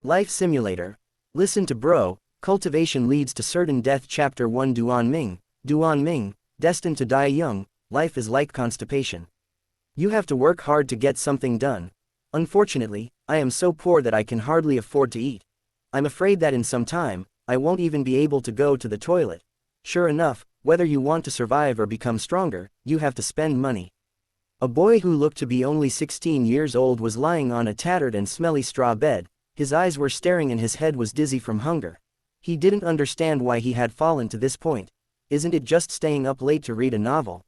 Life Simulator. Listen to bro, cultivation leads to certain death. Chapter 1. Duan Ming, destined to die young. Life is like constipation. You have to work hard to get something done. Unfortunately, I am so poor that I can hardly afford to eat. I'm afraid that in some time, I won't even be able to go to the toilet. Sure enough, whether you want to survive or become stronger, you have to spend money. A boy who looked to be only 16 years old was lying on a tattered and smelly straw bed. His eyes were staring and his head was dizzy from hunger. He didn't understand why he had fallen to this point. Isn't it just staying up late to read a novel?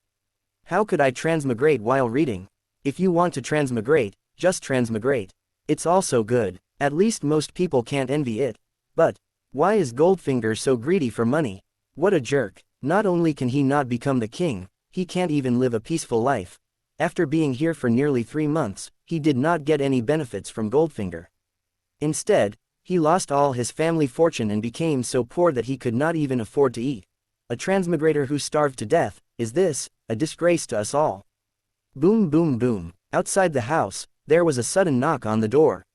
How could I transmigrate while reading? If you want to transmigrate, just transmigrate. It's also good. At least most people can't envy it. But why is Goldfinger so greedy for money? What a jerk. Not only can he not become the king, he can't even live a peaceful life. After being here for nearly 3 months, he did not get any benefits from Goldfinger. Instead, he lost all his family fortune and became so poor that he could not even afford to eat. A transmigrator who starved to death, is this a disgrace to us all? Boom boom boom. Outside the house, there was a sudden knock on the door.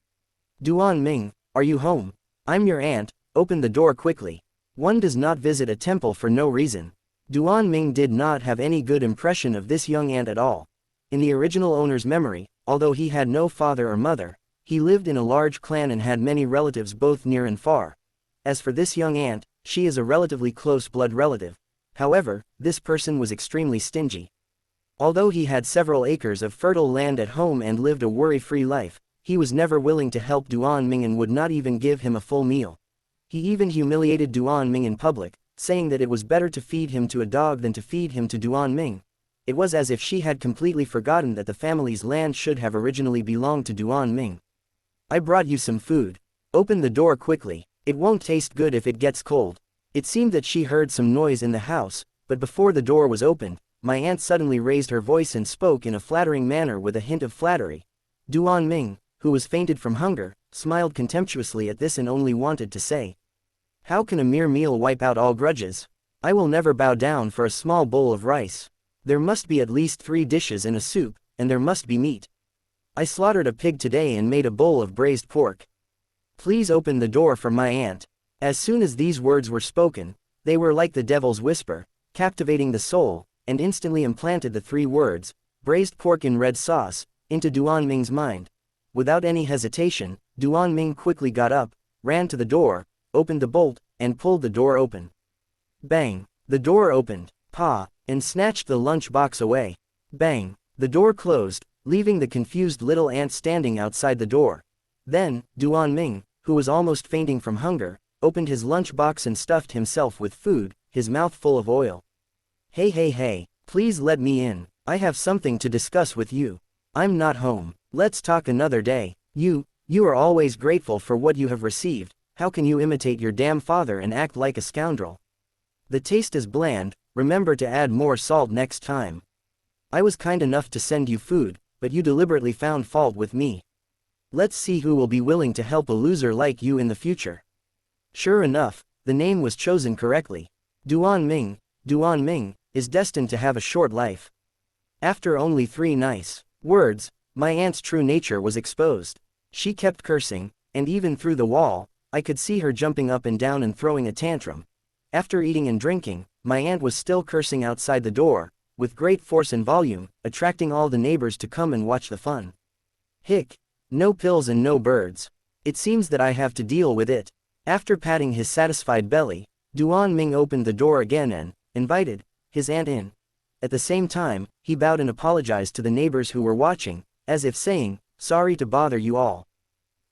Duan Ming, are you home? I'm your aunt, open the door quickly. One does not visit a temple for no reason. Duan Ming did not have any good impression of this young aunt at all. In the original owner's memory, although he had no father or mother, he lived in a large clan and had many relatives both near and far. As for this young aunt, she is a relatively close blood relative. However, this person was extremely stingy. Although he had several acres of fertile land at home and lived a worry-free life, he was never willing to help Duan Ming and would not even give him a full meal. He even humiliated Duan Ming in public, saying that it was better to feed him to a dog than to feed him to Duan Ming. It was as if she had completely forgotten that the family's land should have originally belonged to Duan Ming. I brought you some food. Open the door quickly. It won't taste good if it gets cold. It seemed that she heard some noise in the house, but before the door was opened, my aunt suddenly raised her voice and spoke in a flattering manner with a hint of flattery. Duan Ming, who was fainted from hunger, smiled contemptuously at this and only wanted to say, "How can a mere meal wipe out all grudges? I will never bow down for a small bowl of rice. There must be at least 3 dishes in a soup, and there must be meat. I slaughtered a pig today and made a bowl of braised pork. Please open the door for my aunt." As soon as these words were spoken, they were like the devil's whisper, captivating the soul, and instantly implanted the 3 words, braised pork in red sauce, into Duan Ming's mind. Without any hesitation, Duan Ming quickly got up, ran to the door, opened the bolt, and pulled the door open. Bang! The door opened, and snatched the lunch box away. Bang! The door closed, leaving the confused little ant standing outside the door. Then, Duan Ming, who was almost fainting from hunger, opened his lunch box and stuffed himself with food, his mouth full of oil. Hey, please let me in. I have something to discuss with you. I'm not home. Let's talk another day. You are always grateful for what you have received. How can you imitate your damn father and act like a scoundrel? The taste is bland, remember to add more salt next time. I was kind enough to send you food, but you deliberately found fault with me. Let's see who will be willing to help a loser like you in the future. Sure enough, the name was chosen correctly. Duan Ming is destined to have a short life. After only 3 nice words, my aunt's true nature was exposed. She kept cursing, and even through the wall, I could see her jumping up and down and throwing a tantrum. After eating and drinking, my aunt was still cursing outside the door, with great force and volume, attracting all the neighbors to come and watch the fun. Hick! No pills and no birds. It seems that I have to deal with it. After patting his satisfied belly, Duan Ming opened the door again and invited his aunt in. At the same time, he bowed and apologized to the neighbors who were watching, as if saying, "Sorry to bother you all."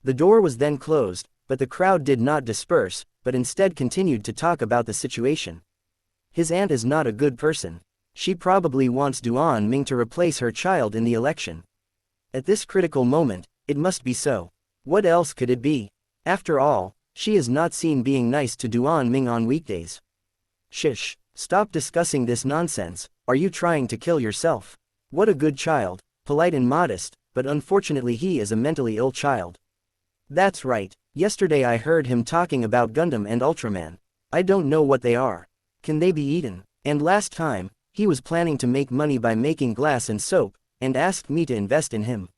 The door was then closed, but the crowd did not disperse, but instead continued to talk about the situation. His aunt is not a good person. She probably wants Duan Ming to replace her child in the election. At this critical moment, it must be so. What else could it be? After all, she is not seen being nice to Duan Ming on weekdays. Shish, stop discussing this nonsense. Are you trying to kill yourself? What a good child, polite and modest, but unfortunately he is a mentally ill child. That's right, yesterday I heard him talking about Gundam and Ultraman. I don't know what they are. Can they be eaten? And last time, he was planning to make money by making glass and soap, and asked me to invest in him.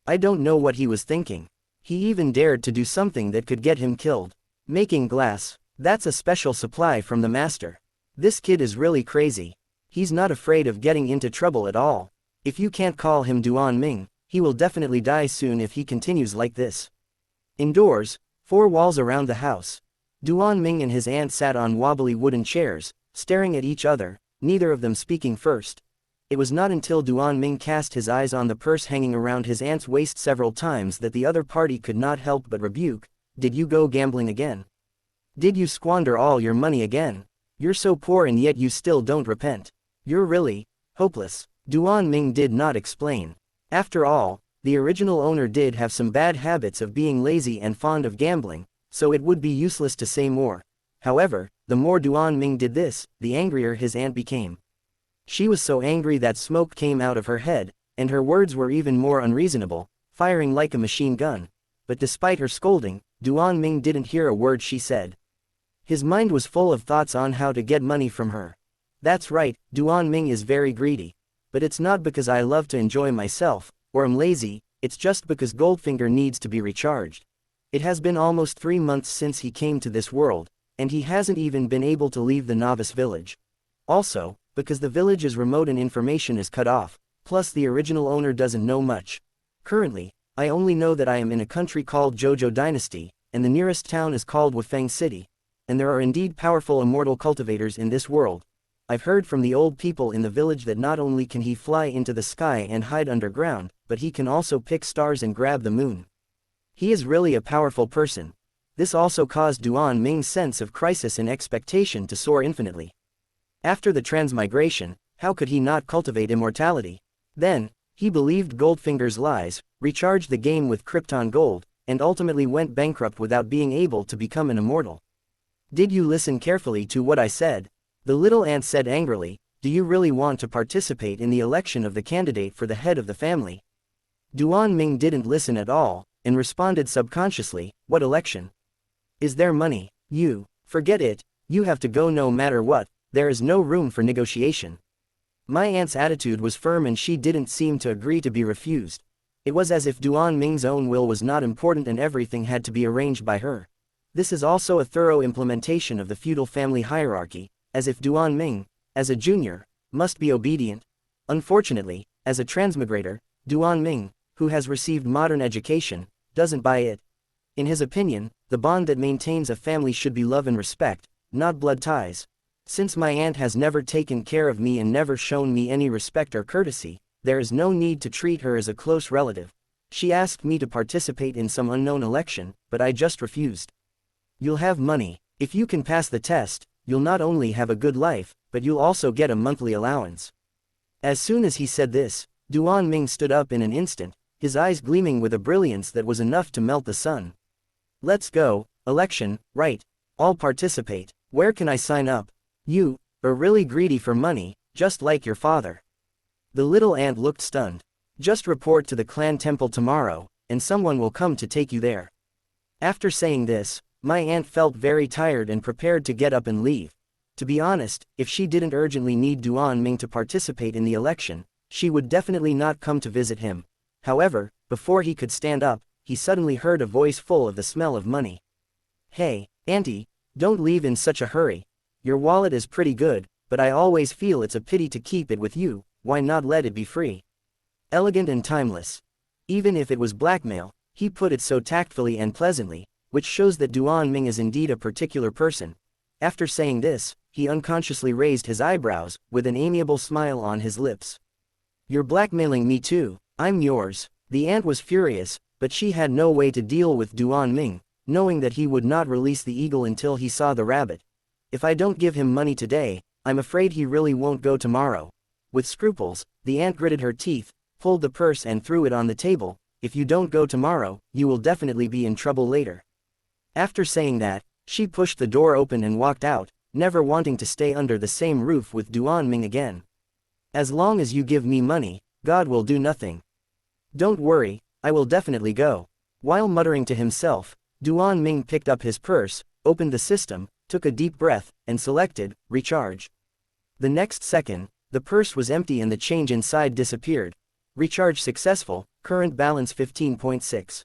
I don't know what he was thinking. He even dared to do something that could get him killed. Making glass. That's a special supply from the master. This kid is really crazy. He's not afraid of getting into trouble at all. If you can't call him Duan Ming, he will definitely die soon if he continues like this. Indoors, 4 walls around the house. Duan Ming and his aunt sat on wobbly wooden chairs, staring at each other, neither of them speaking first. It was not until Duan Ming cast his eyes on the purse hanging around his aunt's waist several times that the other party could not help but rebuke. Did you go gambling again? Did you squander all your money again? You're so poor and yet you still don't repent. You're really hopeless. Duan Ming did not explain. After all, the original owner did have some bad habits of being lazy and fond of gambling, so it would be useless to say more. However, the more Duan Ming did this, the angrier his aunt became. She was so angry that smoke came out of her head, and her words were even more unreasonable, firing like a machine gun. But despite her scolding, Duan Ming didn't hear a word she said. His mind was full of thoughts on how to get money from her. That's right, Duan Ming is very greedy. But it's not because I love to enjoy myself, or am lazy, it's just because Goldfinger needs to be recharged. It has been almost 3 months since he came to this world, and he hasn't even been able to leave the novice village. Also, because the village is remote and information is cut off, plus the original owner doesn't know much. Currently, I only know that I am in a country called Zhou Dynasty, and the nearest town is called Wufeng City. And there are indeed powerful immortal cultivators in this world. I've heard from the old people in the village that not only can he fly into the sky and hide underground, but he can also pick stars and grab the moon. He is really a powerful person. This also caused Duan Ming's sense of crisis and expectation to soar infinitely. After the transmigration, how could he not cultivate immortality? Then, he believed Goldfinger's lies, recharged the game with Krypton Gold, and ultimately went bankrupt without being able to become an immortal. Did you listen carefully to what I said? The little ant said angrily. Do you really want to participate in the election of the candidate for the head of the family? Duan Ming didn't listen at all, and responded subconsciously, what election? Is there money? You, forget it, you have to go no matter what, there is no room for negotiation. My aunt's attitude was firm and she didn't seem to agree to be refused. It was as if Duan Ming's own will was not important and everything had to be arranged by her. This is also a thorough implementation of the feudal family hierarchy, as if Duan Ming, as a junior, must be obedient. Unfortunately, as a transmigrator, Duan Ming, who has received modern education, doesn't buy it. In his opinion, the bond that maintains a family should be love and respect, not blood ties. Since my aunt has never taken care of me and never shown me any respect or courtesy, there is no need to treat her as a close relative. She asked me to participate in some unknown election, but I just refused. You'll have money. If you can pass the test, you'll not only have a good life, but you'll also get a monthly allowance. As soon as he said this, Duan Ming stood up in an instant, his eyes gleaming with a brilliance that was enough to melt the sun. Let's go, election, right. I'll participate. Where can I sign up? You are really greedy for money, just like your father. The little ant looked stunned. Just report to the clan temple tomorrow, and someone will come to take you there. After saying this, my aunt felt very tired and prepared to get up and leave. To be honest, if she didn't urgently need Duan Ming to participate in the election, she would definitely not come to visit him. However, before he could stand up, he suddenly heard a voice full of the smell of money. Hey, auntie, don't leave in such a hurry. Your wallet is pretty good, but I always feel it's a pity to keep it with you, why not let it be free? Elegant and timeless. Even if it was blackmail, he put it so tactfully and pleasantly, which shows that Duan Ming is indeed a particular person. After saying this, he unconsciously raised his eyebrows, with an amiable smile on his lips. You're blackmailing me too, I'm yours. The ant was furious, but she had no way to deal with Duan Ming, knowing that he would not release the eagle until he saw the rabbit. If I don't give him money today, I'm afraid he really won't go tomorrow. With scruples, the ant gritted her teeth, pulled the purse and threw it on the table. If you don't go tomorrow, you will definitely be in trouble later. After saying that, she pushed the door open and walked out, never wanting to stay under the same roof with Duan Ming again. As long as you give me money, God will do nothing. Don't worry, I will definitely go. While muttering to himself, Duan Ming picked up his purse, opened the system, took a deep breath, and selected, recharge. The next second, the purse was empty and the change inside disappeared. Recharge successful, current balance 15.6.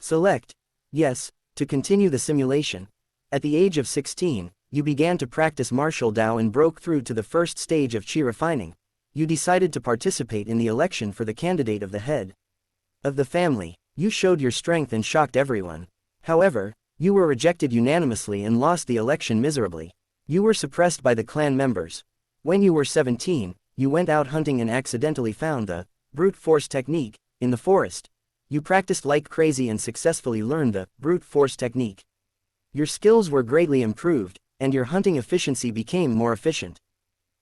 Select yes to continue the simulation. At the age of 16, you began to practice martial Dao and broke through to the first stage of Qi refining. You decided to participate in the election for the candidate of the head of the family. You showed your strength and shocked everyone. However, you were rejected unanimously and lost the election miserably. You were suppressed by the clan members. When you were 17, you went out hunting and accidentally found the brute force technique in the forest. You practiced like crazy and successfully learned the brute force technique. Your skills were greatly improved. and your hunting efficiency became more efficient.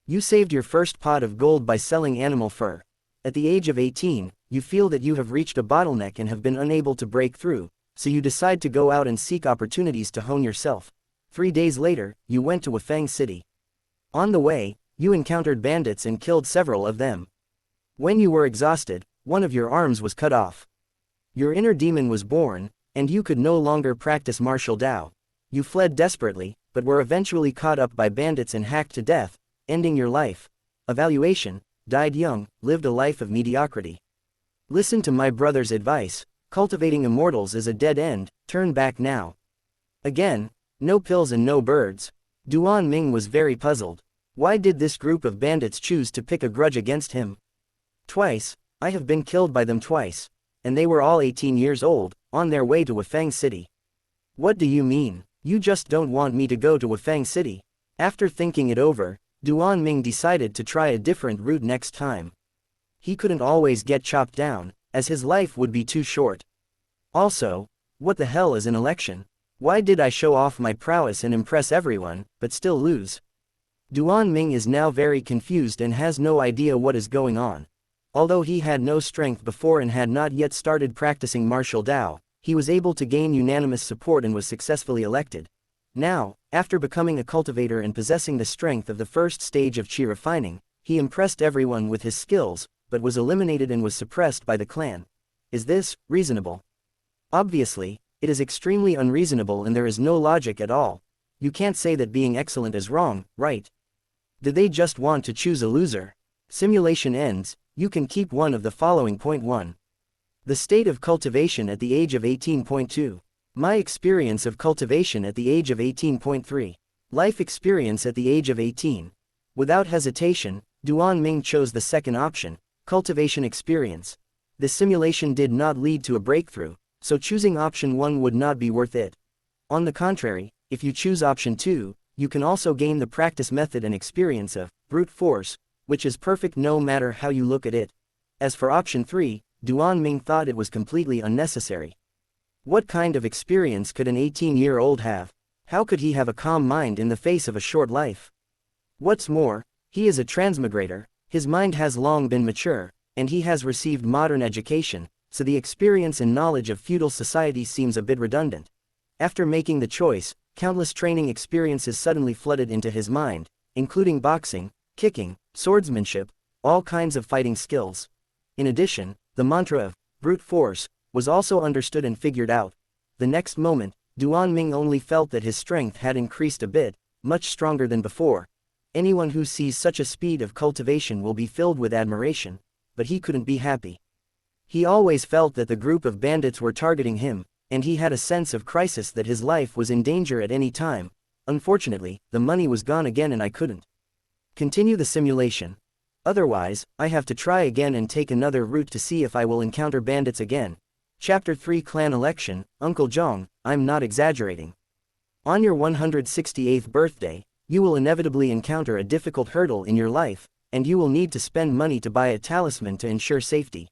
You saved your first pot of gold by selling animal fur. At the age of 18, you feel that you have reached a bottleneck and have been unable to break through, so you decide to go out and seek opportunities to hone yourself. 3 days later, you went to Wafang City. On the way, you encountered bandits and killed several of them. When you were exhausted, one of your arms was cut off. Your inner demon was born, and you could no longer practice martial Tao. You fled desperately, but were eventually caught up by bandits and hacked to death, ending your life. Evaluation: died young, lived a life of mediocrity. Listen to my brother's advice. Cultivating immortals is a dead end, turn back now. Again, no pills and no birds. Duan Ming was very puzzled. Why did this group of bandits choose to pick a grudge against him? Twice, I have been killed by them twice. And they were all 18 years old, on their way to Wafang City. What do you mean? You just don't want me to go to Wafang City? After thinking it over, Duan Ming decided to try a different route next time. He couldn't always get chopped down, as his life would be too short. Also, what the hell is an election? Why did I show off my prowess and impress everyone, but still lose? Duan Ming is now very confused and has no idea what is going on. Although he had no strength before and had not yet started practicing martial Tao, he was able to gain unanimous support and was successfully elected. Now, after becoming a cultivator and possessing the strength of the first stage of Qi refining, he impressed everyone with his skills, but was eliminated and was suppressed by the clan. Is this reasonable? Obviously, it is extremely unreasonable and there is no logic at all. You can't say that being excellent is wrong, right? Did they just want to choose a loser? Simulation ends. You can keep one of the following. Point 1. The state of cultivation at the age of 18.2. My experience of cultivation at the age of 18.3. Life experience at the age of 18. Without hesitation, Duan Ming chose the second option, cultivation experience. The simulation did not lead to a breakthrough, so choosing option 1 would not be worth it. On the contrary, if you choose option 2, you can also gain the practice method and experience of brute force, which is perfect no matter how you look at it. As for option 3, Duan Ming thought it was completely unnecessary. What kind of experience could an 18-year-old have? How could he have a calm mind in the face of a short life? What's more, he is a transmigrator, his mind has long been mature, and he has received modern education, so the experience and knowledge of feudal society seems a bit redundant. After making the choice, countless training experiences suddenly flooded into his mind, including boxing, kicking, swordsmanship, all kinds of fighting skills. In addition, the mantra of brute force was also understood and figured out. The next moment, Duan Ming only felt that his strength had increased a bit, much stronger than before. Anyone who sees such a speed of cultivation will be filled with admiration, but he couldn't be happy. He always felt that the group of bandits were targeting him, and he had a sense of crisis that his life was in danger at any time. Unfortunately, the money was gone again and I couldn't continue the simulation. Otherwise, I have to try again and take another route to see if I will encounter bandits again. Chapter 3 Clan Election. Uncle Zhong, I'm not exaggerating. On your 168th birthday, you will inevitably encounter a difficult hurdle in your life, and you will need to spend money to buy a talisman to ensure safety.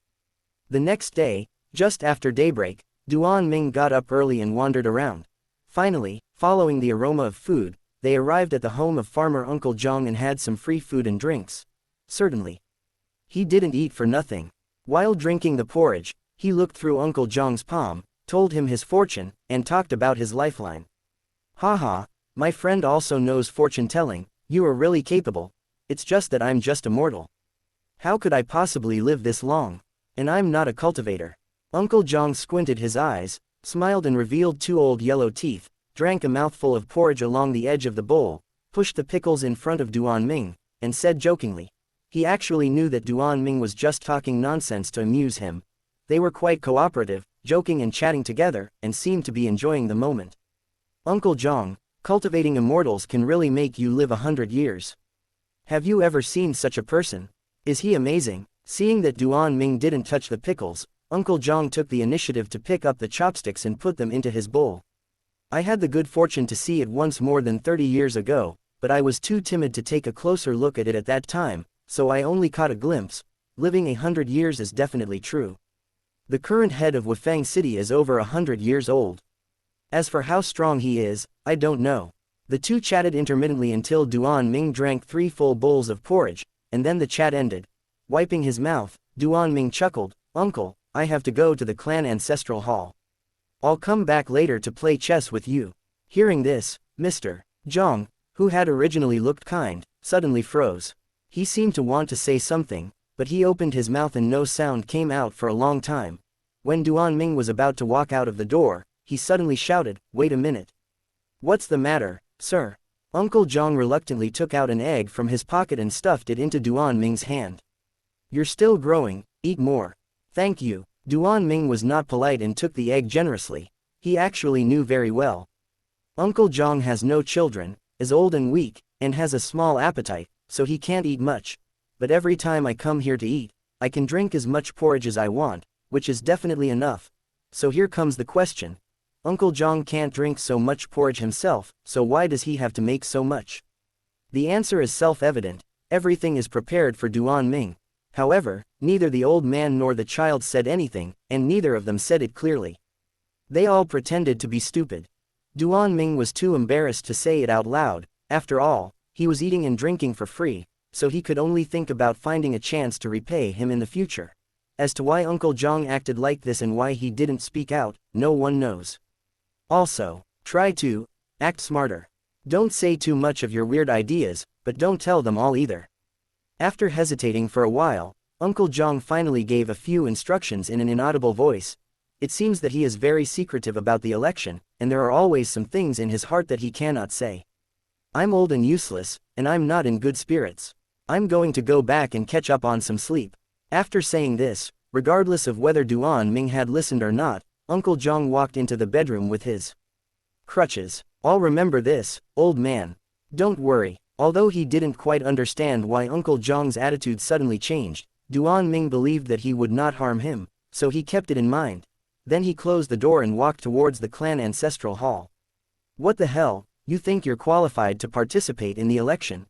The next day, just after daybreak, Duan Ming got up early and wandered around. Finally, following the aroma of food, they arrived at the home of farmer Uncle Zhong and had some free food and drinks. Certainly. He didn't eat for nothing. While drinking the porridge, he looked through Uncle Zhong's palm, told him his fortune, and talked about his lifeline. Haha, my friend also knows fortune telling, you are really capable. It's just that I'm just a mortal. How could I possibly live this long? And I'm not a cultivator. Uncle Zhong squinted his eyes, smiled and revealed 2 old yellow teeth, drank a mouthful of porridge along the edge of the bowl, pushed the pickles in front of Duan Ming, and said jokingly. He actually knew that Duan Ming was just talking nonsense to amuse him. They were quite cooperative, joking and chatting together, and seemed to be enjoying the moment. Uncle Zhong, cultivating immortals can really make you live 100 years. Have you ever seen such a person? Is he amazing? Seeing that Duan Ming didn't touch the pickles, Uncle Zhong took the initiative to pick up the chopsticks and put them into his bowl. I had the good fortune to see it once more than 30 years ago, but I was too timid to take a closer look at it at that time, so I only caught a glimpse. Living 100 years is definitely true. The current head of Wafang City is over 100 years old. As for how strong he is, I don't know. The two chatted intermittently until Duan Ming drank 3 full bowls of porridge, and then the chat ended. Wiping his mouth, Duan Ming chuckled, "Uncle, I have to go to the clan ancestral hall. I'll come back later to play chess with you." Hearing this, Mr. Zhang, who had originally looked kind, suddenly froze. He seemed to want to say something, but he opened his mouth and no sound came out for a long time. When Duan Ming was about to walk out of the door, he suddenly shouted, "Wait a minute. What's the matter, sir?" Uncle Zhang reluctantly took out an egg from his pocket and stuffed it into Duan Ming's hand. "You're still growing, eat more." "Thank you." Duan Ming was not polite and took the egg generously. He actually knew very well. Uncle Zhang has no children, is old and weak, and has a small appetite, so he can't eat much. But every time I come here to eat, I can drink as much porridge as I want, which is definitely enough. So here comes the question. Uncle Zhang can't drink so much porridge himself, so why does he have to make so much? The answer is self-evident. Everything is prepared for Duan Ming. However, neither the old man nor the child said anything, and neither of them said it clearly. They all pretended to be stupid. Duan Ming was too embarrassed to say it out loud. After all, he was eating and drinking for free, so he could only think about finding a chance to repay him in the future. As to why Uncle Zhang acted like this and why he didn't speak out, no one knows. Also, try to act smarter. Don't say too much of your weird ideas, but don't tell them all either. After hesitating for a while, Uncle Zhang finally gave a few instructions in an inaudible voice. It seems that he is very secretive about the election, and there are always some things in his heart that he cannot say. "I'm old and useless, and I'm not in good spirits. I'm going to go back and catch up on some sleep." After saying this, regardless of whether Duan Ming had listened or not, Uncle Zhang walked into the bedroom with his crutches. "I'll remember this, old man. Don't worry." Although he didn't quite understand why Uncle Zhang's attitude suddenly changed, Duan Ming believed that he would not harm him, so he kept it in mind. Then he closed the door and walked towards the clan ancestral hall. "What the hell, you think you're qualified to participate in the election?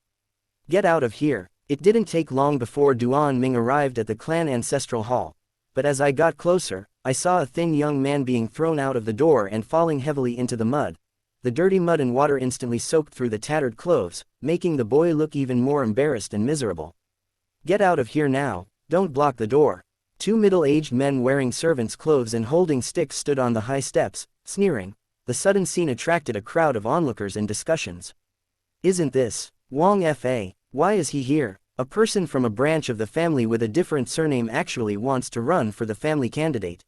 Get out of here." It didn't take long before Duan Ming arrived at the clan ancestral hall. But as I got closer, I saw a thin young man being thrown out of the door and falling heavily into the mud. The dirty mud and water instantly soaked through the tattered clothes, making the boy look even more embarrassed and miserable. "Get out of here now, don't block the door." Two middle-aged men wearing servants' clothes and holding sticks stood on the high steps, sneering. The sudden scene attracted a crowd of onlookers and discussions. "Isn't this Wang Fa? Why is he here? A person from a branch of the family with a different surname actually wants to run for the family candidate.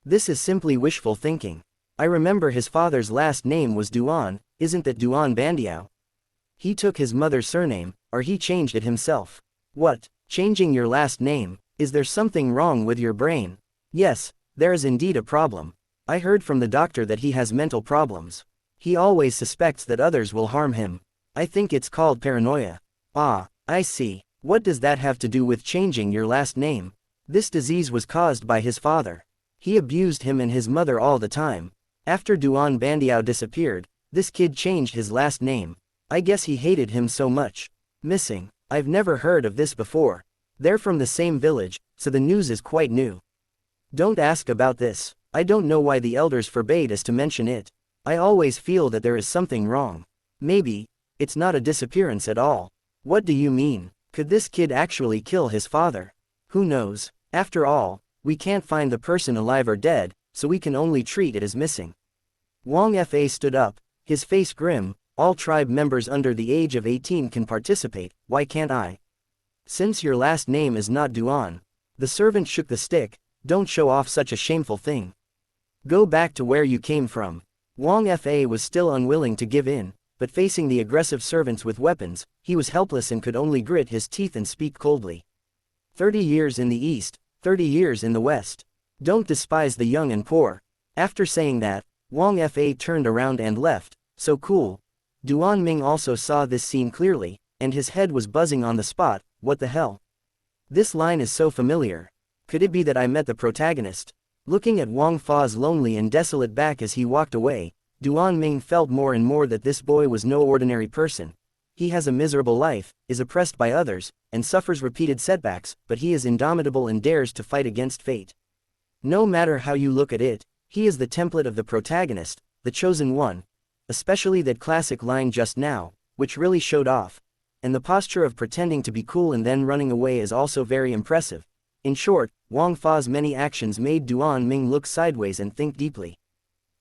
This is simply wishful thinking. I remember his father's last name was Duan, isn't that Duan Bandiao? He took his mother's surname, or he changed it himself. What? Changing your last name? Is there something wrong with your brain?" "Yes, there is indeed a problem. I heard from the doctor that he has mental problems. He always suspects that others will harm him. I think it's called paranoia." "Ah, I see. What does that have to do with changing your last name?" "This disease was caused by his father. He abused him and his mother all the time. After Duan Bandiao disappeared, this kid changed his last name. I guess he hated him so much." "Missing? I've never heard of this before. They're from the same village, so the news is quite new." "Don't ask about this. I don't know why the elders forbade us to mention it. I always feel that there is something wrong. Maybe it's not a disappearance at all." "What do you mean? Could this kid actually kill his father?" "Who knows? After all, we can't find the person alive or dead, so we can only treat it as missing." Wang Fa stood up, his face grim. "All tribe members under the age of 18 can participate, why can't I? Since your last name is not Duan." The servant shook the stick. "Don't show off such a shameful thing. Go back to where you came from." Wang Fa was still unwilling to give in, but facing the aggressive servants with weapons, he was helpless and could only grit his teeth and speak coldly. 30 years in the east, 30 years in the west. Don't despise the young and poor." After saying that, Wang Fa turned around and left. So cool. Duan Ming also saw this scene clearly, and his head was buzzing on the spot. What the hell? This line is so familiar. Could it be that I met the protagonist? Looking at Wang Fa's lonely and desolate back as he walked away, Duan Ming felt more and more that this boy was no ordinary person. He has a miserable life, is oppressed by others, and suffers repeated setbacks, but he is indomitable and dares to fight against fate. No matter how you look at it, he is the template of the protagonist, the chosen one. especially that classic line just now, which really showed off. And the posture of pretending to be cool and then running away is also very impressive. In short, Wang Fa's many actions made Duan Ming look sideways and think deeply.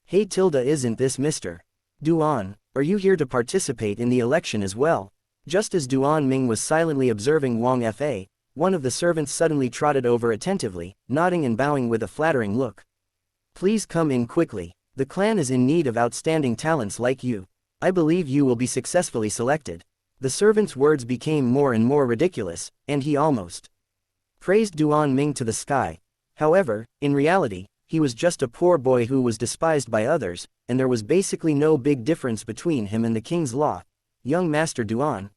Hey Tilda, isn't this Mr. Duan? Are you here to participate in the election as well? Just as Duan Ming was silently observing Wang Fa, one of the servants suddenly trotted over attentively, nodding and bowing with a flattering look. Please come in quickly. The clan is in need of outstanding talents like you. I believe you will be successfully selected. The servant's words became more and more ridiculous, and he almost praised Duan Ming to the sky. However, in reality, he was just a poor boy who was despised by others, and there was basically no big difference between him and the king's law. Young Master Duan.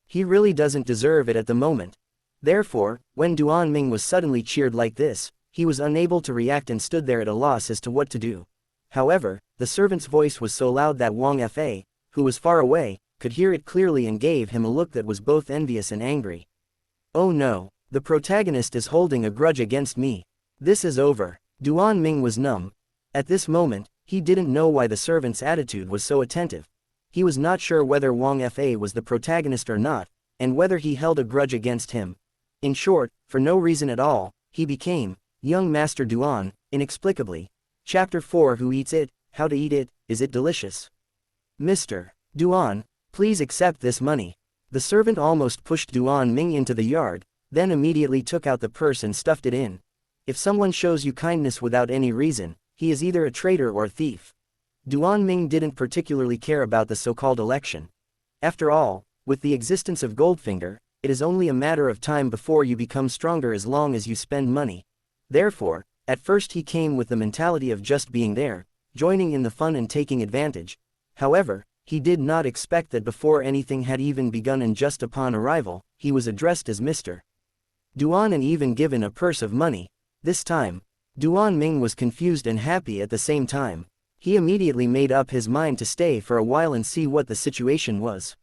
He really doesn't deserve it at the moment. Therefore, when Duan Ming was suddenly cheered like this, he was unable to react and stood there at a loss as to what to do. However, the servant's voice was so loud that Wang Fa, who was far away, could hear it clearly and gave him a look that was both envious and angry. Oh no, the protagonist is holding a grudge against me. This is over. Duan Ming was numb. At this moment, he didn't know why the servant's attitude was so attentive. He was not sure whether Wang Fa was the protagonist or not, and whether he held a grudge against him. In short, for no reason at all, he became Young Master Duan, inexplicably. Chapter 4. Who eats it? How to eat it? Is it delicious? Mr. Duan, please accept this money. The servant almost pushed Duan Ming into the yard, then immediately took out the purse and stuffed it in. If someone shows you kindness without any reason, he is either a traitor or a thief. Duan Ming didn't particularly care about the so-called election. After all, with the existence of Goldfinger, it is only a matter of time before you become stronger as long as you spend money. Therefore, at first he came with the mentality of just being there, joining in the fun and taking advantage. However, he did not expect that before anything had even begun and just upon arrival, he was addressed as Mr. Duan and even given a purse of money. This time, Duan Ming was confused and happy at the same time. He immediately made up his mind to stay for a while and see what the situation was.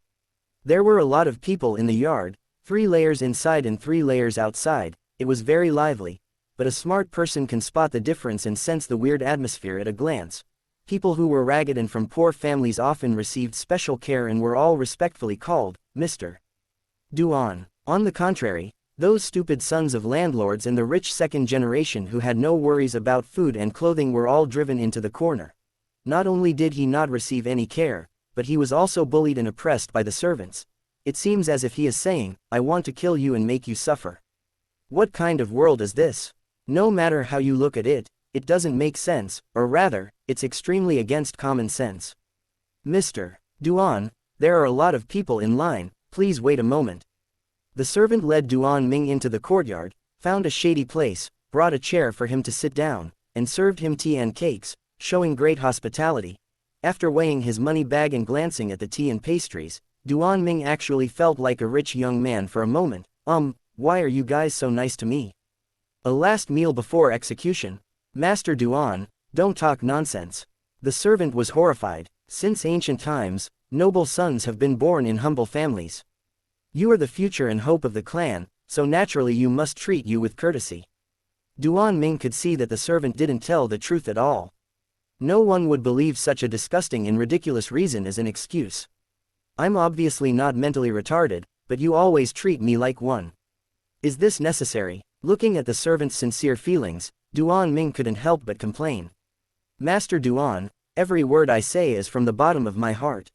There were a lot of people in the yard, 3 layers inside and 3 layers outside. It was very lively, but a smart person can spot the difference and sense the weird atmosphere at a glance. People who were ragged and from poor families often received special care and were all respectfully called Mr. Duan. On the contrary, those stupid sons of landlords and the rich second generation who had no worries about food and clothing were all driven into the corner. Not only did he not receive any care, but he was also bullied and oppressed by the servants. It seems as if he is saying, I want to kill you and make you suffer. What kind of world is this? No matter how you look at it, it doesn't make sense, or rather, it's extremely against common sense. Mr. Duan, there are a lot of people in line, please wait a moment. The servant led Duan Ming into the courtyard, found a shady place, brought a chair for him to sit down, and served him tea and cakes, showing great hospitality. After weighing his money bag and glancing at the tea and pastries, Duan Ming actually felt like a rich young man for a moment. Why are you guys so nice to me? A last meal before execution. Master Duan, don't talk nonsense. The servant was horrified. Since ancient times, noble sons have been born in humble families. You are the future and hope of the clan, so naturally you must treat you with courtesy. Duan Ming could see that the servant didn't tell the truth at all. No one would believe such a disgusting and ridiculous reason as an excuse. I'm obviously not mentally retarded, but you always treat me like one. Is this necessary? Looking at the servant's sincere feelings, Duan Ming couldn't help but complain. Master Duan, every word I say is from the bottom of my heart.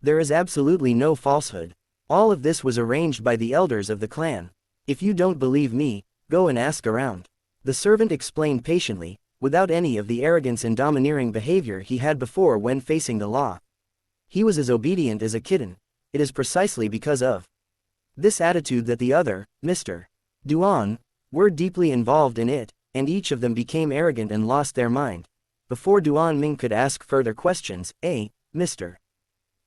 There is absolutely no falsehood. All of this was arranged by the elders of the clan. If you don't believe me, go and ask around. The servant explained patiently, without any of the arrogance and domineering behavior he had before when facing the law. He was as obedient as a kitten. It is precisely because of this attitude that the other, Mr. Duan, were deeply involved in it, and each of them became arrogant and lost their mind. Before Duan Ming could ask further questions, Mr.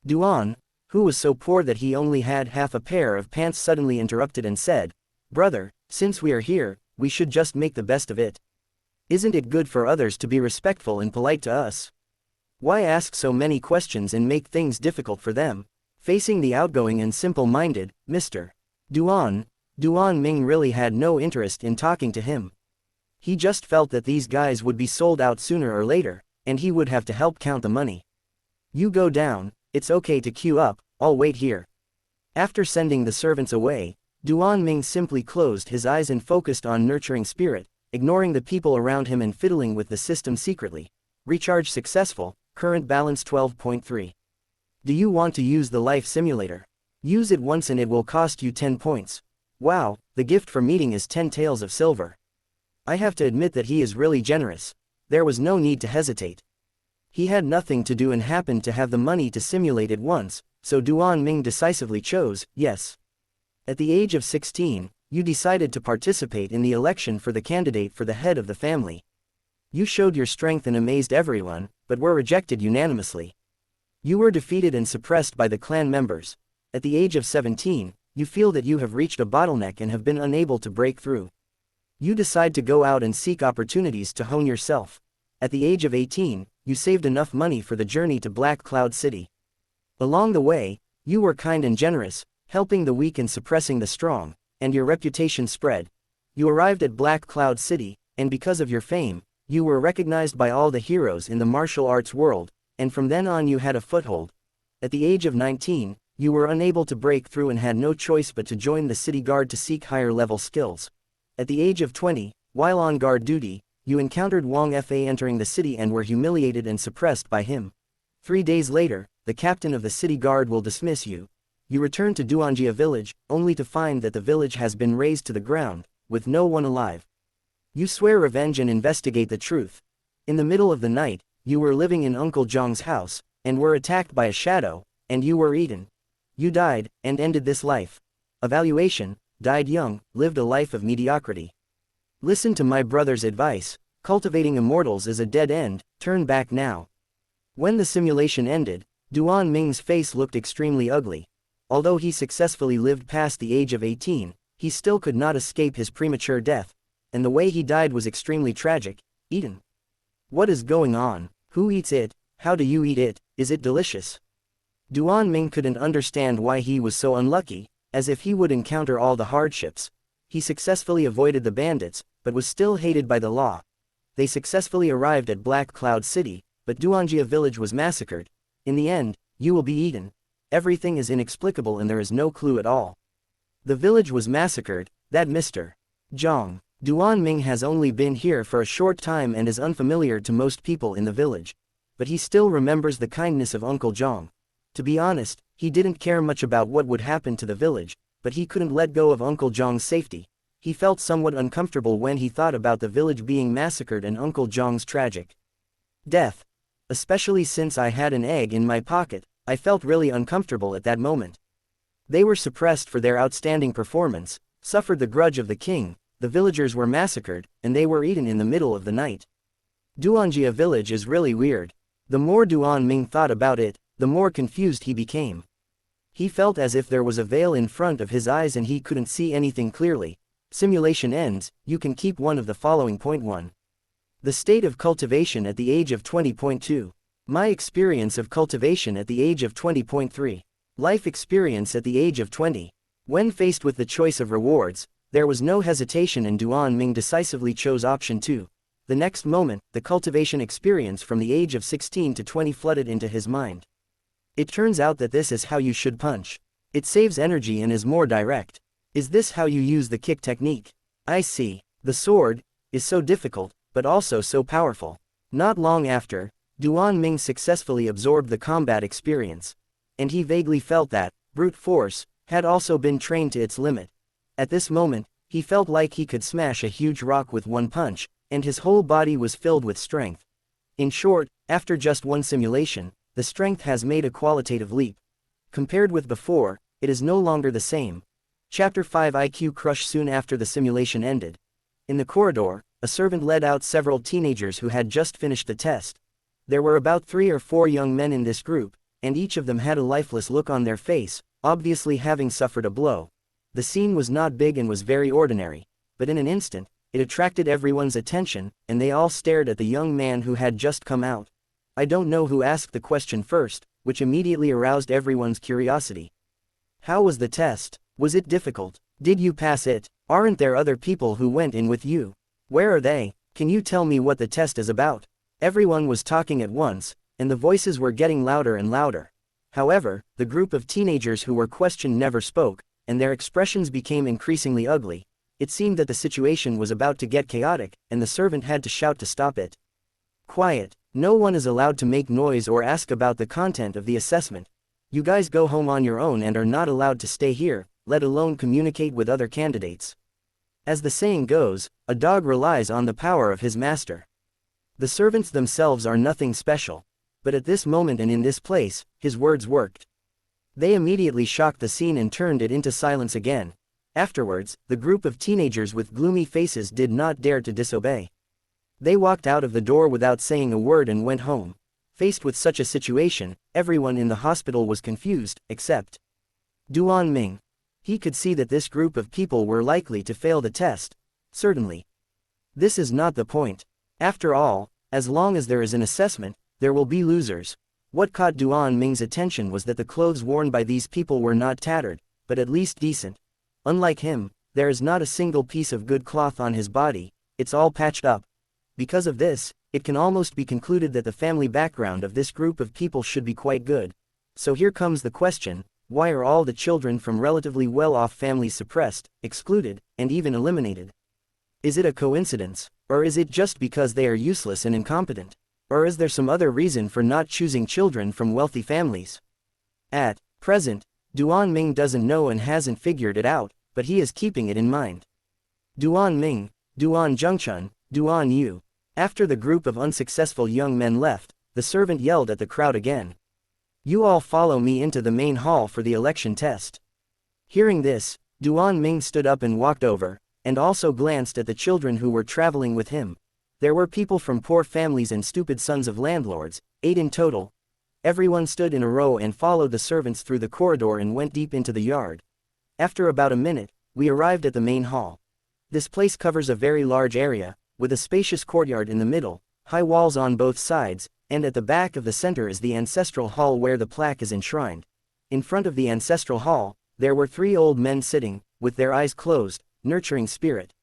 Duan, who was so poor that he only had half a pair of pants, suddenly interrupted and said, Brother, since we are here, we should just make the best of it. Isn't it good for others to be respectful and polite to us? Why ask so many questions and make things difficult for them? Facing the outgoing and simple-minded, Mr. Duan, Duan Ming really had no interest in talking to him. He just felt that these guys would be sold out sooner or later, and he would have to help count the money. You go down, it's okay to queue up, I'll wait here. After sending the servants away, Duan Ming simply closed his eyes and focused on nurturing spirit, ignoring the people around him and fiddling with the system secretly. Recharge successful, current balance 12.3. Do you want to use the life simulator? Use it once and it will cost you 10 points. Wow, the gift for meeting is 10 taels of silver. I have to admit that he is really generous. There was no need to hesitate. He had nothing to do and happened to have the money to simulate it once, so Duan Ming decisively chose, yes. At the age of 16, you decided to participate in the election for the candidate for the head of the family. You showed your strength and amazed everyone, but were rejected unanimously. You were defeated and suppressed by the clan members. At the age of 17, you feel that you have reached a bottleneck and have been unable to break through. You decide to go out and seek opportunities to hone yourself. At the age of 18, you saved enough money for the journey to Black Cloud City. Along the way, you were kind and generous, helping the weak and suppressing the strong, and your reputation spread. You arrived at Black Cloud City, and because of your fame, you were recognized by all the heroes in the martial arts world, and from then on you had a foothold. At the age of 19, you were unable to break through and had no choice but to join the city guard to seek higher level skills. At the age of 20, while on guard duty, you encountered Wang Fa entering the city and were humiliated and suppressed by him. 3 days later, the captain of the city guard will dismiss you. You return to Duanjia village, only to find that the village has been razed to the ground, with no one alive. You swear revenge and investigate the truth. In the middle of the night, you were living in Uncle Zhang's house, and were attacked by a shadow, and you were eaten. You died, and ended this life. Evaluation: died young, lived a life of mediocrity. Listen to my brother's advice. Cultivating immortals is a dead end, turn back now. When the simulation ended, Duan Ming's face looked extremely ugly. Although he successfully lived past the age of 18, he still could not escape his premature death, and the way he died was extremely tragic. Eaten. What is going on? Who eats it? How do you eat it? Is it delicious? Duan Ming couldn't understand why he was so unlucky, as if he would encounter all the hardships. He successfully avoided the bandits, but was still hated by the law. They successfully arrived at Black Cloud City, but Duanjia village was massacred. In the end, you will be eaten. Everything is inexplicable and there is no clue at all. The village was massacred, that Mr. Zhang. Duan Ming has only been here for a short time and is unfamiliar to most people in the village. But he still remembers the kindness of Uncle Zhang. To be honest, he didn't care much about what would happen to the village, but he couldn't let go of Uncle Zhang's safety. He felt somewhat uncomfortable when he thought about the village being massacred and Uncle Zhang's tragic death. Especially since I had an egg in my pocket, I felt really uncomfortable at that moment. They were suppressed for their outstanding performance, suffered the grudge of the king, the villagers were massacred, and they were eaten in the middle of the night. Duanjia village is really weird. The more Duan Ming thought about it, the more confused he became. He felt as if there was a veil in front of his eyes and he couldn't see anything clearly. Simulation ends, you can keep one of the following. Point 1. The state of cultivation at the age of 20.2. My experience of cultivation at the age of 20.3. Life experience at the age of 20. When faced with the choice of rewards, there was no hesitation and Duan Ming decisively chose option 2. The next moment, the cultivation experience from the age of 16 to 20 flooded into his mind. It turns out that this is how you should punch. It saves energy and is more direct. Is this how you use the kick technique? I see. The sword is so difficult, but also so powerful. Not long after, Duan Ming successfully absorbed the combat experience. And he vaguely felt that brute force had also been trained to its limit. At this moment, he felt like he could smash a huge rock with one punch, and his whole body was filled with strength. In short, after just one simulation, the strength has made a qualitative leap. Compared with before, it is no longer the same. Chapter 5 IQ Crush. Soon after the simulation ended, in the corridor, a servant led out several teenagers who had just finished the test. There were about 3 or 4 young men in this group, and each of them had a lifeless look on their face, obviously having suffered a blow. The scene was not big and was very ordinary, but in an instant, it attracted everyone's attention, and they all stared at the young man who had just come out. I don't know who asked the question first, which immediately aroused everyone's curiosity. How was the test? Was it difficult? Did you pass it? Aren't there other people who went in with you? Where are they? Can you tell me what the test is about? Everyone was talking at once, and the voices were getting louder and louder. However, the group of teenagers who were questioned never spoke, and their expressions became increasingly ugly. It seemed that the situation was about to get chaotic, and the servant had to shout to stop it. Quiet. No one is allowed to make noise or ask about the content of the assessment. You guys go home on your own and are not allowed to stay here, let alone communicate with other candidates. As the saying goes, a dog relies on the power of his master. The servants themselves are nothing special. But at this moment and in this place, his words worked. They immediately shocked the scene and turned it into silence again. Afterwards, the group of teenagers with gloomy faces did not dare to disobey. They walked out of the door without saying a word and went home. Faced with such a situation, everyone in the hospital was confused, except Duan Ming. He could see that this group of people were likely to fail the test. Certainly. This is not the point. After all, as long as there is an assessment, there will be losers. What caught Duan Ming's attention was that the clothes worn by these people were not tattered, but at least decent. Unlike him, there is not a single piece of good cloth on his body, it's all patched up. Because of this, it can almost be concluded that the family background of this group of people should be quite good. So here comes the question, why are all the children from relatively well-off families suppressed, excluded, and even eliminated? Is it a coincidence, or is it just because they are useless and incompetent? Or is there some other reason for not choosing children from wealthy families? At present, Duan Ming doesn't know and hasn't figured it out, but he is keeping it in mind. Duan Ming, Duan Zhengchun, Duan Yu. After the group of unsuccessful young men left, the servant yelled at the crowd again. You all follow me into the main hall for the election test. Hearing this, Duan Ming stood up and walked over, and also glanced at the children who were traveling with him. There were people from poor families and stupid sons of landlords, 8 in total. Everyone stood in a row and followed the servants through the corridor and went deep into the yard. After about a minute, we arrived at the main hall. This place covers a very large area, with a spacious courtyard in the middle, high walls on both sides, and at the back of the center is the ancestral hall where the plaque is enshrined. In front of the ancestral hall, there were 3 old men sitting, with their eyes closed, nurturing spirit.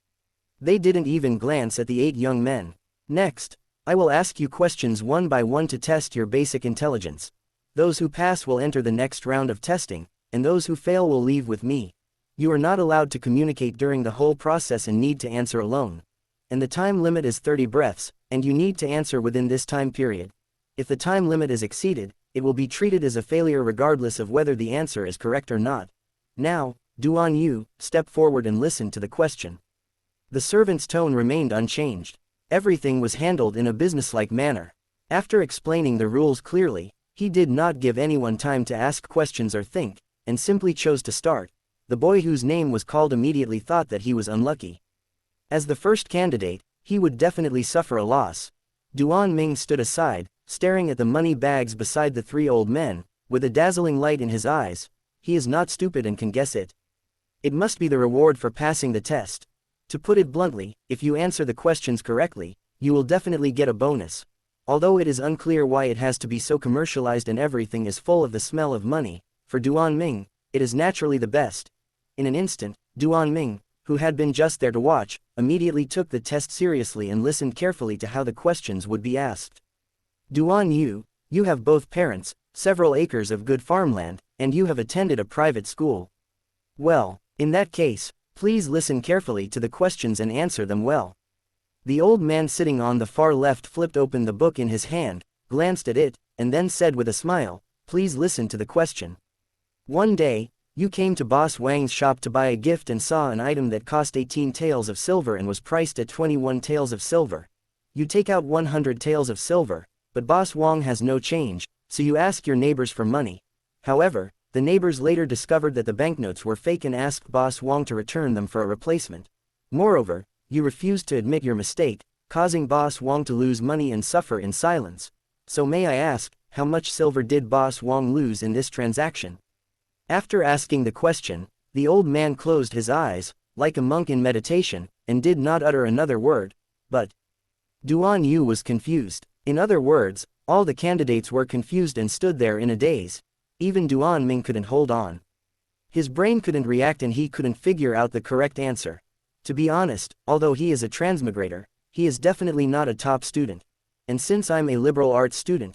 They didn't even glance at the 8 young men. Next, I will ask you questions one by one to test your basic intelligence. Those who pass will enter the next round of testing, and those who fail will leave with me. You are not allowed to communicate during the whole process and need to answer alone. And the time limit is 30 breaths, and you need to answer within this time period. If the time limit is exceeded, it will be treated as a failure regardless of whether the answer is correct or not. Now, Duan Yu, step forward and listen to the question. The servant's tone remained unchanged. Everything was handled in a businesslike manner. After explaining the rules clearly, he did not give anyone time to ask questions or think, and simply chose to start. The boy whose name was called immediately thought that he was unlucky. As the first candidate, he would definitely suffer a loss. Duan Ming stood aside, staring at the money bags beside the 3 old men, with a dazzling light in his eyes. He is not stupid and can guess it. It must be the reward for passing the test. To put it bluntly, if you answer the questions correctly, you will definitely get a bonus. Although it is unclear why it has to be so commercialized and everything is full of the smell of money, for Duan Ming, it is naturally the best. In an instant, Duan Ming, who had been just there to watch, immediately took the test seriously and listened carefully to how the questions would be asked. Duan Yu, you have both parents, several acres of good farmland, and you have attended a private school. Well, in that case, please listen carefully to the questions and answer them well. The old man sitting on the far left flipped open the book in his hand, glanced at it, and then said with a smile, please listen to the question. One day, you came to Boss Wang's shop to buy a gift and saw an item that cost 18 taels of silver and was priced at 21 taels of silver. You take out 100 taels of silver, but Boss Wang has no change, so you ask your neighbors for money. However, the neighbors later discovered that the banknotes were fake and asked Boss Wang to return them for a replacement. Moreover, you refused to admit your mistake, causing Boss Wang to lose money and suffer in silence. So may I ask, how much silver did Boss Wang lose in this transaction? After asking the question, the old man closed his eyes, like a monk in meditation, and did not utter another word. But Duan Yu was confused. In other words, all the candidates were confused and stood there in a daze. Even Duan Ming couldn't hold on. His brain couldn't react and he couldn't figure out the correct answer. To be honest, although he is a transmigrator, he is definitely not a top student. And since I'm a liberal arts student,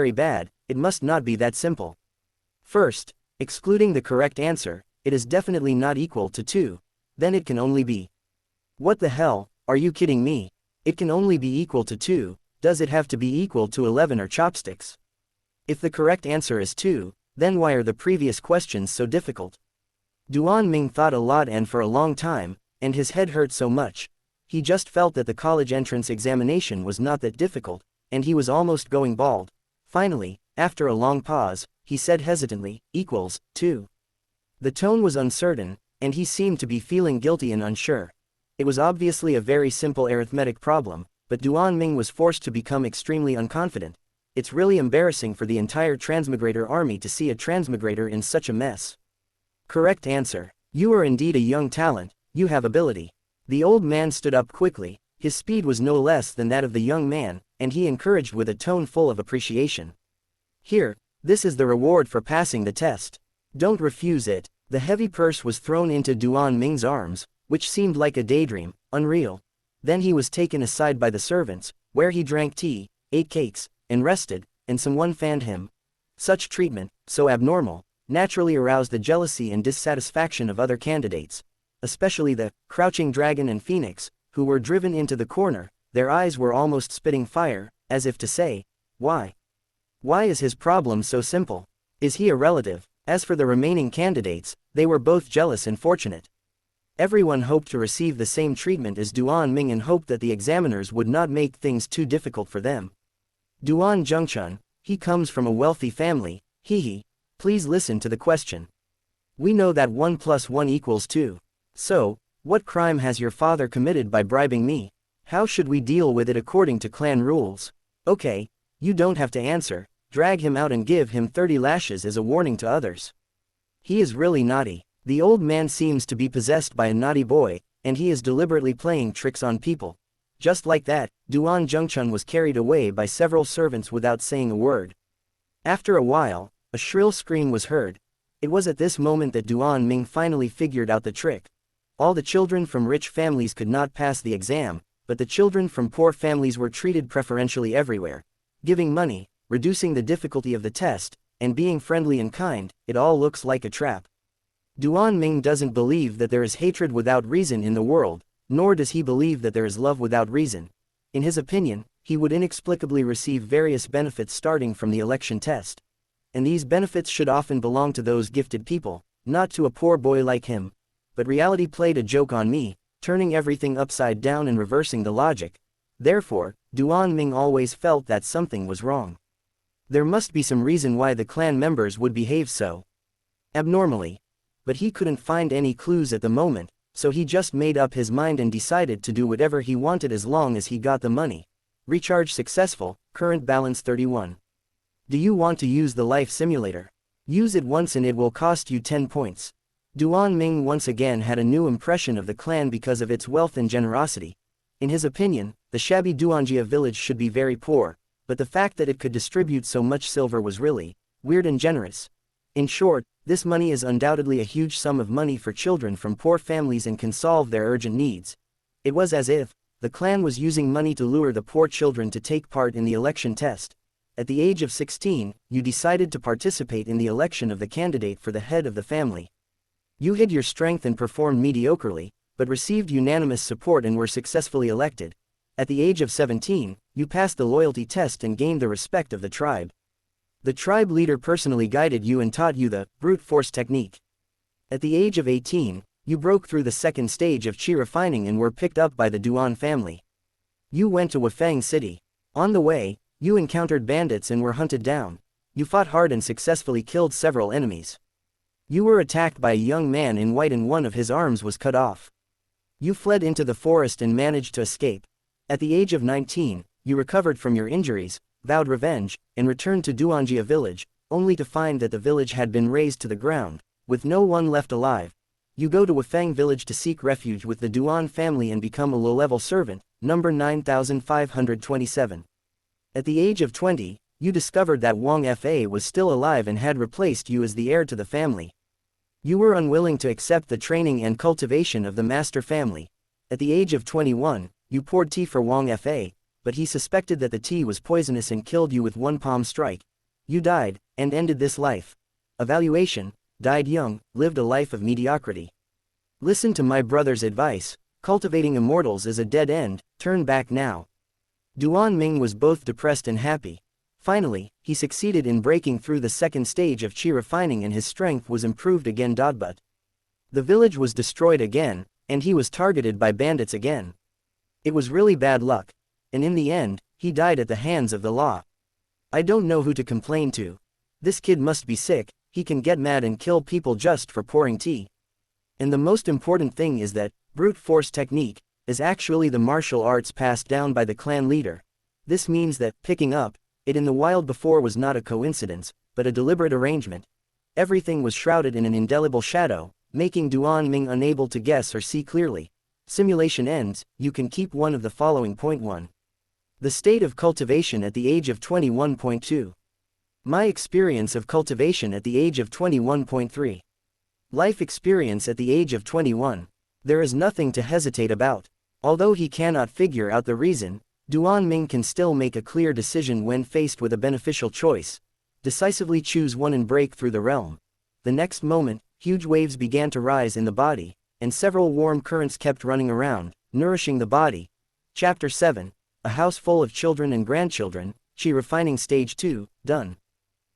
very bad, it must not be that simple. First, excluding the correct answer, it is definitely not equal to 2. Then it can only be. What the hell, are you kidding me? It can only be equal to 2, does it have to be equal to 11 or chopsticks? If the correct answer is 2, then why are the previous questions so difficult? Duan Ming thought a lot and for a long time, and his head hurt so much. He just felt that the college entrance examination was not that difficult, and he was almost going bald. Finally, after a long pause, he said hesitantly, equals 2. The tone was uncertain, and he seemed to be feeling guilty and unsure. It was obviously a very simple arithmetic problem, but Duan Ming was forced to become extremely unconfident. It's really embarrassing for the entire Transmigrator army to see a Transmigrator in such a mess. Correct answer. You are indeed a young talent, you have ability. The old man stood up quickly, his speed was no less than that of the young man, and he encouraged with a tone full of appreciation. Here, this is the reward for passing the test. Don't refuse it. The heavy purse was thrown into Duan Ming's arms, which seemed like a daydream, unreal. Then he was taken aside by the servants, where he drank tea, ate cakes, and rested, and someone fanned him. Such treatment, so abnormal, naturally aroused the jealousy and dissatisfaction of other candidates, especially the crouching dragon and phoenix, who were driven into the corner. Their eyes were almost spitting fire, as if to say, why? Why is his problem so simple? Is he a relative? As for the remaining candidates, they were both jealous and fortunate. Everyone hoped to receive the same treatment as Duan Ming and hoped that the examiners would not make things too difficult for them. Duan Zhengchun, he comes from a wealthy family, he. Please listen to the question. We know that 1 + 1 = 2. So, what crime has your father committed by bribing me? How should we deal with it according to clan rules? Okay, you don't have to answer, drag him out and give him 30 lashes as a warning to others. He is really naughty. The old man seems to be possessed by a naughty boy, and he is deliberately playing tricks on people. Just like that, Duan Zhengchun was carried away by several servants without saying a word. After a while, a shrill scream was heard. It was at this moment that Duan Ming finally figured out the trick. All the children from rich families could not pass the exam, but the children from poor families were treated preferentially everywhere. Giving money, reducing the difficulty of the test, and being friendly and kind, it all looks like a trap. Duan Ming doesn't believe that there is hatred without reason in the world, nor does he believe that there is love without reason. In his opinion, he would inexplicably receive various benefits starting from the election test. And these benefits should often belong to those gifted people, not to a poor boy like him. But reality played a joke on me, turning everything upside down and reversing the logic. Therefore, Duan Ming always felt that something was wrong. There must be some reason why the clan members would behave so abnormally. But he couldn't find any clues at the moment, so he just made up his mind and decided to do whatever he wanted as long as he got the money. Recharge successful, current balance 31. Do you want to use the life simulator? Use it once and it will cost you 10 points. Duan Ming once again had a new impression of the clan because of its wealth and generosity. In his opinion, the shabby Duanjia village should be very poor, but the fact that it could distribute so much silver was really weird and generous. In short, this money is undoubtedly a huge sum of money for children from poor families and can solve their urgent needs. It was as if the clan was using money to lure the poor children to take part in the election test. At the age of 16, you decided to participate in the election of the candidate for the head of the family. You hid your strength and performed mediocrely, but received unanimous support and were successfully elected. At the age of 17, you passed the loyalty test and gained the respect of the tribe. The tribe leader personally guided you and taught you the brute force technique. At the age of 18, you broke through the second stage of qi refining and were picked up by the Duan family. You went to Wafang City. On the way, you encountered bandits and were hunted down. You fought hard and successfully killed several enemies. You were attacked by a young man in white and one of his arms was cut off. You fled into the forest and managed to escape. At the age of 19, you recovered from your injuries, vowed revenge, and returned to Duanjia village, only to find that the village had been razed to the ground, with no one left alive. You go to Wafang village to seek refuge with the Duan family and become a low-level servant, number 9527. At the age of 20, you discovered that Wang Fa was still alive and had replaced you as the heir to the family. You were unwilling to accept the training and cultivation of the master family. At the age of 21, you poured tea for Wang Fa, but he suspected that the tea was poisonous and killed you with one palm strike. You died, and ended this life. Evaluation: died young, lived a life of mediocrity. Listen to my brother's advice. Cultivating immortals is a dead end, turn back now. Duan Ming was both depressed and happy. Finally, he succeeded in breaking through the second stage of qi refining and his strength was improved again. But the village was destroyed again, and he was targeted by bandits again. It was really bad luck. And in the end, he died at the hands of the law. I don't know who to complain to. This kid must be sick, he can get mad and kill people just for pouring tea. And the most important thing is that brute force technique is actually the martial arts passed down by the clan leader. This means that picking up it in the wild before was not a coincidence, but a deliberate arrangement. Everything was shrouded in an indelible shadow, making Duan Ming unable to guess or see clearly. Simulation ends. You can keep one of the following. Point 1. The state of cultivation at the age of 21.2. My experience of cultivation at the age of 21.3. Life experience at the age of 21. There is nothing to hesitate about. Although he cannot figure out the reason, Duan Ming can still make a clear decision when faced with a beneficial choice. Decisively choose one and break through the realm. The next moment, huge waves began to rise in the body, and several warm currents kept running around, nourishing the body. Chapter 7. A house full of children and grandchildren, Qi refining stage 2, done.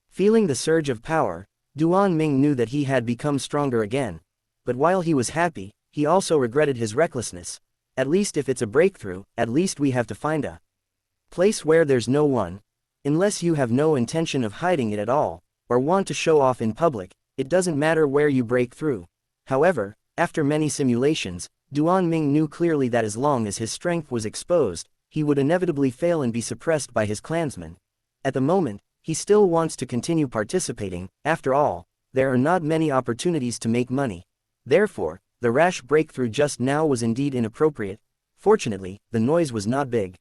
Feeling the surge of power, Duan Ming knew that he had become stronger again. But while he was happy, he also regretted his recklessness. At least if it's a breakthrough, at least we have to find a place where there's no one. Unless you have no intention of hiding it at all, or want to show off in public, it doesn't matter where you break through. However, after many simulations, Duan Ming knew clearly that as long as his strength was exposed, he would inevitably fail and be suppressed by his clansmen. At the moment, he still wants to continue participating. After all, there are not many opportunities to make money. Therefore, the rash breakthrough just now was indeed inappropriate. Fortunately, the noise was not big.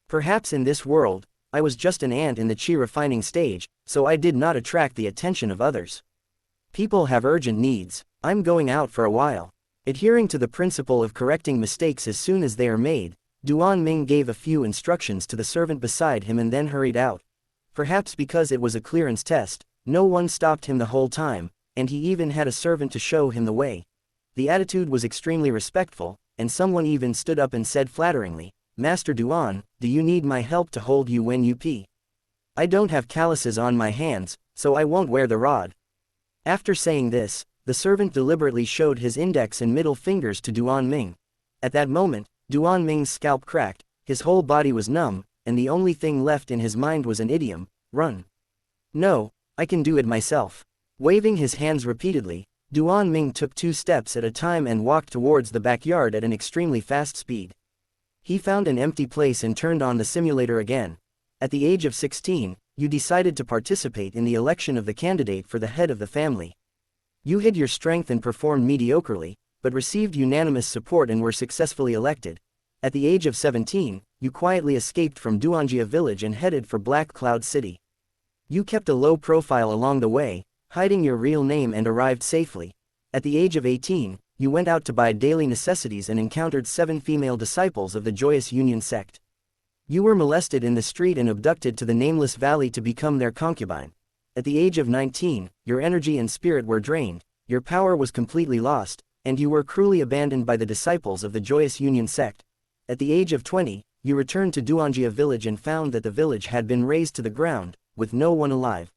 Perhaps in this world, I was just an ant in the Qi refining stage, so I did not attract the attention of others. People have urgent needs. I'm going out for a while. Adhering to the principle of correcting mistakes as soon as they are made, Duan Ming gave a few instructions to the servant beside him and then hurried out. Perhaps because it was a clearance test, no one stopped him the whole time, and he even had a servant to show him the way. The attitude was extremely respectful, and someone even stood up and said flatteringly, "Master Duan, do you need my help to hold you when you pee? I don't have calluses on my hands, so I won't wear the rod." After saying this, the servant deliberately showed his index and middle fingers to Duan Ming. At that moment, Duan Ming's scalp cracked, his whole body was numb, and the only thing left in his mind was an idiom: run. No, I can do it myself. Waving his hands repeatedly, Duan Ming took 2 steps at a time and walked towards the backyard at an extremely fast speed. He found an empty place and turned on the simulator again. At the age of 16, you decided to participate in the election of the candidate for the head of the family. You hid your strength and performed mediocrely, but received unanimous support and were successfully elected. At the age of 17, you quietly escaped from Duanjia village and headed for Black Cloud City. You kept a low profile along the way, hiding your real name, and arrived safely. At the age of 18, you went out to buy daily necessities and encountered 7 female disciples of the Joyous Union sect. You were molested in the street and abducted to the nameless valley to become their concubine. At the age of 19, your energy and spirit were drained, your power was completely lost, and you were cruelly abandoned by the disciples of the Joyous Union sect. At the age of 20, you returned to Duanjia village and found that the village had been razed to the ground, with no one alive.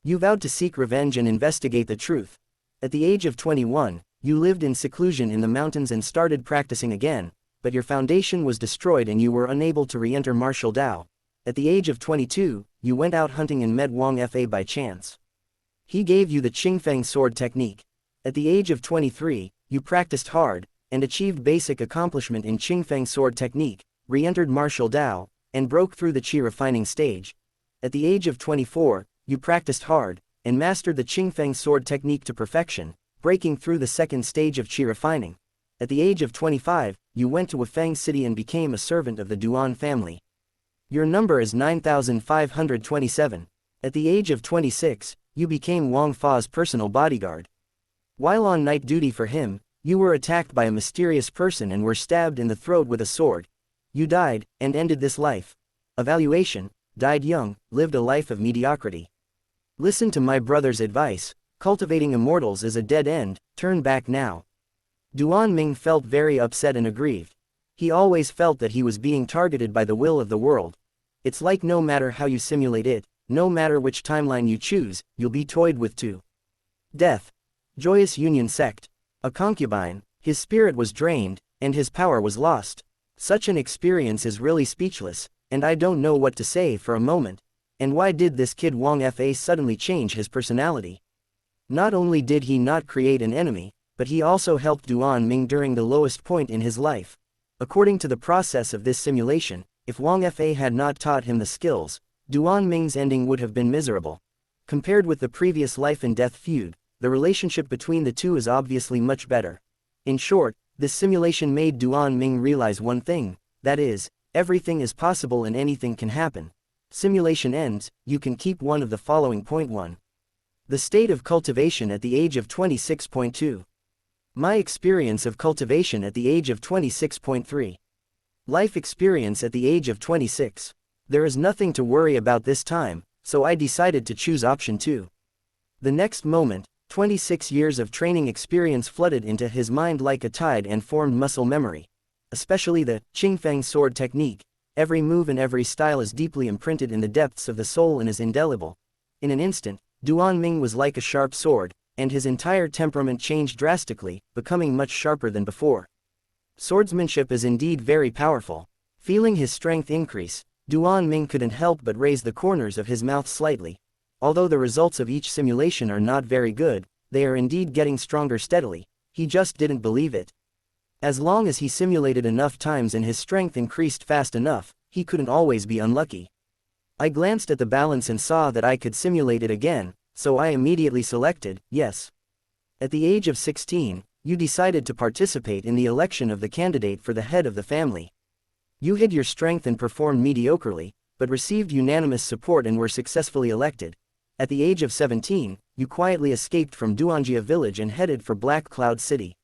You vowed to seek revenge and investigate the truth. At the age of 21, you lived in seclusion in the mountains and started practicing again, but your foundation was destroyed and you were unable to re-enter martial Dao. At the age of 22, you went out hunting and met Wang Fa by chance. He gave you the Qingfeng sword technique. At the age of 23, you practiced hard, and achieved basic accomplishment in Qingfeng sword technique, re-entered martial Dao, and broke through the Qi refining stage. At the age of 24, you practiced hard, and mastered the Qingfeng sword technique to perfection, breaking through the 2nd stage of Qi refining. At the age of 25, you went to Wafang City and became a servant of the Duan family. Your number is 9527. At the age of 26, you became Wang Fa's personal bodyguard. While on night duty for him, you were attacked by a mysterious person and were stabbed in the throat with a sword. You died, and ended this life. Evaluation: died young, lived a life of mediocrity. Listen to my brother's advice: cultivating immortals is a dead end, turn back now. Duan Ming felt very upset and aggrieved. He always felt that he was being targeted by the will of the world. It's like no matter how you simulate it, no matter which timeline you choose, you'll be toyed with to death. Joyous Union sect. A concubine, his spirit was drained, and his power was lost. Such an experience is really speechless, and I don't know what to say for a moment. And why did this kid Wang Fa suddenly change his personality? Not only did he not create an enemy, but he also helped Duan Ming during the lowest point in his life. According to the process of this simulation, if Wang Fa had not taught him the skills, Duan Ming's ending would have been miserable. Compared with the previous life and death feud, the relationship between the two is obviously much better. In short, this simulation made Duan Ming realize one thing, that is, everything is possible and anything can happen. Simulation ends, you can keep one of the following. Point 1. The state of cultivation at the age of 26.2. My experience of cultivation at the age of 26.3. Life experience at the age of 26. There is nothing to worry about this time, so I decided to choose option 2. The next moment, 26 years of training experience flooded into his mind like a tide and formed muscle memory. Especially the Qingfeng sword technique. Every move and every style is deeply imprinted in the depths of the soul and is indelible. In an instant, Duan Ming was like a sharp sword, and his entire temperament changed drastically, becoming much sharper than before. Swordsmanship is indeed very powerful. Feeling his strength increase, Duan Ming couldn't help but raise the corners of his mouth slightly. Although the results of each simulation are not very good, they are indeed getting stronger steadily. He just didn't believe it. As long as he simulated enough times and his strength increased fast enough, he couldn't always be unlucky. I glanced at the balance and saw that I could simulate it again, so I immediately selected yes. At the age of 16, you decided to participate in the election of the candidate for the head of the family. You hid your strength and performed mediocrely, but received unanimous support and were successfully elected. At the age of 17, you quietly escaped from Duanjia village and headed for Black Cloud City.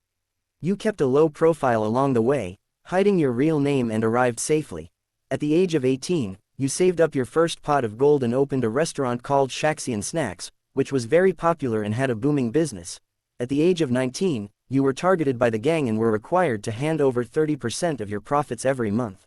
You kept a low profile along the way, hiding your real name and arrived safely. At the age of 18, you saved up your first pot of gold and opened a restaurant called Shaxian Snacks, which was very popular and had a booming business. At the age of 19, you were targeted by the gang and were required to hand over 30% of your profits every month.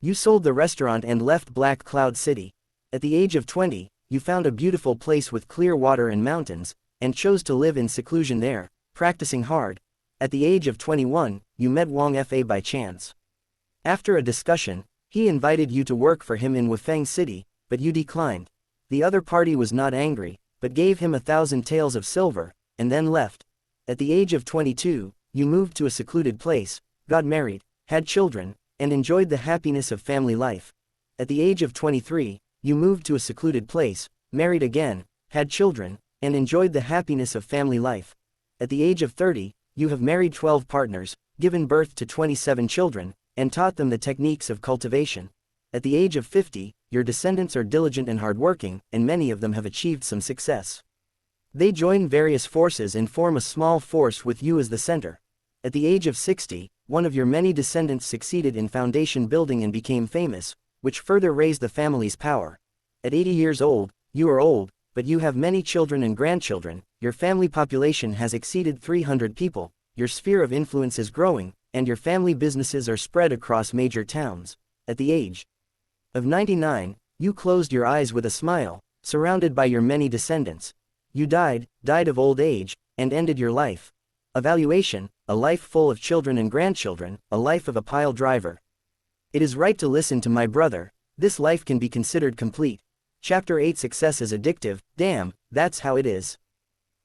You sold the restaurant and left Black Cloud City. At the age of 20, you found a beautiful place with clear water and mountains, and chose to live in seclusion there, practicing hard. At the age of 21, you met Wang Fa by chance. After a discussion, he invited you to work for him in Wufeng City, but you declined. The other party was not angry, but gave him 1,000 taels of silver, and then left. At the age of 22, you moved to a secluded place, got married, had children, and enjoyed the happiness of family life. At the age of 23, you moved to a secluded place, married again, had children, and enjoyed the happiness of family life. At the age of 30, you have married 12 partners, given birth to 27 children, and taught them the techniques of cultivation. At the age of 50, your descendants are diligent and hardworking, and many of them have achieved some success. They join various forces and form a small force with you as the center. At the age of 60, one of your many descendants succeeded in foundation building and became famous, which further raised the family's power. At 80 years old, you are old, but you have many children and grandchildren, your family population has exceeded 300 people, your sphere of influence is growing, and your family businesses are spread across major towns. At the age of 99, you closed your eyes with a smile, surrounded by your many descendants. You died of old age, and ended your life. Evaluation: a life full of children and grandchildren, a life of a pile driver. It is right to listen to my brother, this life can be considered complete. Chapter 8: Success is addictive, damn, that's how it is.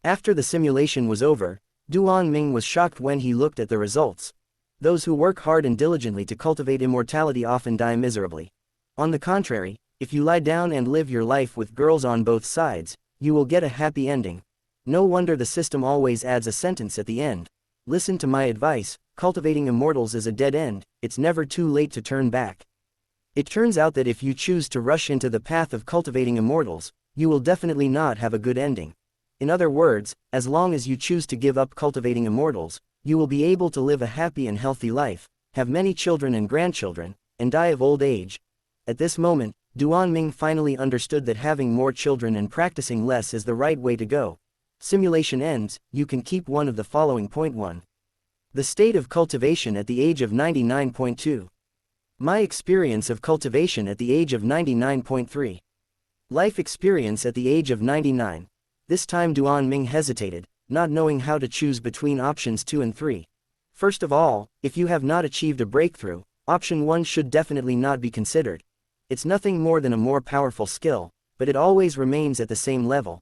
After the simulation was over, Duan Ming was shocked when he looked at the results. Those who work hard and diligently to cultivate immortality often die miserably. On the contrary, if you lie down and live your life with girls on both sides, you will get a happy ending. No wonder the system always adds a sentence at the end. Listen to my advice, cultivating immortals is a dead end, it's never too late to turn back. It turns out that if you choose to rush into the path of cultivating immortals, you will definitely not have a good ending. In other words, as long as you choose to give up cultivating immortals, you will be able to live a happy and healthy life, have many children and grandchildren, and die of old age. At this moment, Duan Ming finally understood that having more children and practicing less is the right way to go. Simulation ends, you can keep one of the following. Point 1. The state of cultivation at the age of 99.2. My experience of cultivation at the age of 99.3. Life experience at the age of 99. This time Duan Ming hesitated, not knowing how to choose between options 2 and 3. First of all, if you have not achieved a breakthrough, option 1 should definitely not be considered. It's nothing more than a more powerful skill, but it always remains at the same level.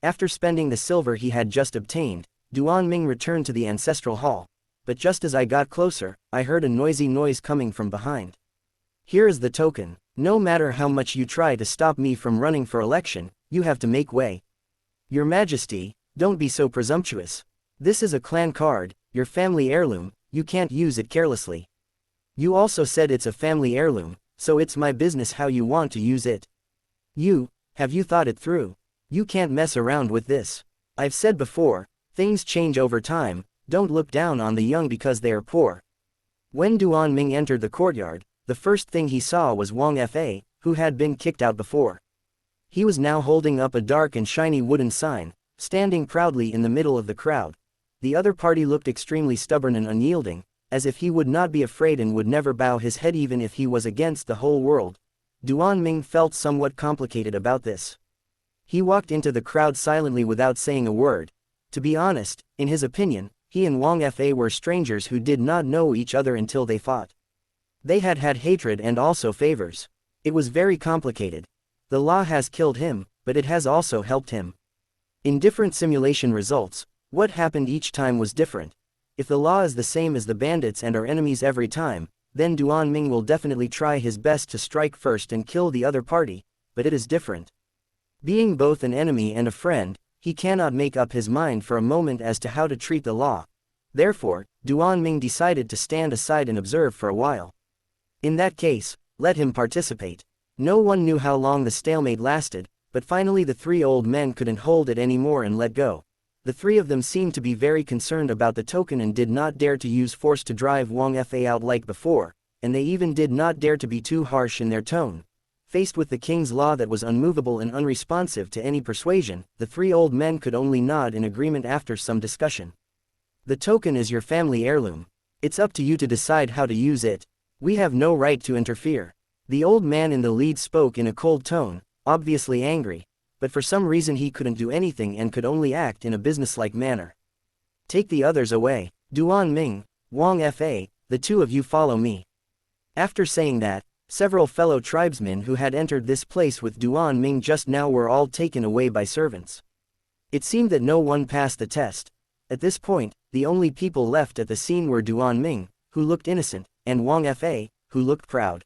After spending the silver he had just obtained, Duan Ming returned to the ancestral hall. But just as I got closer, I heard a noisy noise coming from behind. Here is the token. No matter how much you try to stop me from running for election, you have to make way. Your Majesty, don't be so presumptuous. This is a clan card, your family heirloom, you can't use it carelessly. You also said it's a family heirloom, so it's my business how you want to use it. Have you thought it through? You can't mess around with this. I've said before, things change over time, don't look down on the young because they are poor. When Duan Ming entered the courtyard, the first thing he saw was Wang Fa, who had been kicked out before. He was now holding up a dark and shiny wooden sign, standing proudly in the middle of the crowd. The other party looked extremely stubborn and unyielding, as if he would not be afraid and would never bow his head even if he was against the whole world. Duan Ming felt somewhat complicated about this. He walked into the crowd silently without saying a word. To be honest, in his opinion, he and Wang Fa were strangers who did not know each other until they fought. They had hatred and also favors. It was very complicated. The law has killed him, but it has also helped him. In different simulation results, what happened each time was different. If the law is the same as the bandits and are enemies every time, then Duan Ming will definitely try his best to strike first and kill the other party, but it is different. Being both an enemy and a friend, he cannot make up his mind for a moment as to how to treat the law. Therefore, Duan Ming decided to stand aside and observe for a while. In that case, let him participate. No one knew how long the stalemate lasted, but finally the three old men couldn't hold it anymore and let go. The three of them seemed to be very concerned about the token and did not dare to use force to drive Wang Fa out like before, and they even did not dare to be too harsh in their tone. Faced with the king's law that was unmovable and unresponsive to any persuasion, the three old men could only nod in agreement after some discussion. The token is your family heirloom. It's up to you to decide how to use it. We have no right to interfere. The old man in the lead spoke in a cold tone, obviously angry, but for some reason he couldn't do anything and could only act in a businesslike manner. Take the others away. Duan Ming, Wang Fa, the two of you follow me. After saying that, several fellow tribesmen who had entered this place with Duan Ming just now were all taken away by servants. It seemed that no one passed the test. At this point, the only people left at the scene were Duan Ming, who looked innocent, and Wang Fa, who looked proud.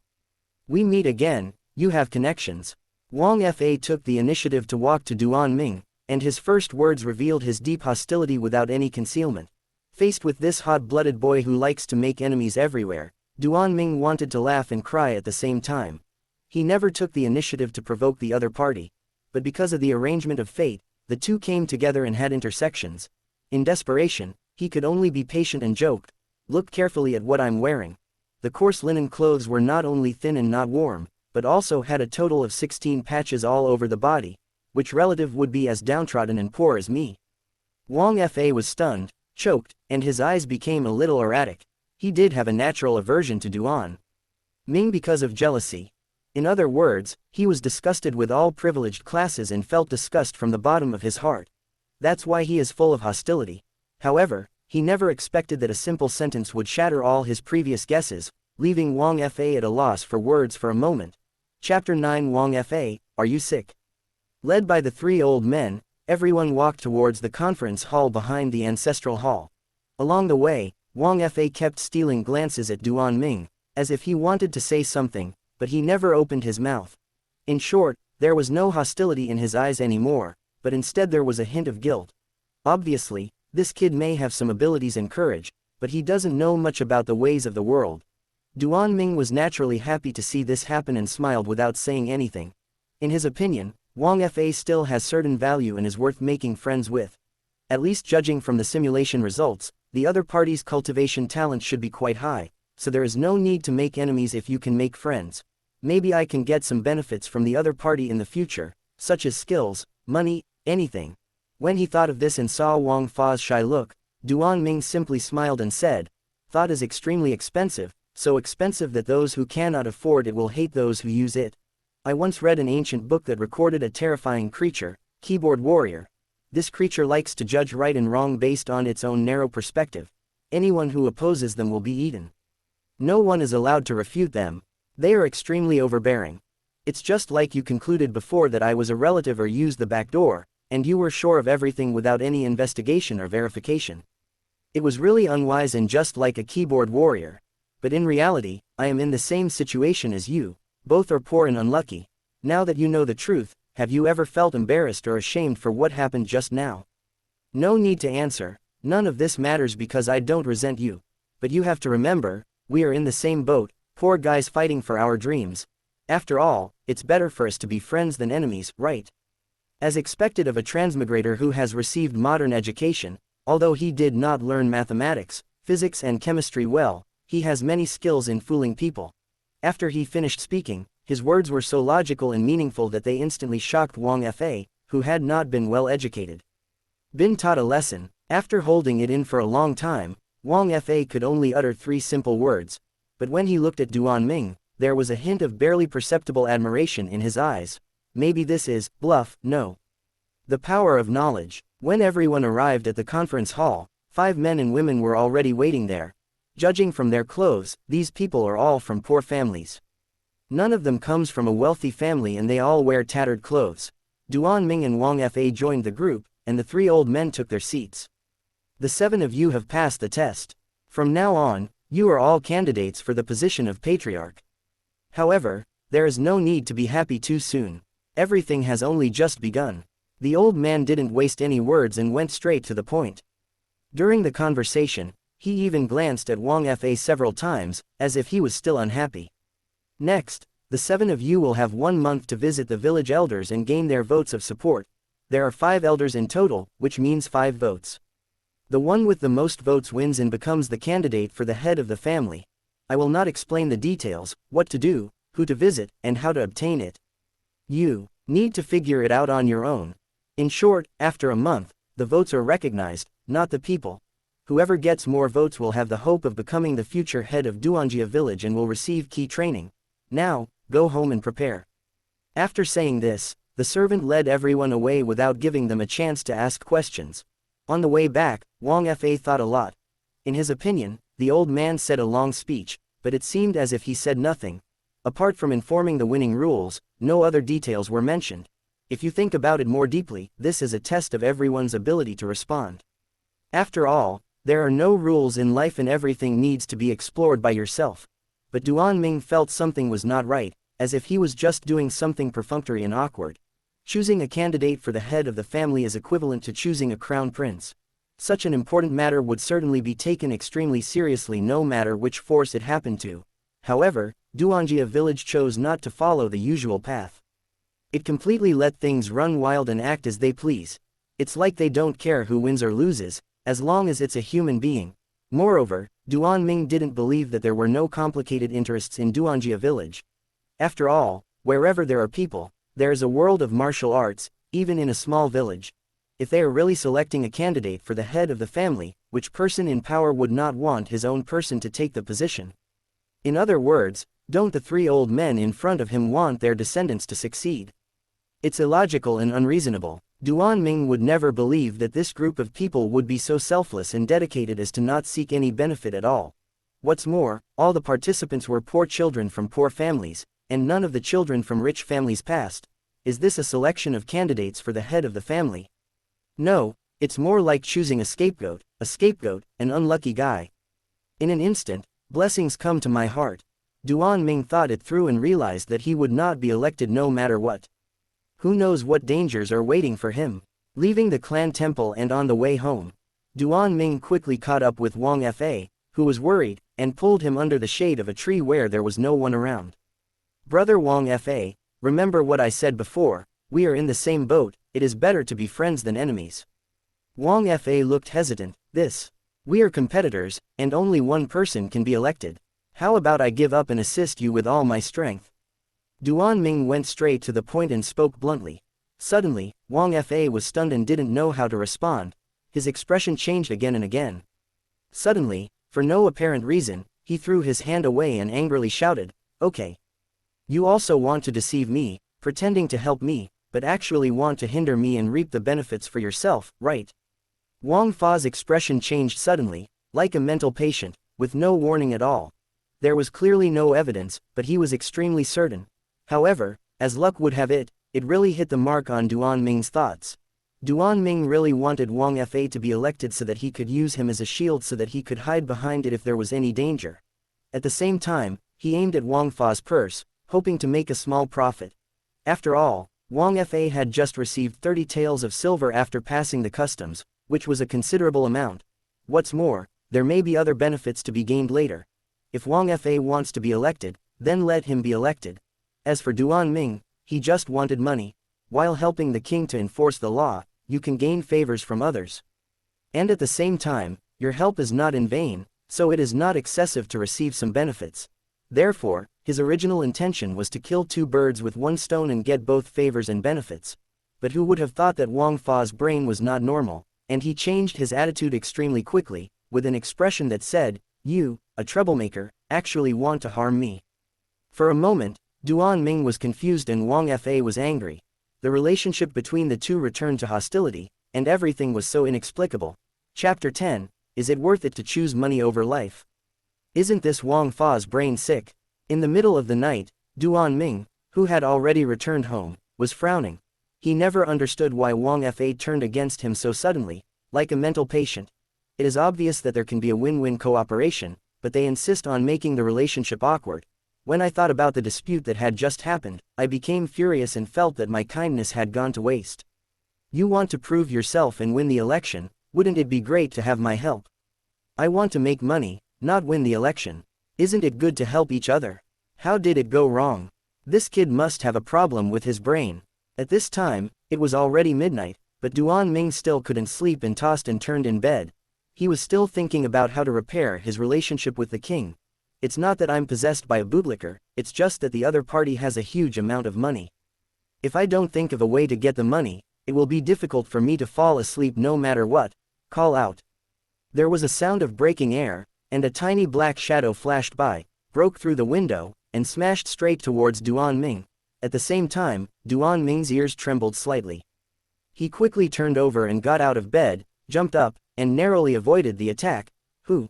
We meet again, you have connections. Wang Fa took the initiative to walk to Duan Ming, and his first words revealed his deep hostility without any concealment. Faced with this hot-blooded boy who likes to make enemies everywhere, Duan Ming wanted to laugh and cry at the same time. He never took the initiative to provoke the other party, but because of the arrangement of fate, the two came together and had intersections. In desperation, he could only be patient and joked, "Look carefully at what I'm wearing." The coarse linen clothes were not only thin and not warm, but also had a total of 16 patches all over the body. Which relative would be as downtrodden and poor as me? Wang Fa was stunned, choked, and his eyes became a little erratic. He did have a natural aversion to Duan Ming because of jealousy. In other words, he was disgusted with all privileged classes and felt disgust from the bottom of his heart. That's why he is full of hostility. However, he never expected that a simple sentence would shatter all his previous guesses, leaving Wang Fa at a loss for words for a moment. Chapter 9. Wang Fa, are you sick? Led by the three old men, everyone walked towards the conference hall behind the ancestral hall. Along the way, Wang Fa kept stealing glances at Duan Ming, as if he wanted to say something, but he never opened his mouth. In short, there was no hostility in his eyes anymore, but instead there was a hint of guilt. Obviously, this kid may have some abilities and courage, but he doesn't know much about the ways of the world. Duan Ming was naturally happy to see this happen and smiled without saying anything. In his opinion, Wang Fa still has certain value and is worth making friends with. At least judging from the simulation results, the other party's cultivation talent should be quite high, so there is no need to make enemies if you can make friends. Maybe I can get some benefits from the other party in the future, such as skills, money, anything. When he thought of this and saw Wang Fa's shy look, Duan Ming simply smiled and said, "Thought is extremely expensive, so expensive that those who cannot afford it will hate those who use it. I once read an ancient book that recorded a terrifying creature, keyboard warrior. This creature likes to judge right and wrong based on its own narrow perspective. Anyone who opposes them will be eaten. No one is allowed to refute them. They are extremely overbearing. It's just like you concluded before that I was a relative or used the back door, and you were sure of everything without any investigation or verification. It was really unwise and just like a keyboard warrior. But in reality, I am in the same situation as you. Both are poor and unlucky. Now that you know the truth, have you ever felt embarrassed or ashamed for what happened just now?" No need to answer. None of this matters because I don't resent you. But you have to remember, we are in the same boat, poor guys fighting for our dreams. After all, it's better for us to be friends than enemies, right? As expected of a transmigrator who has received modern education, although he did not learn mathematics, physics and chemistry well, he has many skills in fooling people. After he finished speaking, his words were so logical and meaningful that they instantly shocked Wang Fa, who had not been well educated. Been taught a lesson. After holding it in for a long time, Wang Fa could only utter 3 simple words. But when he looked at Duan Ming, there was a hint of barely perceptible admiration in his eyes. Maybe this is bluff, no. The power of knowledge. When everyone arrived at the conference hall, 5 men and women were already waiting there. Judging from their clothes, these people are all from poor families. None of them comes from a wealthy family and they all wear tattered clothes. Duan Ming and Wang Fa joined the group, and the 3 old men took their seats. The 7 of you have passed the test. From now on, you are all candidates for the position of patriarch. However, there is no need to be happy too soon. Everything has only just begun. The old man didn't waste any words and went straight to the point. During the conversation, he even glanced at Wang Fa several times, as if he was still unhappy. Next, the 7 of you will have 1 month to visit the village elders and gain their votes of support. There are 5 elders in total, which means 5 votes. The one with the most votes wins and becomes the candidate for the head of the family. I will not explain the details, what to do, who to visit, and how to obtain it. You need to figure it out on your own. In short, after a month, the votes are recognized, not the people. Whoever gets more votes will have the hope of becoming the future head of Duanjia village and will receive key training. Now, go home and prepare. After saying this, the servant led everyone away without giving them a chance to ask questions. On the way back, Wang Fa thought a lot. In his opinion, the old man said a long speech, but it seemed as if he said nothing. Apart from informing the winning rules, no other details were mentioned. If you think about it more deeply, this is a test of everyone's ability to respond. After all, there are no rules in life and everything needs to be explored by yourself. But Duan Ming felt something was not right, as if he was just doing something perfunctory and awkward. Choosing a candidate for the head of the family is equivalent to choosing a crown prince. Such an important matter would certainly be taken extremely seriously no matter which force it happened to. However, Duanjia village chose not to follow the usual path. It completely let things run wild and act as they please. It's like they don't care who wins or loses, as long as it's a human being. Moreover, Duan Ming didn't believe that there were no complicated interests in Duanjia village. After all, wherever there are people, there is a world of martial arts, even in a small village. If they are really selecting a candidate for the head of the family, which person in power would not want his own person to take the position? In other words, don't the three old men in front of him want their descendants to succeed? It's illogical and unreasonable. Duan Ming would never believe that this group of people would be so selfless and dedicated as to not seek any benefit at all. What's more, all the participants were poor children from poor families, and none of the children from rich families passed. Is this a selection of candidates for the head of the family? No, it's more like choosing a scapegoat, an unlucky guy. In an instant, blessings come to my heart. Duan Ming thought it through and realized that he would not be elected no matter what. Who knows what dangers are waiting for him? Leaving the clan temple and on the way home, Duan Ming quickly caught up with Wang Fa, who was worried, and pulled him under the shade of a tree where there was no one around. Brother Wang Fa, remember what I said before, we are in the same boat, it is better to be friends than enemies. Wang Fa looked hesitant. We are competitors, and only one person can be elected. How about I give up and assist you with all my strength? Duan Ming went straight to the point and spoke bluntly. Suddenly, Wang Fa was stunned and didn't know how to respond. His expression changed again and again. Suddenly, for no apparent reason, he threw his hand away and angrily shouted, "Okay. You also want to deceive me, pretending to help me, but actually want to hinder me and reap the benefits for yourself, right?" Wang Fa's expression changed suddenly, like a mental patient, with no warning at all. There was clearly no evidence, but he was extremely certain. However, as luck would have it, it really hit the mark on Duan Ming's thoughts. Duan Ming really wanted Wang Fa to be elected so that he could use him as a shield so that he could hide behind it if there was any danger. At the same time, he aimed at Wang Fa's purse, hoping to make a small profit. After all, Wang Fa had just received 30 taels of silver after passing the customs, which was a considerable amount. What's more, there may be other benefits to be gained later. If Wang Fa wants to be elected, then let him be elected. As for Duan Ming, he just wanted money. While helping the king to enforce the law, you can gain favors from others. And at the same time, your help is not in vain, so it is not excessive to receive some benefits. Therefore, his original intention was to kill two birds with one stone and get both favors and benefits. But who would have thought that Wang Fa's brain was not normal, and he changed his attitude extremely quickly, with an expression that said, "You, a troublemaker, actually want to harm me." For a moment, Duan Ming was confused and Wang Fa was angry. The relationship between the two returned to hostility, and everything was so inexplicable. Chapter 10, Is it worth it to choose money over life? Isn't this Wang Fa's brain sick? In the middle of the night, Duan Ming, who had already returned home, was frowning. He never understood why Wang Fa turned against him so suddenly, like a mental patient. It is obvious that there can be a win-win cooperation, but they insist on making the relationship awkward. When I thought about the dispute that had just happened, I became furious and felt that my kindness had gone to waste. You want to prove yourself and win the election, wouldn't it be great to have my help? I want to make money, not win the election. Isn't it good to help each other? How did it go wrong? This kid must have a problem with his brain. At this time, it was already midnight, but Duan Ming still couldn't sleep and tossed and turned in bed. He was still thinking about how to repair his relationship with the king. It's not that I'm possessed by a bootlicker, it's just that the other party has a huge amount of money. If I don't think of a way to get the money, it will be difficult for me to fall asleep no matter what. Call out. There was a sound of breaking air, and a tiny black shadow flashed by, broke through the window, and smashed straight towards Duan Ming. At the same time, Duan Ming's ears trembled slightly. He quickly turned over and got out of bed, jumped up, and narrowly avoided the attack. Who?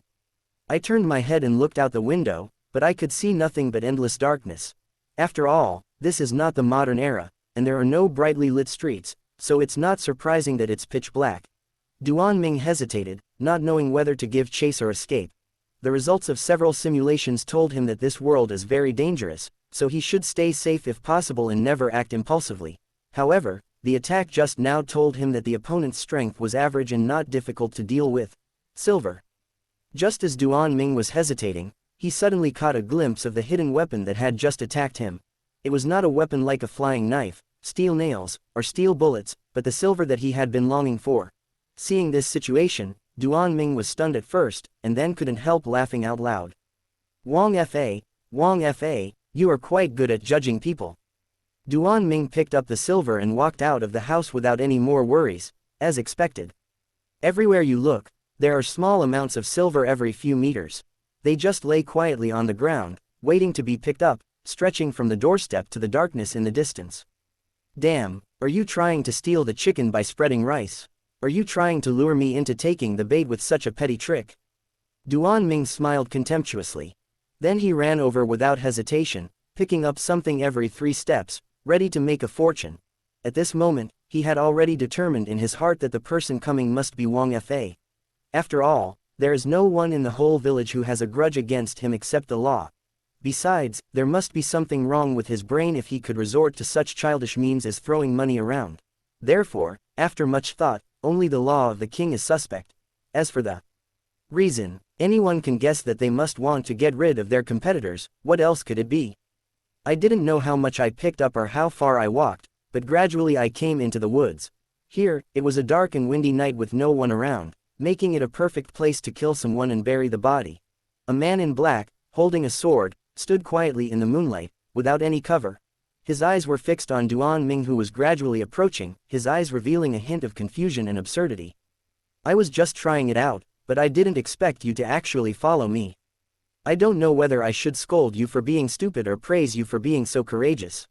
I turned my head and looked out the window, but I could see nothing but endless darkness. After all, this is not the modern era, and there are no brightly lit streets, so it's not surprising that it's pitch black. Duan Ming hesitated, not knowing whether to give chase or escape. The results of several simulations told him that this world is very dangerous, so he should stay safe if possible and never act impulsively. However, the attack just now told him that the opponent's strength was average and not difficult to deal with. Silver. Just as Duan Ming was hesitating, he suddenly caught a glimpse of the hidden weapon that had just attacked him. It was not a weapon like a flying knife, steel nails, or steel bullets, but the silver that he had been longing for. Seeing this situation, Duan Ming was stunned at first, and then couldn't help laughing out loud. Wang Fa, you are quite good at judging people. Duan Ming picked up the silver and walked out of the house without any more worries, as expected. Everywhere you look, there are small amounts of silver every few meters. They just lay quietly on the ground, waiting to be picked up, stretching from the doorstep to the darkness in the distance. Damn, are you trying to steal the chicken by spreading rice? Are you trying to lure me into taking the bait with such a petty trick? Duan Ming smiled contemptuously. Then he ran over without hesitation, picking up something every 3 steps, ready to make a fortune. At this moment, he had already determined in his heart that the person coming must be Wang Fa. After all, there is no one in the whole village who has a grudge against him except the law. Besides, there must be something wrong with his brain if he could resort to such childish means as throwing money around. Therefore, after much thought, only the law of the king is suspect. As for the reason, anyone can guess that they must want to get rid of their competitors. What else could it be? I didn't know how much I picked up or how far I walked, but gradually I came into the woods. Here, it was a dark and windy night with no one around, making it a perfect place to kill someone and bury the body. A man in black, holding a sword, stood quietly in the moonlight, without any cover. His eyes were fixed on Duan Ming, who was gradually approaching, his eyes revealing a hint of confusion and absurdity. I was just trying it out, but I didn't expect you to actually follow me. I don't know whether I should scold you for being stupid or praise you for being so courageous.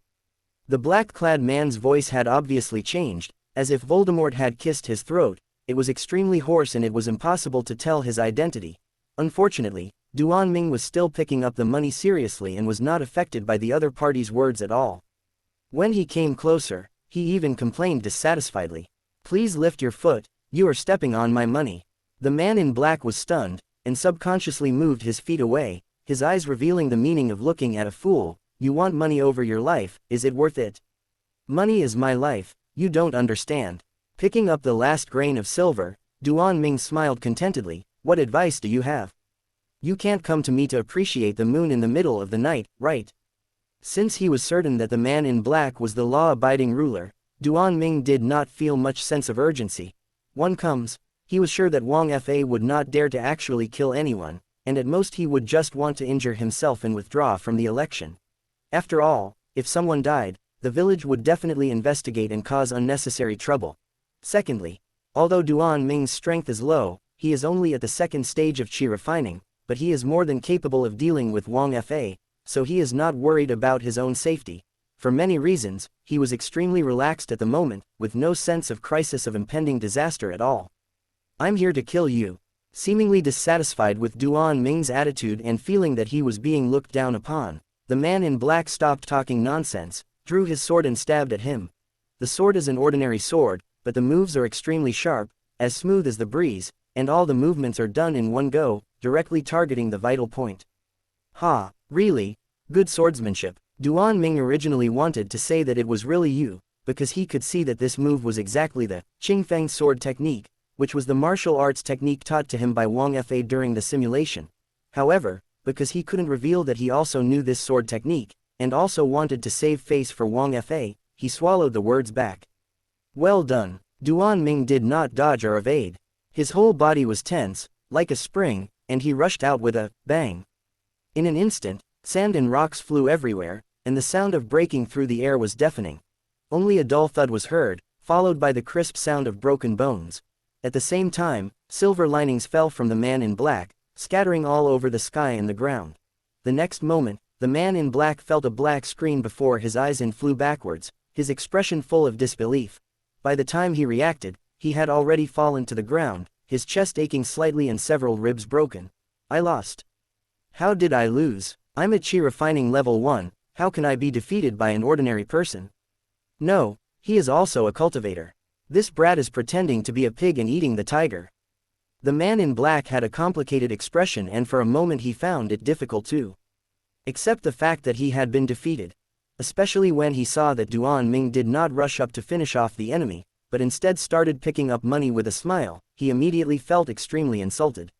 The black-clad man's voice had obviously changed, as if Voldemort had kissed his throat. It was extremely hoarse and it was impossible to tell his identity. Unfortunately, Duan Ming was still picking up the money seriously and was not affected by the other party's words at all. When he came closer, he even complained dissatisfiedly. Please lift your foot, you are stepping on my money. The man in black was stunned, and subconsciously moved his feet away, his eyes revealing the meaning of looking at a fool. You want money over your life, is it worth it? Money is my life, you don't understand. Picking up the last grain of silver, Duan Ming smiled contentedly. What advice do you have? You can't come to me to appreciate the moon in the middle of the night, right? Since he was certain that the man in black was the law-abiding ruler, Duan Ming did not feel much sense of urgency. One comes, he was sure that Wang Fa would not dare to actually kill anyone, and at most he would just want to injure himself and withdraw from the election. After all, if someone died, the village would definitely investigate and cause unnecessary trouble. Secondly, although Duan Ming's strength is low, he is only at the 2nd stage of qi refining, but he is more than capable of dealing with Wang Fa, so he is not worried about his own safety. For many reasons, he was extremely relaxed at the moment, with no sense of crisis of impending disaster at all. I'm here to kill you. Seemingly dissatisfied with Duan Ming's attitude and feeling that he was being looked down upon, the man in black stopped talking nonsense, drew his sword and stabbed at him. The sword is an ordinary sword, but the moves are extremely sharp, as smooth as the breeze, and all the movements are done in one go, directly targeting the vital point. Ha, really? Good swordsmanship. Duan Ming originally wanted to say that it was really you, because he could see that this move was exactly the Qingfeng sword technique, which was the martial arts technique taught to him by Wang Fa during the simulation. However, because he couldn't reveal that he also knew this sword technique, and also wanted to save face for Wang Fa, he swallowed the words back. Well done. Duan Ming did not dodge or evade. His whole body was tense, like a spring, and he rushed out with a bang. In an instant, sand and rocks flew everywhere, and the sound of breaking through the air was deafening. Only a dull thud was heard, followed by the crisp sound of broken bones. At the same time, silver linings fell from the man in black, scattering all over the sky and the ground. The next moment, the man in black felt a black screen before his eyes and flew backwards, his expression full of disbelief. By the time he reacted, he had already fallen to the ground, his chest aching slightly and several ribs broken. I lost. How did I lose? I'm at qi refining level 1, how can I be defeated by an ordinary person? No, he is also a cultivator. This brat is pretending to be a pig and eating the tiger. The man in black had a complicated expression and for a moment he found it difficult to accept the fact that he had been defeated. especially when he saw that Duan Ming did not rush up to finish off the enemy, but instead started picking up money with a smile. He immediately felt extremely insulted.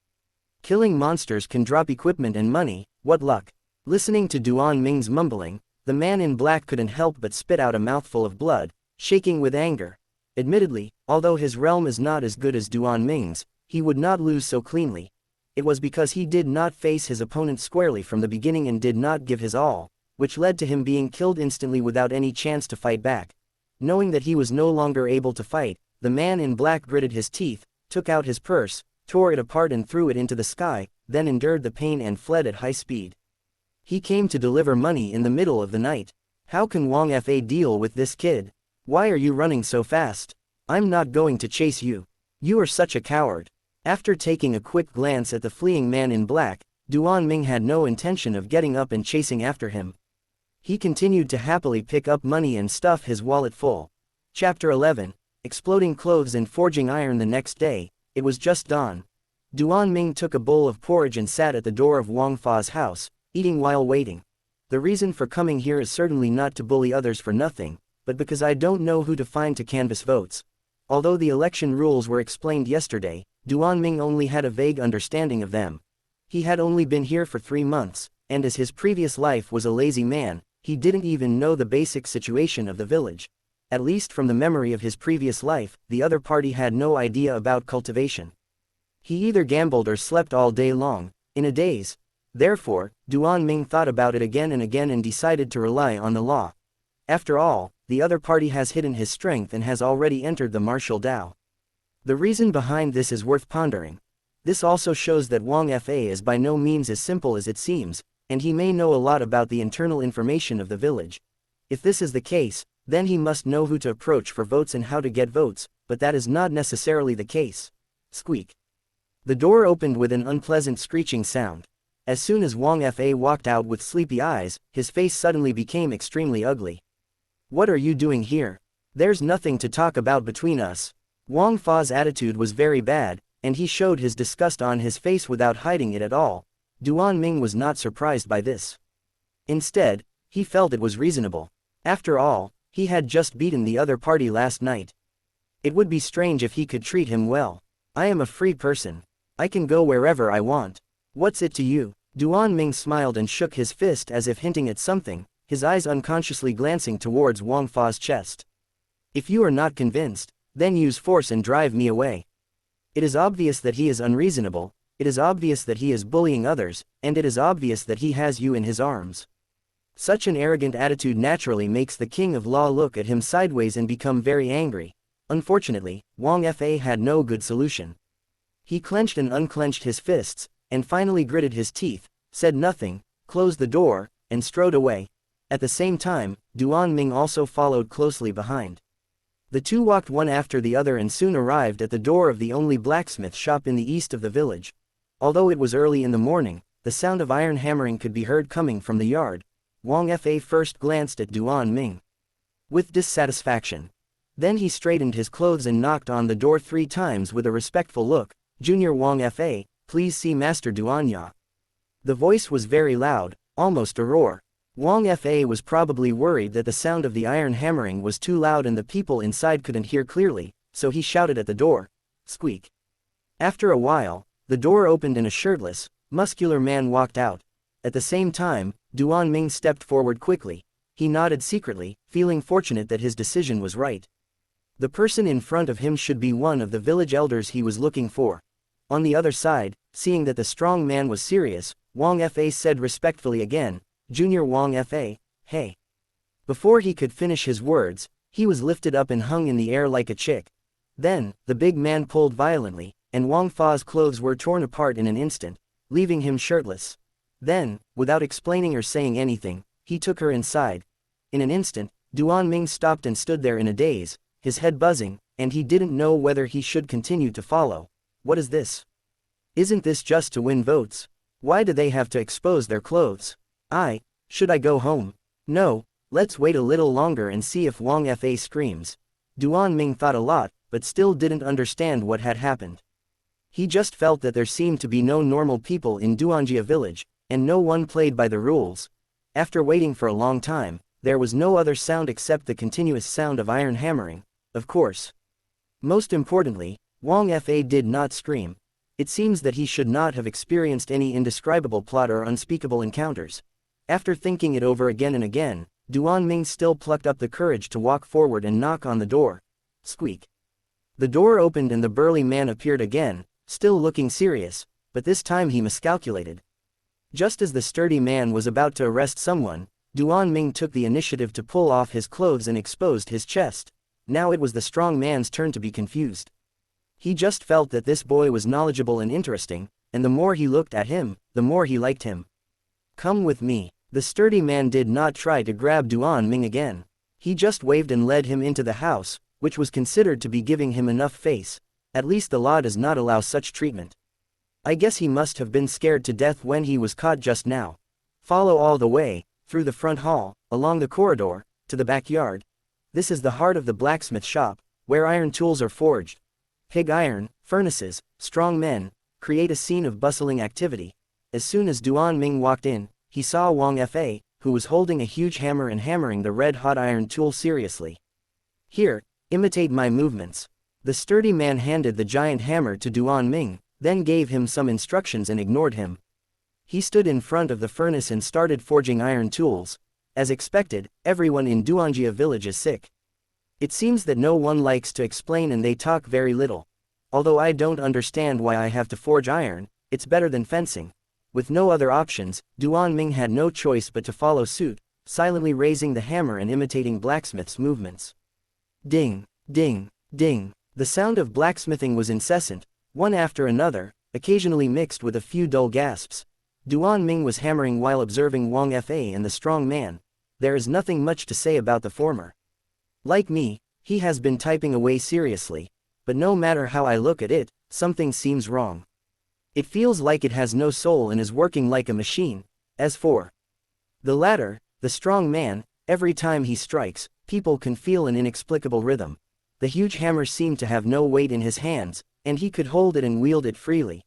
Killing monsters can drop equipment and money, what luck. Listening to Duan Ming's mumbling, the man in black couldn't help but spit out a mouthful of blood, shaking with anger. Admittedly, although his realm is not as good as Duan Ming's, he would not lose so cleanly. It was because he did not face his opponent squarely from the beginning and did not give his all, which led to him being killed instantly without any chance to fight back. Knowing that he was no longer able to fight, the man in black gritted his teeth, took out his purse, tore it apart and threw it into the sky, then endured the pain and fled at high speed. He came to deliver money in the middle of the night. How can Wang Fa deal with this kid? Why are you running so fast? I'm not going to chase you. You are such a coward. After taking a quick glance at the fleeing man in black, Duan Ming had no intention of getting up and chasing after him. He continued to happily pick up money and stuff his wallet full. Chapter 11. Exploding clothes and forging iron. The next day, it was just dawn. Duan Ming took a bowl of porridge and sat at the door of Wang Fa's house, eating while waiting. The reason for coming here is certainly not to bully others for nothing, but because I don't know who to find to canvass votes. Although the election rules were explained yesterday, Duan Ming only had a vague understanding of them. He had only been here for 3 months, and as his previous life was a lazy man, he didn't even know the basic situation of the village. At least from the memory of his previous life, the other party had no idea about cultivation. He either gambled or slept all day long, in a daze. Therefore, Duan Ming thought about it again and again and decided to rely on the law. After all, the other party has hidden his strength and has already entered the martial Dao. The reason behind this is worth pondering. This also shows that Wang Fa is by no means as simple as it seems, and he may know a lot about the internal information of the village. If this is the case, then he must know who to approach for votes and how to get votes, but that is not necessarily the case. Squeak. The door opened with an unpleasant screeching sound. As soon as Wang Fa walked out with sleepy eyes, his face suddenly became extremely ugly. What are you doing here? There's nothing to talk about between us. Wang Fa's attitude was very bad, and he showed his disgust on his face without hiding it at all. Duan Ming was not surprised by this. Instead, he felt it was reasonable. After all, he had just beaten the other party last night. It would be strange if he could treat him well. I am a free person. I can go wherever I want. What's it to you? Duan Ming smiled and shook his fist as if hinting at something, his eyes unconsciously glancing towards Wang Fa's chest. If you are not convinced, then use force and drive me away. It is obvious that he is unreasonable, it is obvious that he is bullying others, and it is obvious that he has you in his arms. Such an arrogant attitude naturally makes the king of law look at him sideways and become very angry. Unfortunately, Wang Fa had no good solution. He clenched and unclenched his fists, and finally gritted his teeth, said nothing, closed the door, and strode away. At the same time, Duan Ming also followed closely behind. The two walked one after the other and soon arrived at the door of the only blacksmith shop in the east of the village. Although it was early in the morning, the sound of iron hammering could be heard coming from the yard. Wang Fa first glanced at Duan Ming with dissatisfaction. Then he straightened his clothes and knocked on the door 3 times with a respectful look. Junior Wang Fa, please see Master Duanya. The voice was very loud, almost a roar. Wang Fa was probably worried that the sound of the iron hammering was too loud and the people inside couldn't hear clearly, so he shouted at the door. Squeak. After a while, the door opened and a shirtless, muscular man walked out. At the same time, Duan Ming stepped forward quickly. He nodded secretly, feeling fortunate that his decision was right. The person in front of him should be one of the village elders he was looking for. On the other side, seeing that the strong man was serious, Wang Fa said respectfully again, Junior Wang Fa, hey. Before he could finish his words, he was lifted up and hung in the air like a chick. Then, the big man pulled violently, and Wang Fa's clothes were torn apart in an instant, leaving him shirtless. Then, without explaining or saying anything, he took her inside. In an instant, Duan Ming stopped and stood there in a daze, his head buzzing, and he didn't know whether he should continue to follow. What is this? Isn't this just to win votes? Why do they have to expose their clothes? Should I go home? No, let's wait a little longer and see if Wang Fa screams. Duan Ming thought a lot, but still didn't understand what had happened. He just felt that there seemed to be no normal people in Duanjia village, and no one played by the rules. After waiting for a long time, there was no other sound except the continuous sound of iron hammering, of course. Most importantly, Wang Fa did not scream. It seems that he should not have experienced any indescribable plot or unspeakable encounters. After thinking it over again and again, Duan Ming still plucked up the courage to walk forward and knock on the door. Squeak. The door opened and the burly man appeared again, still looking serious, but this time he miscalculated. Just as the sturdy man was about to arrest someone, Duan Ming took the initiative to pull off his clothes and exposed his chest. Now it was the strong man's turn to be confused. He just felt that this boy was knowledgeable and interesting, and the more he looked at him, the more he liked him. Come with me. The sturdy man did not try to grab Duan Ming again. He just waved and led him into the house, which was considered to be giving him enough face. At least the law does not allow such treatment. I guess he must have been scared to death when he was caught just now. Follow all the way, through the front hall, along the corridor, to the backyard. This is the heart of the blacksmith shop, where iron tools are forged. Pig iron, furnaces, strong men, create a scene of bustling activity. As soon as Duan Ming walked in, he saw Wang Fa, who was holding a huge hammer and hammering the red-hot iron tool seriously. Here, imitate my movements. The sturdy man handed the giant hammer to Duan Ming, then gave him some instructions and ignored him. He stood in front of the furnace and started forging iron tools. As expected, everyone in Duanjia village is sick. It seems that no one likes to explain and they talk very little. Although I don't understand why I have to forge iron, it's better than fencing. With no other options, Duan Ming had no choice but to follow suit, silently raising the hammer and imitating blacksmith's movements. Ding, ding, ding. The sound of blacksmithing was incessant, one after another, occasionally mixed with a few dull gasps. Duan Ming was hammering while observing Wang Fa and the strong man. There is nothing much to say about the former. Like me, he has been typing away seriously, but no matter how I look at it, something seems wrong. It feels like it has no soul and is working like a machine. As for the latter, the strong man, every time he strikes, people can feel an inexplicable rhythm. The huge hammer seemed to have no weight in his hands, and he could hold it and wield it freely.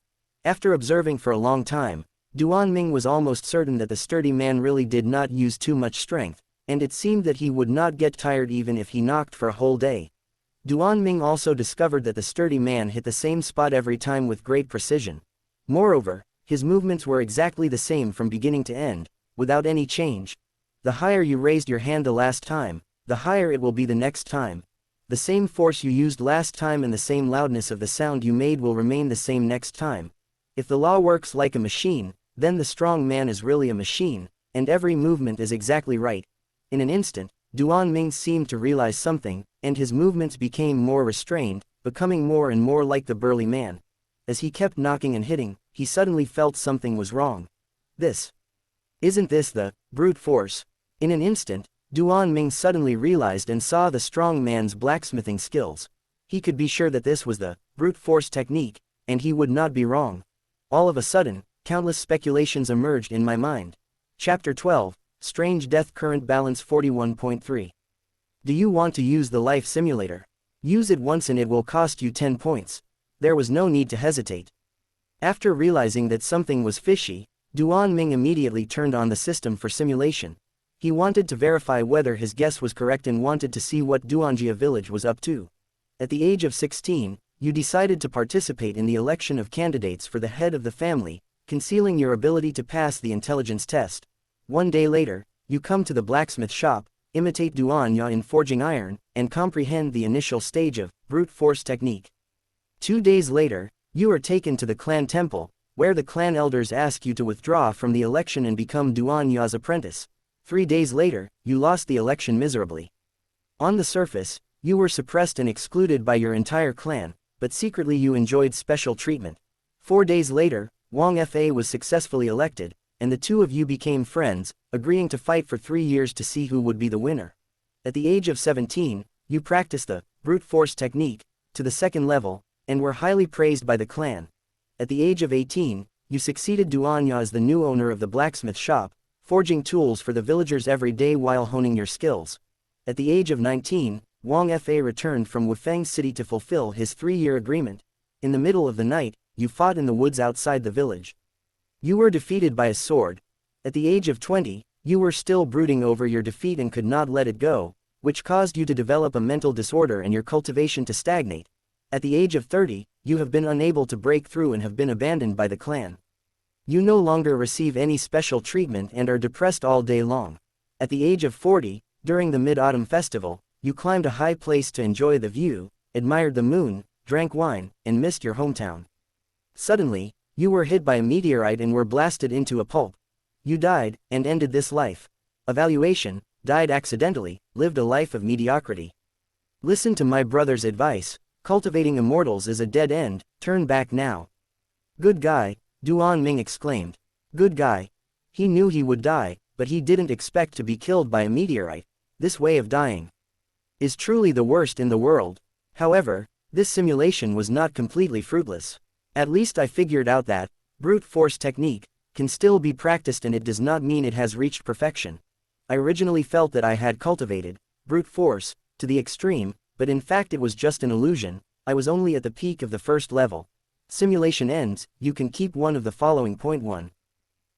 After observing for a long time, Duan Ming was almost certain that the sturdy man really did not use too much strength, and it seemed that he would not get tired even if he knocked for a whole day. Duan Ming also discovered that the sturdy man hit the same spot every time with great precision. Moreover, his movements were exactly the same from beginning to end, without any change. The higher you raised your hand the last time, the higher it will be the next time. The same force you used last time and the same loudness of the sound you made will remain the same next time. If the law works like a machine, then the strong man is really a machine, and every movement is exactly right. In an instant, Duan Ming seemed to realize something, and his movements became more restrained, becoming more and more like the burly man. As he kept knocking and hitting, he suddenly felt something was wrong. Isn't this the brute force? In an instant, Duan Ming suddenly realized and saw the strong man's blacksmithing skills. He could be sure that this was the brute force technique, and he would not be wrong. All of a sudden, countless speculations emerged in my mind. Chapter 12, Strange Death Current Balance 41.3. Do you want to use the life simulator? Use it once and it will cost you 10 points. There was no need to hesitate. After realizing that something was fishy, Duan Ming immediately turned on the system for simulation. He wanted to verify whether his guess was correct and wanted to see what Duanjia village was up to. At the age of 16, you decided to participate in the election of candidates for the head of the family, concealing your ability to pass the intelligence test. One day later, you come to the blacksmith shop, imitate Duanya in forging iron, and comprehend the initial stage of brute force technique. 2 days later, you are taken to the clan temple, where the clan elders ask you to withdraw from the election and become Duanya's apprentice. 3 days later, you lost the election miserably. On the surface, you were suppressed and excluded by your entire clan, but secretly you enjoyed special treatment. 4 days later, Wang Fa was successfully elected, and the two of you became friends, agreeing to fight for 3 years to see who would be the winner. At the age of 17, you practiced the brute force technique to the second level, and were highly praised by the clan. At the age of 18, you succeeded Duanya as the new owner of the blacksmith shop, forging tools for the villagers every day while honing your skills. At the age of 19, Wang Fa returned from Wufeng City to fulfill his 3-year agreement. In the middle of the night, you fought in the woods outside the village. You were defeated by a sword. At the age of 20, You were still brooding over your defeat and could not let it go, which caused you to develop a mental disorder and your cultivation to stagnate. At the age of 30, you have been unable to break through and have been abandoned by the clan. You no longer receive any special treatment and are depressed all day long. At the age of 40, during the Mid-Autumn Festival, you climbed a high place to enjoy the view, admired the moon, drank wine, and missed your hometown. Suddenly, you were hit by a meteorite and were blasted into a pulp. You died, and ended this life. Evaluation, died accidentally, lived a life of mediocrity. Listen to my brother's advice, cultivating immortals is a dead end, turn back now. Good guy, Duan Ming exclaimed. Good guy. He knew he would die, but he didn't expect to be killed by a meteorite. This way of dying is truly the worst in the world. However, this simulation was not completely fruitless. At least I figured out that brute force technique can still be practiced, and it does not mean it has reached perfection. I originally felt that I had cultivated brute force to the extreme, but in fact it was just an illusion. I was only at the peak of the first level. Simulation ends, you can keep one of the following. Point 1.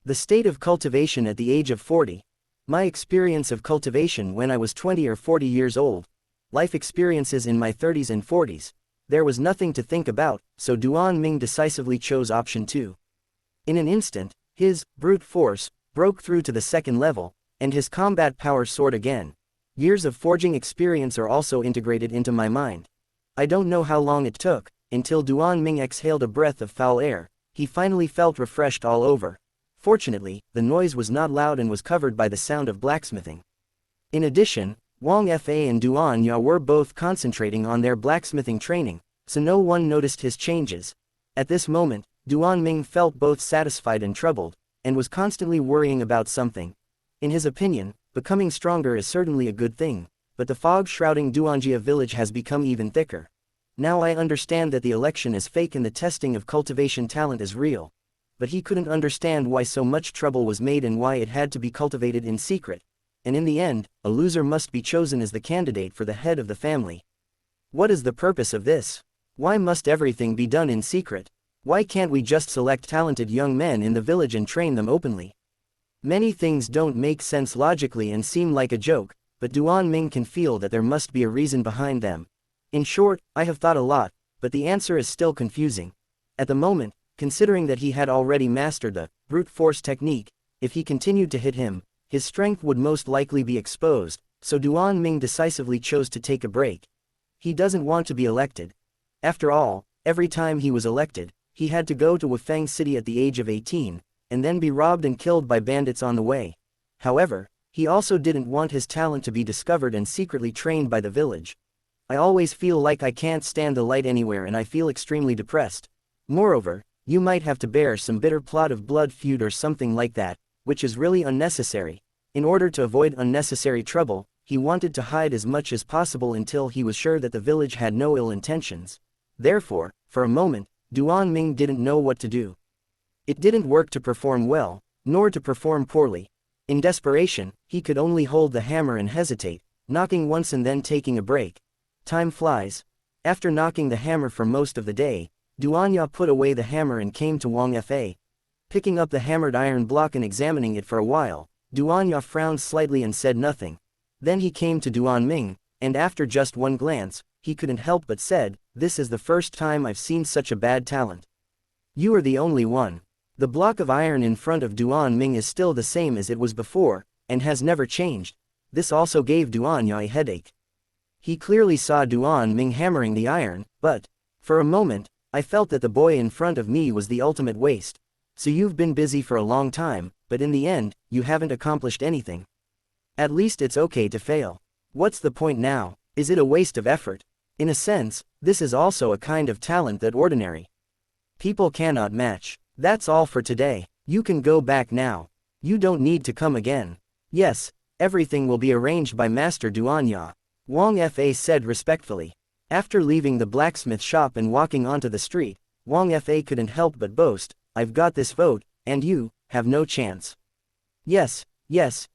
The state of cultivation at the age of 40. My experience of cultivation when I was 20 or 40 years old. Life experiences in my 30s and 40s. There was nothing to think about, so Duan Ming decisively chose option 2. In an instant, his brute force broke through to the second level, and his combat power soared again. Years of forging experience are also integrated into my mind. I don't know how long it took, until Duan Ming exhaled a breath of foul air. He finally felt refreshed all over. Fortunately, the noise was not loud and was covered by the sound of blacksmithing. In addition, Wang Fa and Duan Ya were both concentrating on their blacksmithing training, so no one noticed his changes. At this moment, Duan Ming felt both satisfied and troubled, and was constantly worrying about something. In his opinion, becoming stronger is certainly a good thing, but the fog shrouding Duanjia village has become even thicker. Now I understand that the election is fake and the testing of cultivation talent is real. But he couldn't understand why so much trouble was made and why it had to be cultivated in secret. And in the end, a loser must be chosen as the candidate for the head of the family. What is the purpose of this? Why must everything be done in secret? Why can't we just select talented young men in the village and train them openly? Many things don't make sense logically and seem like a joke, but Duan Ming can feel that there must be a reason behind them. In short, I have thought a lot, but the answer is still confusing. At the moment, considering that he had already mastered the brute force technique, if he continued to hit him, his strength would most likely be exposed, so Duan Ming decisively chose to take a break. He doesn't want to be elected. After all, every time he was elected, he had to go to Wufeng City at the age of 18, and then be robbed and killed by bandits on the way. However, he also didn't want his talent to be discovered and secretly trained by the village. I always feel like I can't stand the light anywhere and I feel extremely depressed. Moreover, you might have to bear some bitter plot of blood feud or something like that, which is really unnecessary. In order to avoid unnecessary trouble, he wanted to hide as much as possible until he was sure that the village had no ill intentions. Therefore, for a moment, Duan Ming didn't know what to do. It didn't work to perform well, nor to perform poorly. In desperation, he could only hold the hammer and hesitate, knocking once and then taking a break. Time flies. After knocking the hammer for most of the day, Duanya put away the hammer and came to Wang Fa. Picking up the hammered iron block and examining it for a while, Duanya frowned slightly and said nothing. Then he came to Duan Ming, and after just one glance, he couldn't help but said, "This is the first time I've seen such a bad talent. You are the only one." The block of iron in front of Duan Ming is still the same as it was before, and has never changed. This also gave Duanya a headache. He clearly saw Duan Ming hammering the iron, but, for a moment, I felt that the boy in front of me was the ultimate waste. So you've been busy for a long time, but in the end, you haven't accomplished anything. At least it's okay to fail. What's the point now? Is it a waste of effort? In a sense, this is also a kind of talent that ordinary people cannot match. That's all for today. You can go back now. You don't need to come again. Yes, everything will be arranged by Master Duanya, Wang Fa said respectfully. After leaving the blacksmith shop and walking onto the street, Wang Fa couldn't help but boast, "I've got this vote, and you have no chance." Yes,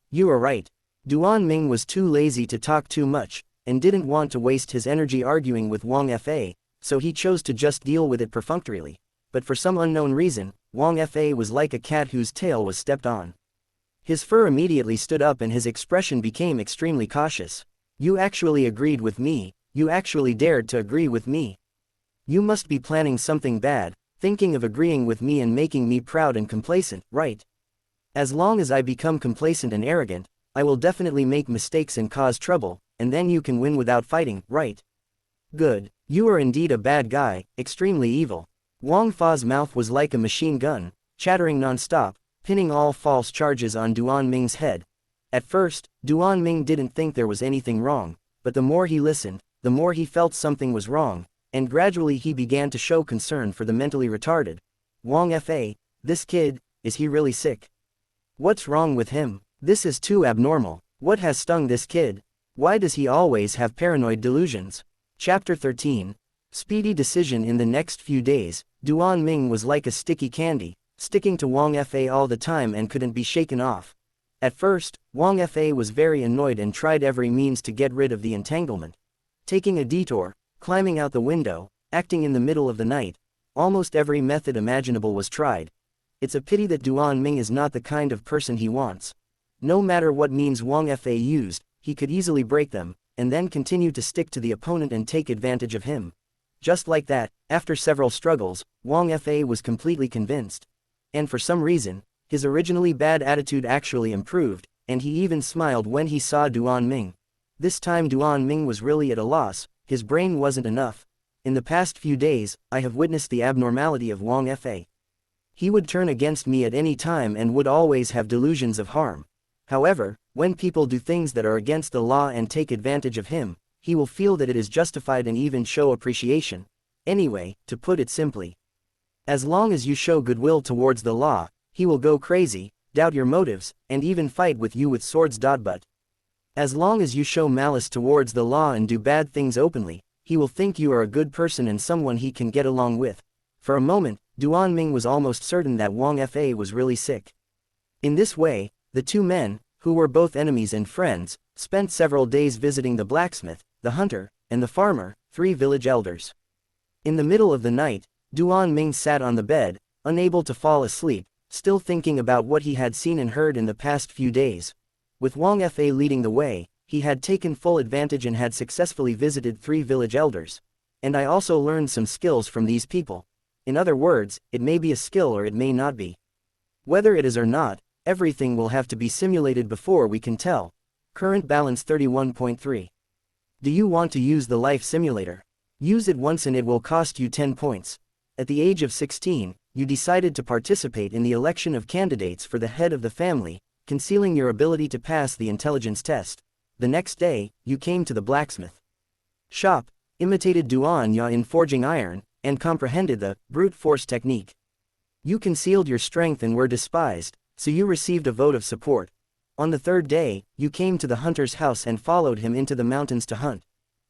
you are right. Duan Ming was too lazy to talk too much, and didn't want to waste his energy arguing with Wang Fa, so he chose to just deal with it perfunctorily. But for some unknown reason, Wang Fa was like a cat whose tail was stepped on. His fur immediately stood up and his expression became extremely cautious. You actually agreed with me, you actually dared to agree with me. You must be planning something bad, thinking of agreeing with me and making me proud and complacent, right? As long as I become complacent and arrogant, I will definitely make mistakes and cause trouble, and then you can win without fighting, right? Good. You are indeed a bad guy, extremely evil. Wang Fa's mouth was like a machine gun, chattering non-stop, pinning all false charges on Duan Ming's head. At first, Duan Ming didn't think there was anything wrong, but the more he listened, the more he felt something was wrong, and gradually he began to show concern for the mentally retarded. Wang Fa, this kid, is he really sick? What's wrong with him? This is too abnormal. What has stung this kid? Why does he always have paranoid delusions? Chapter 13. Speedy decision. In the next few days, Duan Ming was like a sticky candy, sticking to Wang Fa all the time and couldn't be shaken off. At first, Wang Fa was very annoyed and tried every means to get rid of the entanglement. Taking a detour, climbing out the window, acting in the middle of the night, almost every method imaginable was tried. It's a pity that Duan Ming is not the kind of person he wants. No matter what means Wang Fa used, he could easily break them, and then continue to stick to the opponent and take advantage of him. Just like that, after several struggles, Wang Fa was completely convinced. And for some reason, his originally bad attitude actually improved, and he even smiled when he saw Duan Ming. This time Duan Ming was really at a loss, his brain wasn't enough. In the past few days, I have witnessed the abnormality of Wang Fa. He would turn against me at any time and would always have delusions of harm. However, when people do things that are against the law and take advantage of him, he will feel that it is justified and even show appreciation. Anyway, to put it simply, as long as you show goodwill towards the law, he will go crazy, doubt your motives, and even fight with you with swords. But as long as you show malice towards the law and do bad things openly, he will think you are a good person and someone he can get along with. For a moment, Duan Ming was almost certain that Wang Fa was really sick. In this way, the two men, who were both enemies and friends, spent several days visiting the blacksmith, the hunter, and the farmer, 3 village elders. In the middle of the night, Duan Ming sat on the bed, unable to fall asleep, still thinking about what he had seen and heard in the past few days. With Wang Fa leading the way, he had taken full advantage and had successfully visited 3 village elders. And I also learned some skills from these people. In other words, it may be a skill or it may not be. Whether it is or not, everything will have to be simulated before we can tell. Current balance 31.3. Do you want to use the life simulator? Use it once and it will cost you 10 points. At the age of 16, you decided to participate in the election of candidates for the head of the family, concealing your ability to pass the intelligence test. The next day, you came to the blacksmith shop, imitated Duan Ya in forging iron, and comprehended the brute force technique. You concealed your strength and were despised, so you received a vote of support. On the 3rd day, you came to the hunter's house and followed him into the mountains to hunt.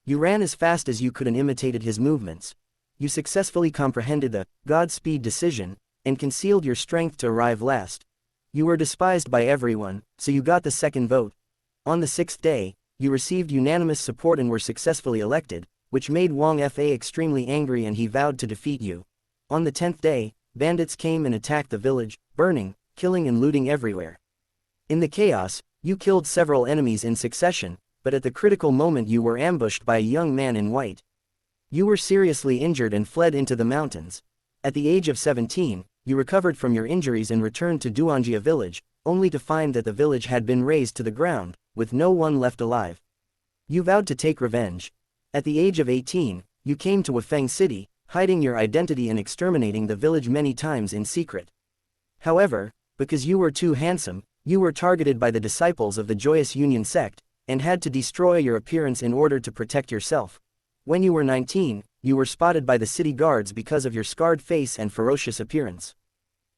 You ran as fast as you could and imitated his movements. You successfully comprehended the Godspeed decision, and concealed your strength to arrive last. You were despised by everyone, so you got the 2nd vote. On the 6th day, you received unanimous support and were successfully elected, which made Wang Fa extremely angry and he vowed to defeat you. On the 10th day, bandits came and attacked the village, burning, killing and looting everywhere. In the chaos, you killed several enemies in succession, but at the critical moment you were ambushed by a young man in white. You were seriously injured and fled into the mountains. At the age of 17, you recovered from your injuries and returned to Duanjia village, only to find that the village had been razed to the ground, with no one left alive. You vowed to take revenge. At the age of 18, you came to Wafeng City, hiding your identity and exterminating the village many times in secret. However, because you were too handsome, you were targeted by the disciples of the Joyous Union sect, and had to destroy your appearance in order to protect yourself. When you were 19, you were spotted by the city guards because of your scarred face and ferocious appearance.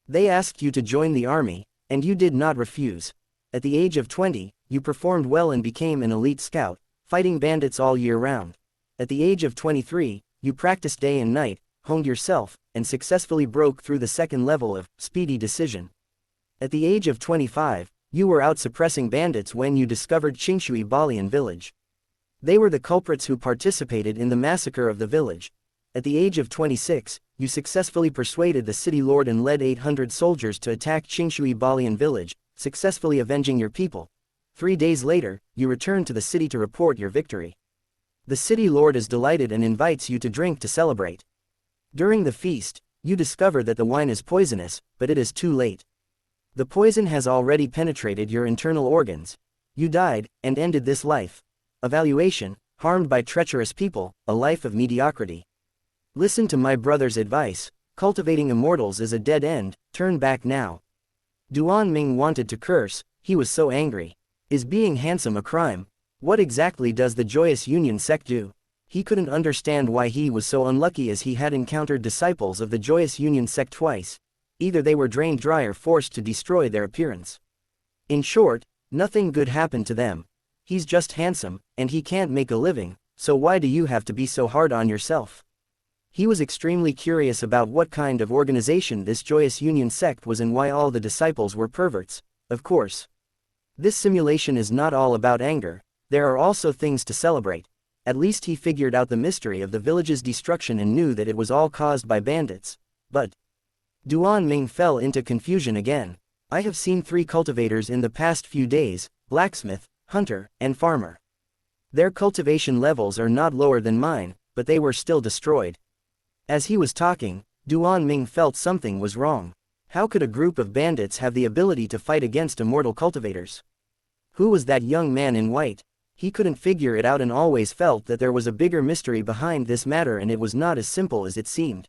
They asked you to join the army, and you did not refuse. At the age of 20, you performed well and became an elite scout, fighting bandits all year round. At the age of 23, you practiced day and night, honed yourself, and successfully broke through the 2nd level of Speedy Decision. At the age of 25, you were out suppressing bandits when you discovered Qingshui Balian village. They were the culprits who participated in the massacre of the village. At the age of 26, you successfully persuaded the city lord and led 800 soldiers to attack Qingshui Balian village, successfully avenging your people. 3 days later, you return to the city to report your victory. The city lord is delighted and invites you to drink to celebrate. During the feast, you discover that the wine is poisonous, but it is too late. The poison has already penetrated your internal organs. You died, and ended this life. Evaluation: harmed by treacherous people, a life of mediocrity. Listen to my brother's advice. Cultivating immortals is a dead end, turn back now. Duan Ming wanted to curse, he was so angry. Is being handsome a crime? What exactly does the Joyous Union sect do? He couldn't understand why he was so unlucky, as he had encountered disciples of the Joyous Union sect twice. Either they were drained dry or forced to destroy their appearance. In short, nothing good happened to them. He's just handsome, and he can't make a living, so why do you have to be so hard on yourself? He was extremely curious about what kind of organization this Joyous Union sect was and why all the disciples were perverts. Of course, this simulation is not all about anger, there are also things to celebrate. At least he figured out the mystery of the village's destruction and knew that it was all caused by bandits. But Duan Ming fell into confusion again. I have seen 3 cultivators in the past few days: blacksmith, hunter, and farmer. Their cultivation levels are not lower than mine, but they were still destroyed. As he was talking, Duan Ming felt something was wrong. How could a group of bandits have the ability to fight against immortal cultivators? Who was that young man in white? He couldn't figure it out and always felt that there was a bigger mystery behind this matter, and it was not as simple as it seemed.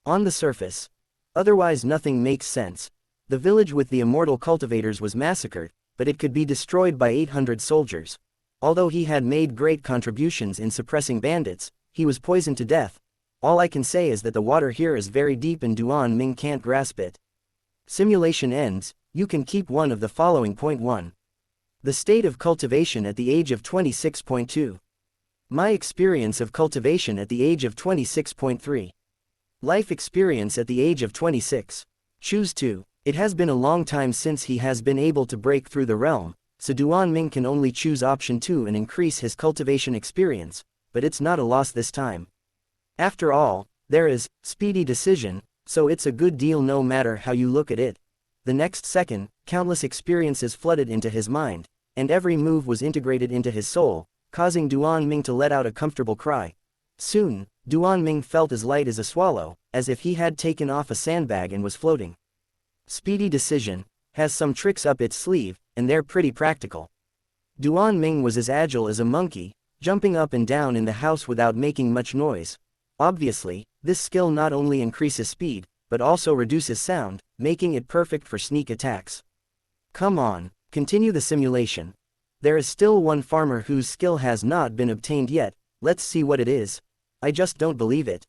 On the surface, otherwise nothing makes sense. The village with the immortal cultivators was massacred, but it could be destroyed by 800 soldiers. Although he had made great contributions in suppressing bandits, he was poisoned to death. All I can say is that the water here is very deep and Duan Ming can't grasp it. Simulation ends. You can keep one of the following. Point 1. The state of cultivation at the age of 26.2. My experience of cultivation at the age of 26.3. Life experience at the age of 26. Choose 2. It has been a long time since he has been able to break through the realm, so Duan Ming can only choose option 2 and increase his cultivation experience, but it's not a loss this time. After all, there is speedy decision, so it's a good deal no matter how you look at it. The next second, countless experiences flooded into his mind, and every move was integrated into his soul, causing Duan Ming to let out a comfortable cry. Soon, Duan Ming felt as light as a swallow, as if he had taken off a sandbag and was floating. Speedy decision has some tricks up its sleeve, and they're pretty practical. Duan Ming was as agile as a monkey, jumping up and down in the house without making much noise. Obviously, this skill not only increases speed, but also reduces sound, making it perfect for sneak attacks. Come on, continue the simulation. There is still one farmer whose skill has not been obtained yet. Let's see what it is. I just don't believe it.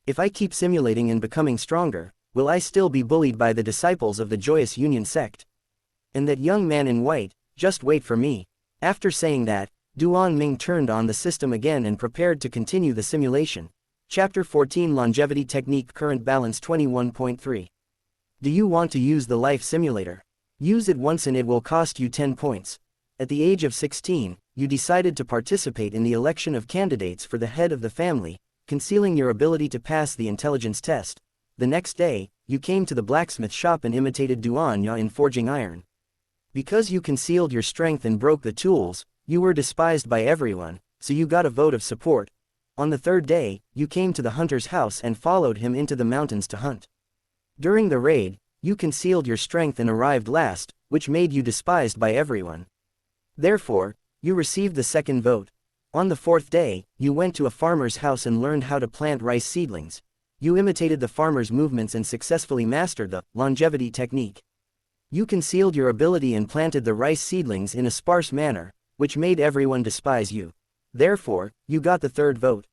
If I keep simulating and becoming stronger, will I still be bullied by the disciples of the Joyous Union sect? And that young man in white, just wait for me. After saying that, Duan Ming turned on the system again and prepared to continue the simulation. Chapter 14 Longevity Technique Current Balance 21.3. Do you want to use the life simulator? Use it once and it will cost you 10 points. At the age of 16, you decided to participate in the election of candidates for the head of the family, concealing your ability to pass the intelligence test. The next day, you came to the blacksmith shop and imitated Duan Ya in forging iron. Because you concealed your strength and broke the tools, you were despised by everyone, so you got a vote of support. On the 3rd day, you came to the hunter's house and followed him into the mountains to hunt. During the raid, you concealed your strength and arrived last, which made you despised by everyone. Therefore, you received the 2nd vote. On the 4th day, you went to a farmer's house and learned how to plant rice seedlings. You imitated the farmer's movements and successfully mastered the longevity technique. You concealed your ability and planted the rice seedlings in a sparse manner, which made everyone despise you. Therefore, you got the 3rd vote.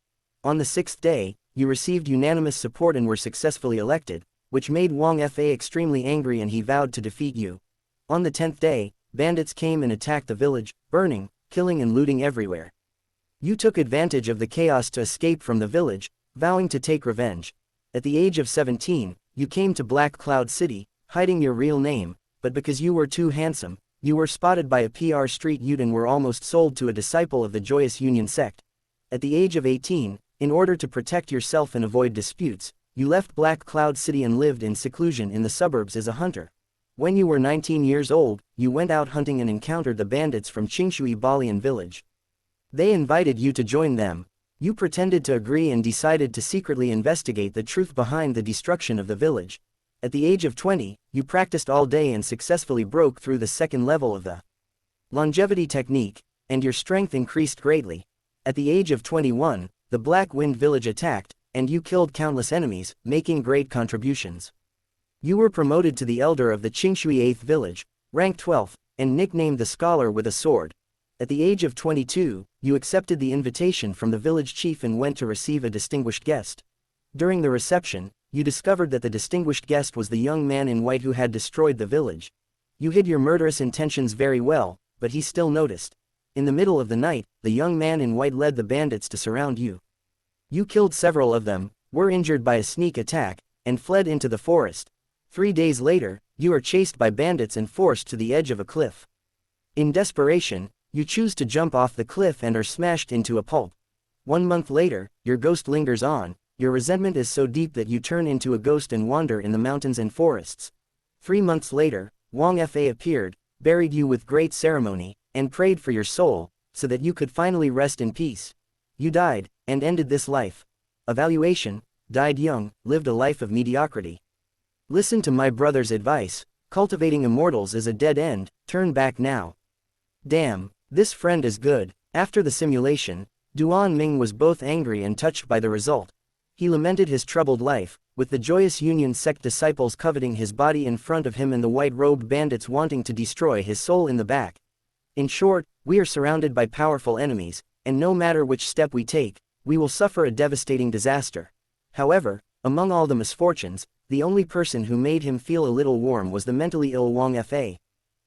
On the 6th day, you received unanimous support and were successfully elected, which made Wang Fa extremely angry and he vowed to defeat you. On the 10th day, bandits came and attacked the village, burning, killing and looting everywhere. You took advantage of the chaos to escape from the village, vowing to take revenge. At the age of 17, you came to Black Cloud City, hiding your real name, but because you were too handsome, you were spotted by a PR street youth and were almost sold to a disciple of the Joyous Union sect. At the age of 18, in order to protect yourself and avoid disputes, you left Black Cloud City and lived in seclusion in the suburbs as a hunter. When you were 19 years old, you went out hunting and encountered the bandits from Qingshui Balian village. They invited you to join them. You pretended to agree and decided to secretly investigate the truth behind the destruction of the village. At the age of 20, you practiced all day and successfully broke through the second level of the longevity technique, and your strength increased greatly. At the age of 21, the Black Wind village attacked, and you killed countless enemies, making great contributions. You were promoted to the elder of the Qingshui 8th village, ranked 12th, and nicknamed the Scholar with a Sword. At the age of 22, you accepted the invitation from the village chief and went to receive a distinguished guest. During the reception, you discovered that the distinguished guest was the young man in white who had destroyed the village. You hid your murderous intentions very well, but he still noticed. In the middle of the night, the young man in white led the bandits to surround you. You killed several of them, were injured by a sneak attack, and fled into the forest. 3 days later, you are chased by bandits and forced to the edge of a cliff. In desperation, you choose to jump off the cliff and are smashed into a pulp. 1 month later, your ghost lingers on. Your resentment is so deep that you turn into a ghost and wander in the mountains and forests. 3 months later, Wang Fa appeared, buried you with great ceremony, and prayed for your soul, so that you could finally rest in peace. You died, and ended this life. Evaluation: died young, lived a life of mediocrity. Listen to my brother's advice. Cultivating immortals is a dead end, turn back now. Damn, this friend is good. After the simulation, Duan Ming was both angry and touched by the result. He lamented his troubled life, with the Joyous Union sect disciples coveting his body in front of him and the white-robed bandits wanting to destroy his soul in the back. In short, we are surrounded by powerful enemies, and no matter which step we take, we will suffer a devastating disaster. However, among all the misfortunes, the only person who made him feel a little warm was the mentally ill Wang Fa.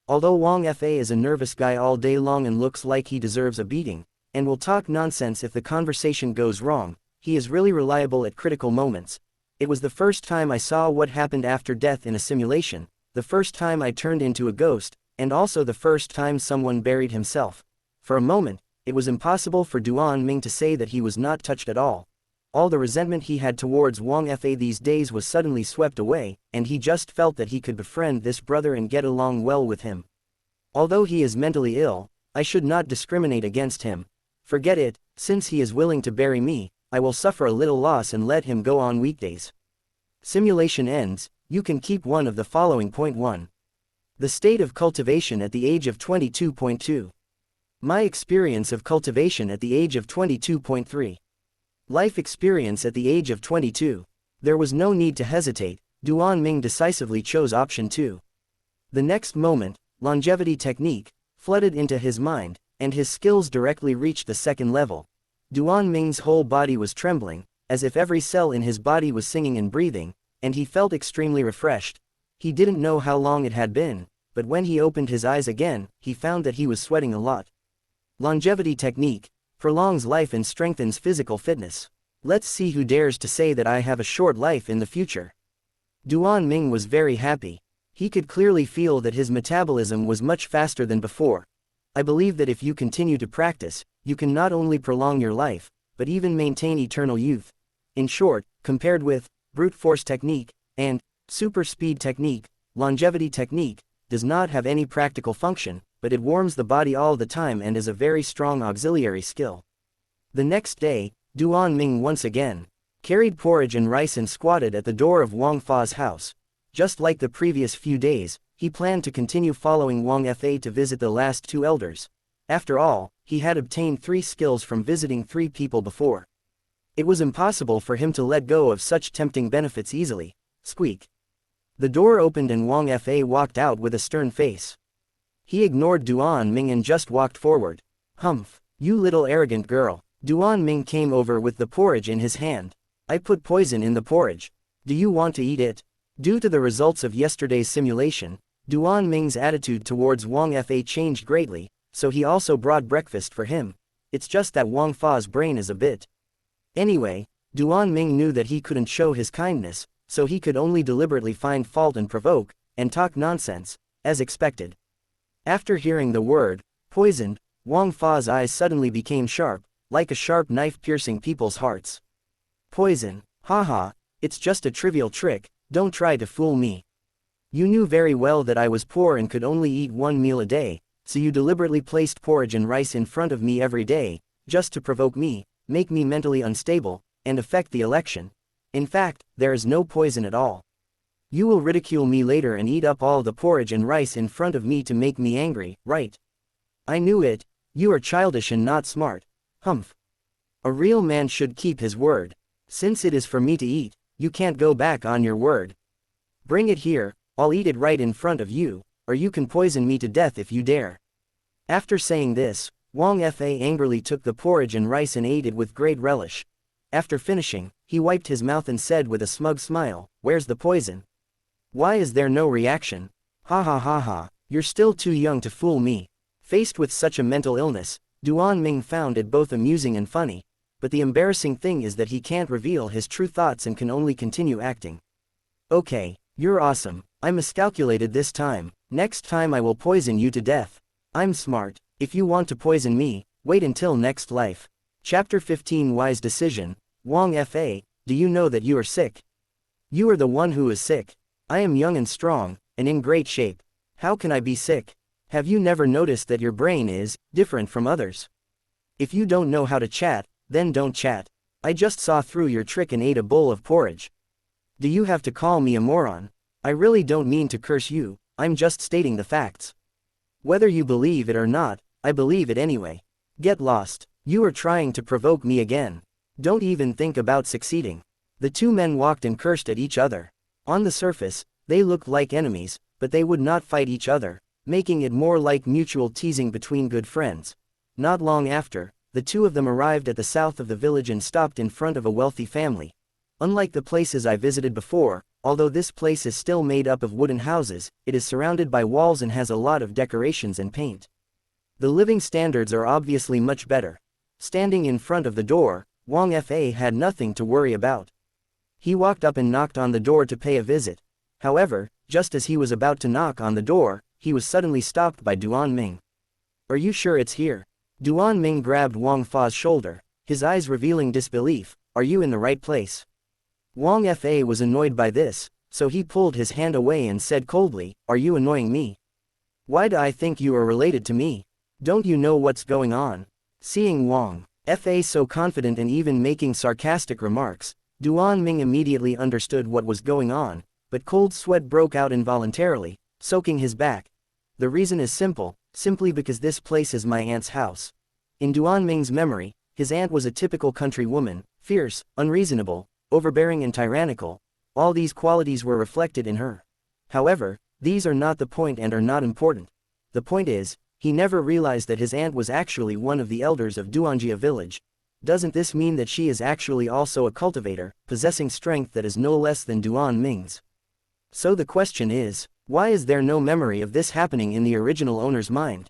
Although Wang Fa is a nervous guy all day long and looks like he deserves a beating, and will talk nonsense if the conversation goes wrong, he is really reliable at critical moments. It was the first time I saw what happened after death in a simulation, the first time I turned into a ghost, and also the first time someone buried himself. For a moment, it was impossible for Duan Ming to say that he was not touched at all. All the resentment he had towards Wang Fa these days was suddenly swept away, and he just felt that he could befriend this brother and get along well with him. Although he is mentally ill, I should not discriminate against him. Forget it, since he is willing to bury me, I will suffer a little loss and let him go on weekdays. Simulation ends. You can keep one of the following. Point 1. The state of cultivation at the age of 22.2. My experience of cultivation at the age of 22.3. Life experience at the age of 22. There was no need to hesitate, Duan Ming decisively chose option 2. The next moment, longevity technique, flooded into his mind, and his skills directly reached the second level. Duan Ming's whole body was trembling, as if every cell in his body was singing and breathing, and he felt extremely refreshed. He didn't know how long it had been, but when he opened his eyes again, he found that he was sweating a lot. Longevity technique prolongs life and strengthens physical fitness. Let's see who dares to say that I have a short life in the future. Duan Ming was very happy. He could clearly feel that his metabolism was much faster than before. I believe that if you continue to practice, you can not only prolong your life, but even maintain eternal youth. In short, compared with brute force technique and super speed technique, longevity technique does not have any practical function, but it warms the body all the time and is a very strong auxiliary skill. The next day, Duan Ming once again carried porridge and rice and squatted at the door of Wang Fa's house. Just like the previous few days, he planned to continue following Wang Fa to visit the last 2 elders. After all, he had obtained 3 skills from visiting 3 people before. It was impossible for him to let go of such tempting benefits easily. Squeak. The door opened and Wang Fa walked out with a stern face. He ignored Duan Ming and just walked forward. Humph, you little arrogant girl. Duan Ming came over with the porridge in his hand. I put poison in the porridge. Do you want to eat it? Due to the results of yesterday's simulation, Duan Ming's attitude towards Wang Fa changed greatly, so he also brought breakfast for him. It's just that Wang Fa's brain is a bit. Anyway, Duan Ming knew that he couldn't show his kindness, so he could only deliberately find fault and provoke, and talk nonsense, as expected. After hearing the word poisoned, Wang Fa's eyes suddenly became sharp, like a sharp knife piercing people's hearts. Poison, haha, it's just a trivial trick, don't try to fool me. You knew very well that I was poor and could only eat one meal a day, so you deliberately placed porridge and rice in front of me every day, just to provoke me, make me mentally unstable, and affect the election. In fact, there is no poison at all. You will ridicule me later and eat up all the porridge and rice in front of me to make me angry, right? I knew it. You are childish and not smart. Humph. A real man should keep his word. Since it is for me to eat, you can't go back on your word. Bring it here, I'll eat it right in front of you, or you can poison me to death if you dare. After saying this, Wang Fa angrily took the porridge and rice and ate it with great relish. After finishing, he wiped his mouth and said with a smug smile, "Where's the poison? Why is there no reaction? Ha ha ha ha, you're still too young to fool me." Faced with such a mental illness, Duan Ming found it both amusing and funny, but the embarrassing thing is that he can't reveal his true thoughts and can only continue acting. Okay, you're awesome, I miscalculated this time, next time I will poison you to death. I'm smart, if you want to poison me, wait until next life. Chapter 15 Wise Decision. Wang Fa, do you know that you are sick? You are the one who is sick. I am young and strong, and in great shape. How can I be sick? Have you never noticed that your brain is different from others? If you don't know how to chat, then don't chat. I just saw through your trick and ate a bowl of porridge. Do you have to call me a moron? I really don't mean to curse you, I'm just stating the facts. Whether you believe it or not, I believe it anyway. Get lost, you are trying to provoke me again. Don't even think about succeeding. The two men walked and cursed at each other. On the surface, they looked like enemies, but they would not fight each other, making it more like mutual teasing between good friends. Not long after, the two of them arrived at the south of the village and stopped in front of a wealthy family. Unlike the places I visited before, although this place is still made up of wooden houses, it is surrounded by walls and has a lot of decorations and paint. The living standards are obviously much better. Standing in front of the door, Wang Fa had nothing to worry about. He walked up and knocked on the door to pay a visit. However, just as he was about to knock on the door, he was suddenly stopped by Duan Ming. Are you sure it's here? Duan Ming grabbed Wang Fa's shoulder, his eyes revealing disbelief. Are you in the right place? Wang Fa was annoyed by this, so he pulled his hand away and said coldly, Are you annoying me? Why do I think you are related to me? Don't you know what's going on? Seeing Wang Fa so confident and even making sarcastic remarks, Duan Ming immediately understood what was going on, but cold sweat broke out involuntarily, soaking his back. The reason is simple, simply because this place is my aunt's house. In Duan Ming's memory, his aunt was a typical country woman, fierce, unreasonable, overbearing and tyrannical. All these qualities were reflected in her. However, these are not the point and are not important. The point is, he never realized that his aunt was actually one of the elders of Duanjia village. Doesn't this mean that she is actually also a cultivator, possessing strength that is no less than Duan Ming's? So the question is, why is there no memory of this happening in the original owner's mind?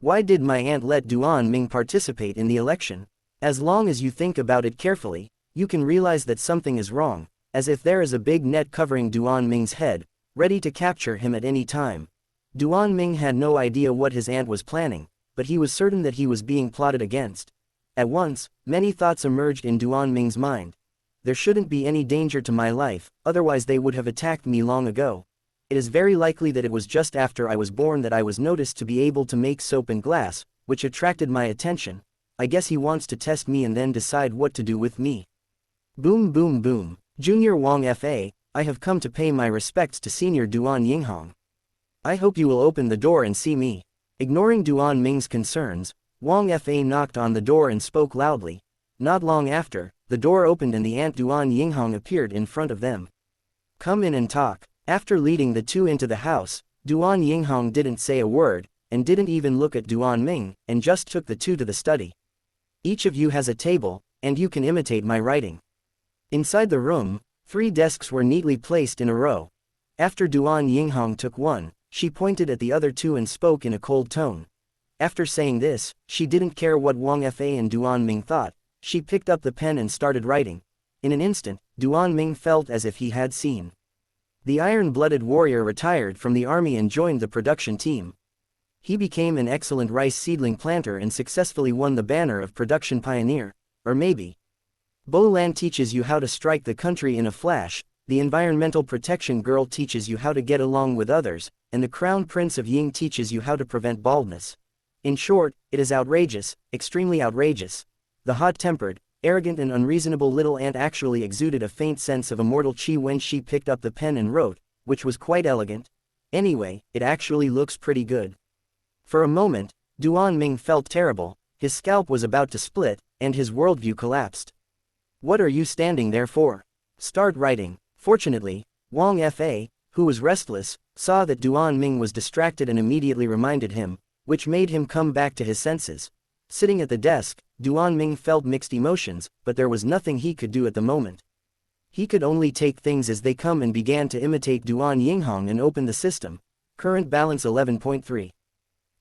Why did my aunt let Duan Ming participate in the election? As long as you think about it carefully, you can realize that something is wrong, as if there is a big net covering Duan Ming's head, ready to capture him at any time. Duan Ming had no idea what his aunt was planning, but he was certain that he was being plotted against. At once, many thoughts emerged in Duan Ming's mind. There shouldn't be any danger to my life, otherwise they would have attacked me long ago. It is very likely that it was just after I was born that I was noticed to be able to make soap and glass, which attracted my attention. I guess he wants to test me and then decide what to do with me. Boom boom boom. Junior Wang Fa, I have come to pay my respects to Senior Duan Yinghong. I hope you will open the door and see me. Ignoring Duan Ming's concerns, Wang Fa knocked on the door and spoke loudly. Not long after, the door opened and the aunt Duan Yinghong appeared in front of them. Come in and talk. After leading the two into the house, Duan Yinghong didn't say a word, and didn't even look at Duan Ming, and just took the two to the study. Each of you has a table, and you can imitate my writing. Inside the room, 3 desks were neatly placed in a row. After Duan Yinghong took one, she pointed at the other 2 and spoke in a cold tone. After saying this, she didn't care what Wang Fa and Duan Ming thought. She picked up the pen and started writing. In an instant, Duan Ming felt as if he had seen. The iron-blooded warrior retired from the army and joined the production team. He became an excellent rice seedling planter and successfully won the banner of production pioneer. Or maybe. Bo Lan teaches you how to strike the country in a flash, the environmental protection girl teaches you how to get along with others, and the crown prince of Ying teaches you how to prevent baldness. In short, it is outrageous, extremely outrageous. The hot-tempered, arrogant and unreasonable little ant actually exuded a faint sense of immortal chi when she picked up the pen and wrote, which was quite elegant. Anyway, it actually looks pretty good. For a moment, Duan Ming felt terrible, his scalp was about to split, and his worldview collapsed. What are you standing there for? Start writing. Fortunately, Wang Fa, who was restless, saw that Duan Ming was distracted and immediately reminded him, which made him come back to his senses. Sitting at the desk, Duan Ming felt mixed emotions, but there was nothing he could do at the moment. He could only take things as they come and began to imitate Duan Yinghong and open the system. Current balance 11.3.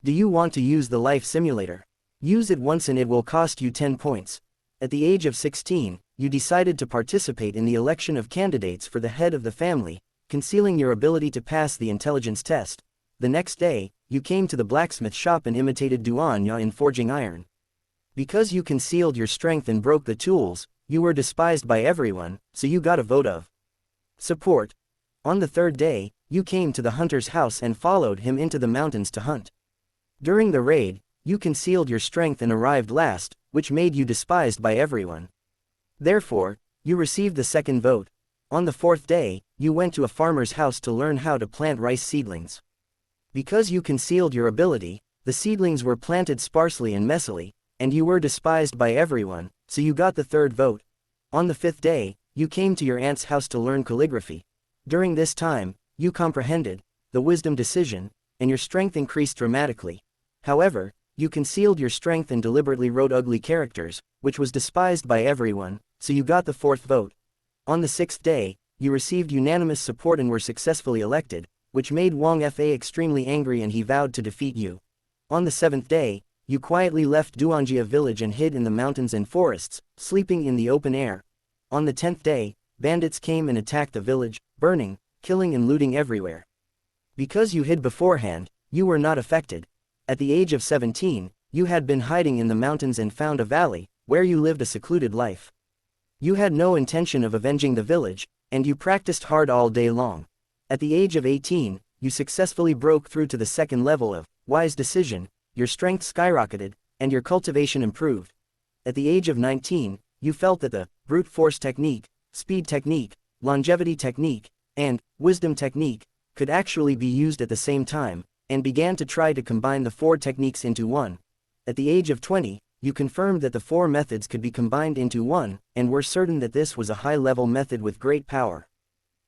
Do you want to use the life simulator? Use it once and it will cost you 10 points. At the age of 16, you decided to participate in the election of candidates for the head of the family, concealing your ability to pass the intelligence test. The next day, you came to the blacksmith shop and imitated Duan Ya in forging iron. Because you concealed your strength and broke the tools, you were despised by everyone, so you got a vote of support. On the third day, you came to the hunter's house and followed him into the mountains to hunt. During the raid, you concealed your strength and arrived last, which made you despised by everyone. Therefore, you received the second vote. On the fourth day, you went to a farmer's house to learn how to plant rice seedlings. Because you concealed your ability, the seedlings were planted sparsely and messily, and you were despised by everyone, so you got the third vote. On the fifth day, you came to your aunt's house to learn calligraphy. During this time, you comprehended the wisdom decision, and your strength increased dramatically. However, you concealed your strength and deliberately wrote ugly characters, which was despised by everyone, so you got the fourth vote. On the sixth day, you received unanimous support and were successfully elected, which made Wang Fa extremely angry and he vowed to defeat you. On the seventh day, you quietly left Duanjia village and hid in the mountains and forests, sleeping in the open air. On the 10th day, bandits came and attacked the village, burning, killing and looting everywhere. Because you hid beforehand, you were not affected. At the age of 17, you had been hiding in the mountains and found a valley, where you lived a secluded life. You had no intention of avenging the village, and you practiced hard all day long. At the age of 18, you successfully broke through to the second level of wise decision, your strength skyrocketed, and your cultivation improved. At the age of 19, you felt that the brute force technique, speed technique, longevity technique, and wisdom technique could actually be used at the same time, and began to try to combine the four techniques into one. At the age of 20, you confirmed that the four methods could be combined into one, and were certain that this was a high-level method with great power.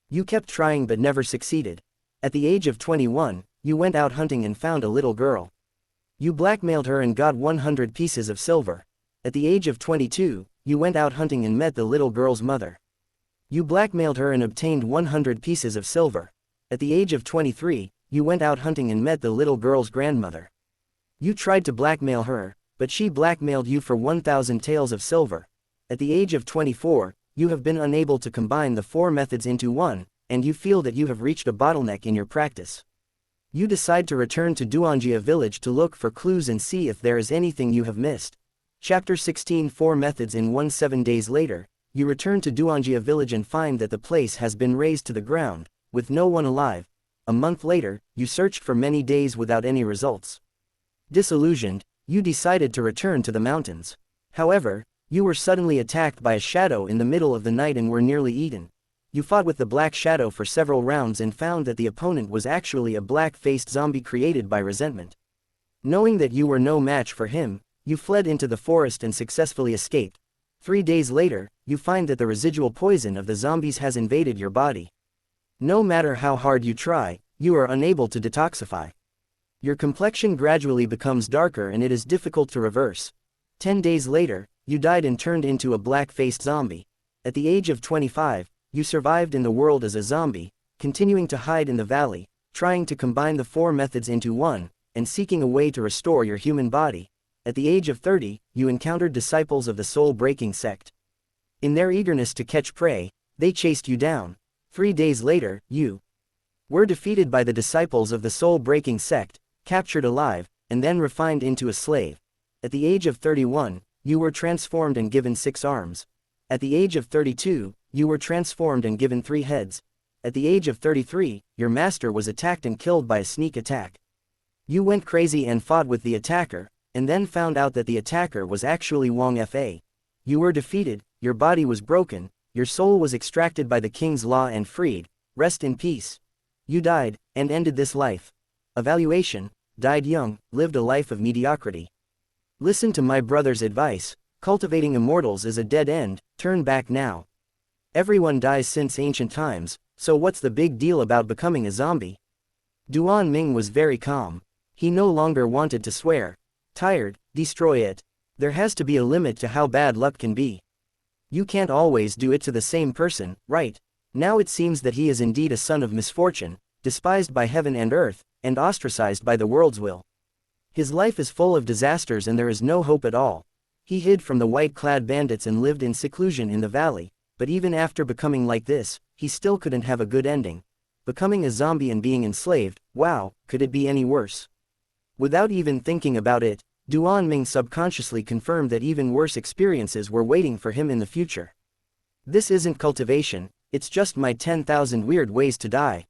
You kept trying but never succeeded. At the age of 21, you went out hunting and found a little girl. You blackmailed her and got 100 pieces of silver. At the age of 22, you went out hunting and met the little girl's mother. You blackmailed her and obtained 100 pieces of silver. At the age of 23, you went out hunting and met the little girl's grandmother. You tried to blackmail her, but she blackmailed you for 1,000 taels of silver. At the age of 24, you have been unable to combine the four methods into one, and you feel that you have reached a bottleneck in your practice. You decide to return to Duanjia village to look for clues and see if there is anything you have missed. Chapter 16 4 Methods in 1 7 days later, you return to Duanjia village and find that the place has been razed to the ground, with no one alive. A month later, you searched for many days without any results. Disillusioned, you decided to return to the mountains. However, you were suddenly attacked by a shadow in the middle of the night and were nearly eaten. You fought with the black shadow for several rounds and found that the opponent was actually a black-faced zombie created by resentment. Knowing that you were no match for him, you fled into the forest and successfully escaped. 3 days later, you find that the residual poison of the zombies has invaded your body. No matter how hard you try, you are unable to detoxify. Your complexion gradually becomes darker and it is difficult to reverse. 10 days later, you died and turned into a black-faced zombie. At the age of 25, you survived in the world as a zombie, continuing to hide in the valley, trying to combine the four methods into one, and seeking a way to restore your human body. At the age of 30, you encountered disciples of the soul-breaking sect. In their eagerness to catch prey, they chased you down. 3 days later, you were defeated by the disciples of the soul-breaking sect, captured alive, and then refined into a slave. At the age of 31, you were transformed and given 6 arms. At the age of 32, you were transformed and given 3 heads. At the age of 33, your master was attacked and killed by a sneak attack. You went crazy and fought with the attacker, and then found out that the attacker was actually Wang Fa. You were defeated, your body was broken, your soul was extracted by the king's law and freed. Rest in peace. You died, and ended this life. Evaluation: died young, lived a life of mediocrity. Listen to my brother's advice. Cultivating immortals is a dead end, turn back now. Everyone dies since ancient times, so what's the big deal about becoming a zombie? Duan Ming was very calm. He no longer wanted to swear. Tired, destroy it. There has to be a limit to how bad luck can be. You can't always do it to the same person, right? Now it seems that he is indeed a son of misfortune, despised by heaven and earth, and ostracized by the world's will. His life is full of disasters and there is no hope at all. He hid from the white-clad bandits and lived in seclusion in the valley, but even after becoming like this, he still couldn't have a good ending. Becoming a zombie and being enslaved, wow, could it be any worse? Without even thinking about it, Duan Ming subconsciously confirmed that even worse experiences were waiting for him in the future. This isn't cultivation, it's just my 10,000 weird ways to die.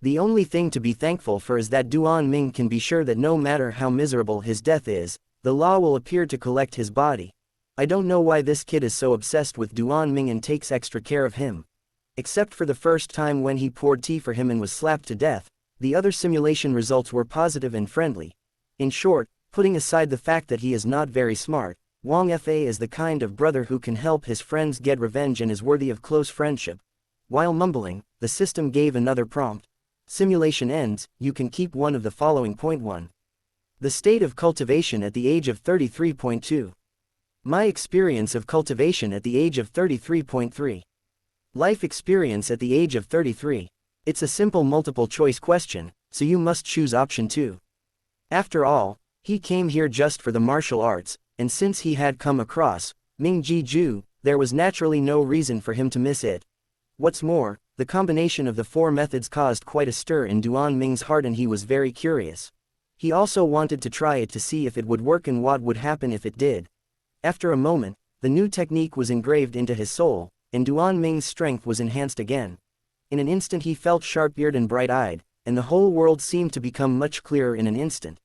The only thing to be thankful for is that Duan Ming can be sure that no matter how miserable his death is, the law will appear to collect his body. I don't know why this kid is so obsessed with Duan Ming and takes extra care of him. Except for the first time when he poured tea for him and was slapped to death, the other simulation results were positive and friendly. In short, putting aside the fact that he is not very smart, Wang Fa is the kind of brother who can help his friends get revenge and is worthy of close friendship. While mumbling, the system gave another prompt. Simulation ends, you can keep one of the following. Point 1. The state of cultivation at the age of 33.2. My experience of cultivation at the age of 33.3. Life experience at the age of 33. It's a simple multiple choice question, so you must choose option 2. After all, he came here just for the martial arts, and since he had come across Ming Ji Ju, there was naturally no reason for him to miss it. What's more, the combination of the 4 methods caused quite a stir in Duan Ming's heart and he was very curious. He also wanted to try it to see if it would work and what would happen if it did. After a moment, the new technique was engraved into his soul, and Duan Ming's strength was enhanced again. In an instant he felt sharp-eared and bright-eyed, and the whole world seemed to become much clearer in an instant.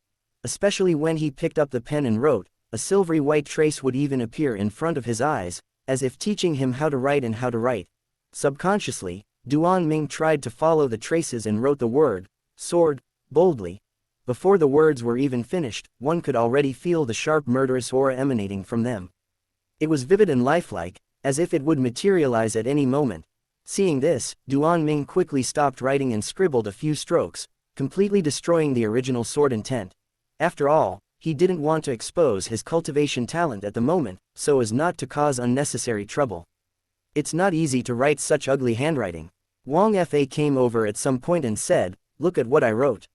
Especially when he picked up the pen and wrote, a silvery white trace would even appear in front of his eyes, as if teaching him how to write and how to write. Subconsciously, Duan Ming tried to follow the traces and wrote the word, sword, boldly. Before the words were even finished, one could already feel the sharp murderous aura emanating from them. It was vivid and lifelike, as if it would materialize at any moment. Seeing this, Duan Ming quickly stopped writing and scribbled a few strokes, completely destroying the original sword intent. After all, he didn't want to expose his cultivation talent at the moment, so as not to cause unnecessary trouble. It's not easy to write such ugly handwriting. Wang Fa came over at some point and said, "Look at what I wrote.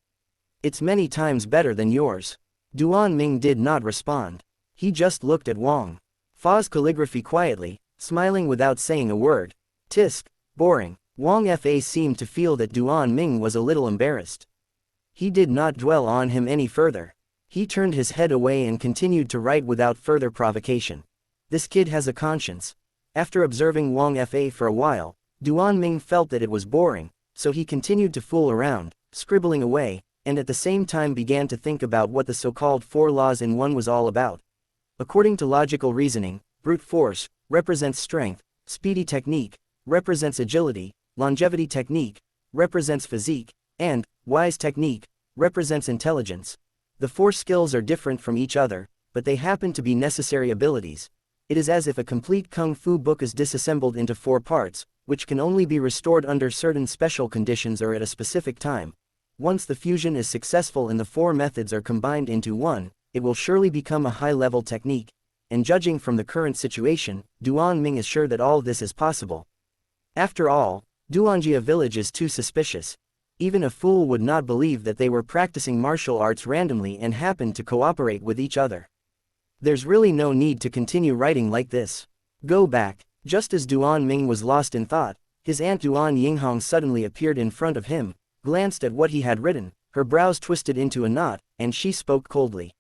It's many times better than yours." Duan Ming did not respond. He just looked at Wang Fa's calligraphy quietly, smiling without saying a word. Tisk, boring. Wang Fa seemed to feel that Duan Ming was a little embarrassed. He did not dwell on him any further. He turned his head away and continued to write without further provocation. This kid has a conscience. After observing Wang Fa for a while, Duan Ming felt that it was boring, so he continued to fool around, scribbling away, and at the same time began to think about what the so-called 4 laws in one was all about. According to logical reasoning, brute force represents strength, speedy technique represents agility, longevity technique represents physique, and wise technique represents intelligence. The 4 skills are different from each other, but they happen to be necessary abilities. It is as if a complete kung fu book is disassembled into 4 parts, which can only be restored under certain special conditions or at a specific time. Once the fusion is successful and the 4 methods are combined into one, it will surely become a high-level technique. And judging from the current situation, Duan Ming is sure that all this is possible. After all, Duanjia village is too suspicious. Even a fool would not believe that they were practicing martial arts randomly and happened to cooperate with each other. There's really no need to continue writing like this. Go back. Just as Duan Ming was lost in thought, his aunt Duan Yinghong suddenly appeared in front of him, glanced at what he had written, her brows twisted into a knot, and she spoke coldly.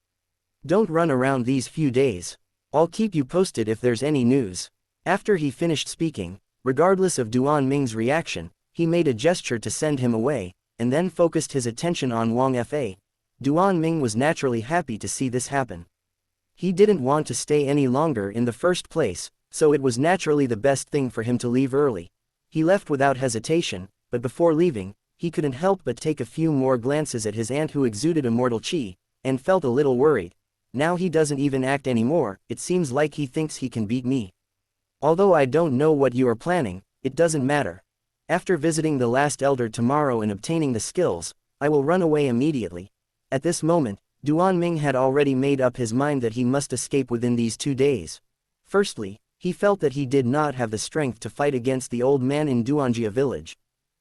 Don't run around these few days. I'll keep you posted if there's any news. After he finished speaking, Regardless of Duan Ming's reaction, he made a gesture to send him away, and then focused his attention on Wang Fa. Duan Ming was naturally happy to see this happen. He didn't want to stay any longer in the first place, so it was naturally the best thing for him to leave early. He left without hesitation, but before leaving, he couldn't help but take a few more glances at his aunt who exuded immortal chi, and felt a little worried. Now he doesn't even act anymore, it seems like he thinks he can beat me. Although I don't know what you are planning, it doesn't matter. After visiting the last elder tomorrow and obtaining the skills, I will run away immediately. At this moment, Duan Ming had already made up his mind that he must escape within these 2 days. Firstly, he felt that he did not have the strength to fight against the old man in Duanjia village.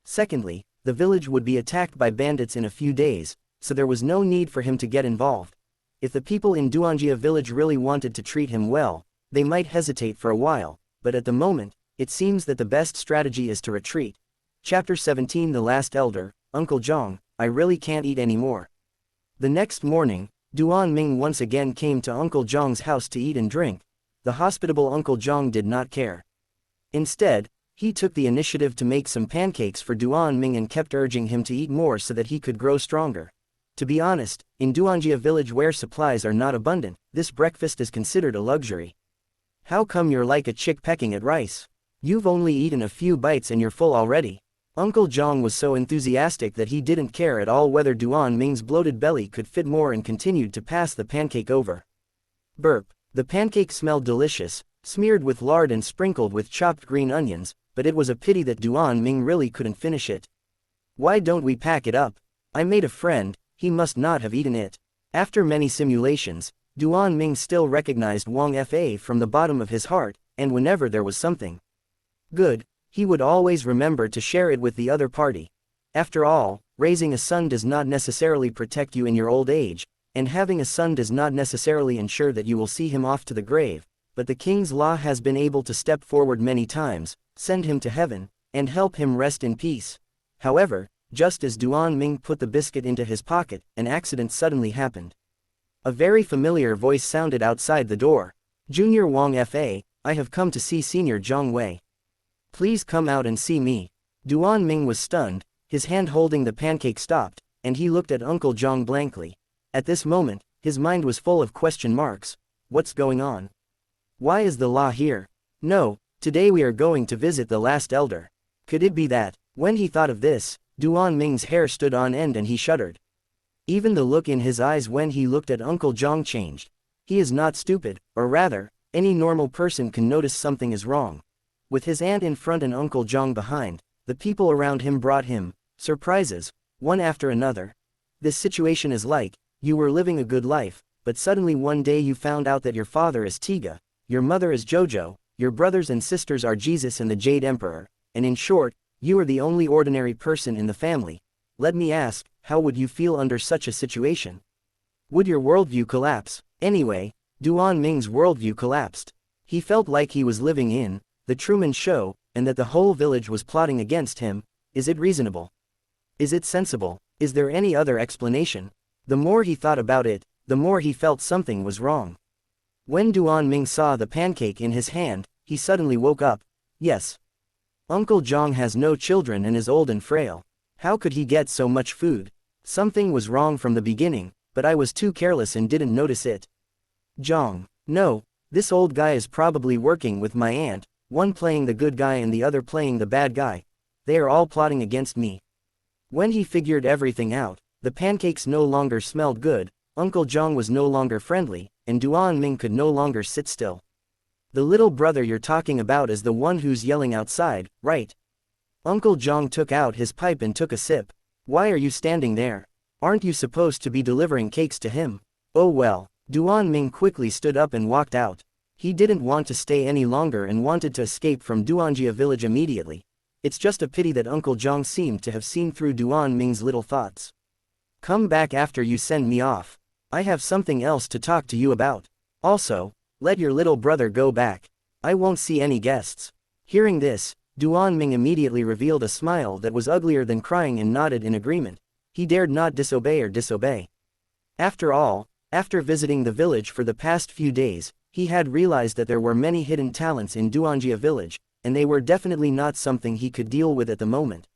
Secondly, the village would be attacked by bandits in a few days, so there was no need for him to get involved. If the people in Duanjia village really wanted to treat him well, they might hesitate for a while, but at the moment, it seems that the best strategy is to retreat. Chapter 17 The Last Elder, Uncle Zhang, I really can't eat anymore. The next morning, Duan Ming once again came to Uncle Zhang's house to eat and drink. The hospitable Uncle Zhang did not care. Instead, he took the initiative to make some pancakes for Duan Ming and kept urging him to eat more so that he could grow stronger. To be honest, in Duanjia village where supplies are not abundant, this breakfast is considered a luxury. How come you're like a chick pecking at rice? You've only eaten a few bites and you're full already. Uncle Zhang was so enthusiastic that he didn't care at all whether Duan Ming's bloated belly could fit more and continued to pass the pancake over. Burp. The pancake smelled delicious, smeared with lard and sprinkled with chopped green onions, but it was a pity that Duan Ming really couldn't finish it. Why don't we pack it up? I made a friend, he must not have eaten it. After many simulations, Duan Ming still recognized Wang Fa from the bottom of his heart, and whenever there was something good, he would always remember to share it with the other party. After all, raising a son does not necessarily protect you in your old age, and having a son does not necessarily ensure that you will see him off to the grave, but the king's law has been able to step forward many times, send him to heaven, and help him rest in peace. However, just as Duan Ming put the biscuit into his pocket, an accident suddenly happened. A very familiar voice sounded outside the door. Junior Wang Fa, I have come to see Senior Zhang Wei. Please come out and see me. Duan Ming was stunned, his hand holding the pancake stopped, and he looked at Uncle Zhang blankly. At this moment, his mind was full of question marks. What's going on? Why is the law here? No, today we are going to visit the last elder. Could it be that? When he thought of this, Duan Ming's hair stood on end and he shuddered. Even the look in his eyes when he looked at Uncle Zhang changed. He is not stupid, or rather, any normal person can notice something is wrong. With his aunt in front and Uncle Zhang behind, the people around him brought him surprises, one after another. This situation is like, you were living a good life, but suddenly one day you found out that your father is Tiga, your mother is Jojo, your brothers and sisters are Jesus and the Jade Emperor, and in short, you are the only ordinary person in the family. Let me ask, how would you feel under such a situation? Would your worldview collapse? Anyway, Duan Ming's worldview collapsed. He felt like he was living in the Truman Show, and that the whole village was plotting against him. Is it reasonable? Is it sensible? Is there any other explanation? The more he thought about it, the more he felt something was wrong. When Duan Ming saw the pancake in his hand, he suddenly woke up. Yes. Uncle Zhang has no children and is old and frail. How could he get so much food? Something was wrong from the beginning, but I was too careless and didn't notice it. Zhang. No, this old guy is probably working with my aunt, one playing the good guy and the other playing the bad guy. They are all plotting against me. When he figured everything out, the pancakes no longer smelled good, Uncle Zhang was no longer friendly, and Duan Ming could no longer sit still. The little brother you're talking about is the one who's yelling outside, right? Uncle Zhang took out his pipe and took a sip. Why are you standing there? Aren't you supposed to be delivering cakes to him? Oh well. Duan Ming quickly stood up and walked out. He didn't want to stay any longer and wanted to escape from Duanjia village immediately. It's just a pity that Uncle Zhang seemed to have seen through Duan Ming's little thoughts. Come back after you send me off. I have something else to talk to you about. Also, let your little brother go back. I won't see any guests. Hearing this, Duan Ming immediately revealed a smile that was uglier than crying and nodded in agreement. He dared not disobey. After all, after visiting the village for the past few days, he had realized that there were many hidden talents in Duanjia village, and they were definitely not something he could deal with at the moment.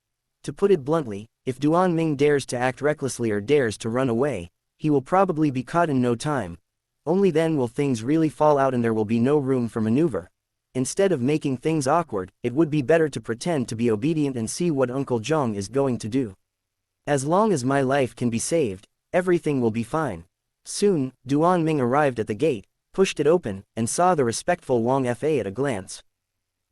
To put it bluntly, if Duan Ming dares to act recklessly or dares to run away, he will probably be caught in no time. Only then will things really fall out and there will be no room for maneuver. Instead of making things awkward, it would be better to pretend to be obedient and see what Uncle Zhang is going to do. As long as my life can be saved, everything will be fine. Soon, Duan Ming arrived at the gate, pushed it open, and saw the respectful Wang Fa at a glance.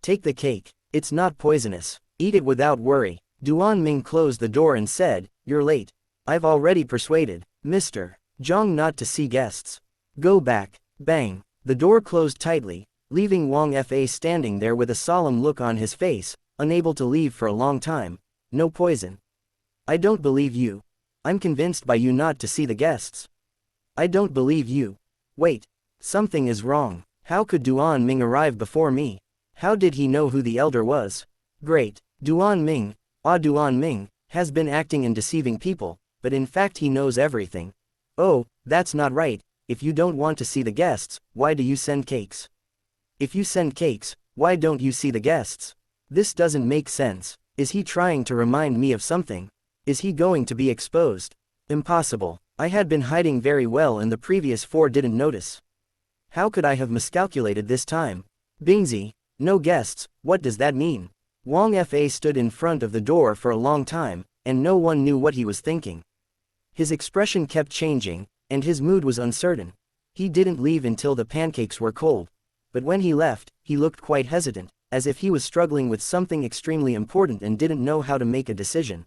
Take the cake. It's not poisonous. Eat it without worry. Duan Ming closed the door and said, "You're late. I've already persuaded Mr. Zhang not to see guests. Go back." Bang. The door closed tightly, leaving Wang Fa standing there with a solemn look on his face, unable to leave for a long time. No poison. I don't believe you. I'm convinced by you not to see the guests. I don't believe you. Wait. Something is wrong. How could Duan Ming arrive before me? How did he know who the elder was? Great. Duan Ming, Duan Ming, has been acting and deceiving people, but in fact he knows everything. Oh, that's not right. If you don't want to see the guests, why do you send cakes? If you send cakes, why don't you see the guests? This doesn't make sense. Is he trying to remind me of something? Is he going to be exposed? Impossible. I had been hiding very well and the previous 4 didn't notice. How could I have miscalculated this time? Bingzi, no guests, what does that mean? Wang Fa stood in front of the door for a long time, and no one knew what he was thinking. His expression kept changing, and his mood was uncertain. He didn't leave until the pancakes were cold. But when he left, he looked quite hesitant, as if he was struggling with something extremely important and didn't know how to make a decision.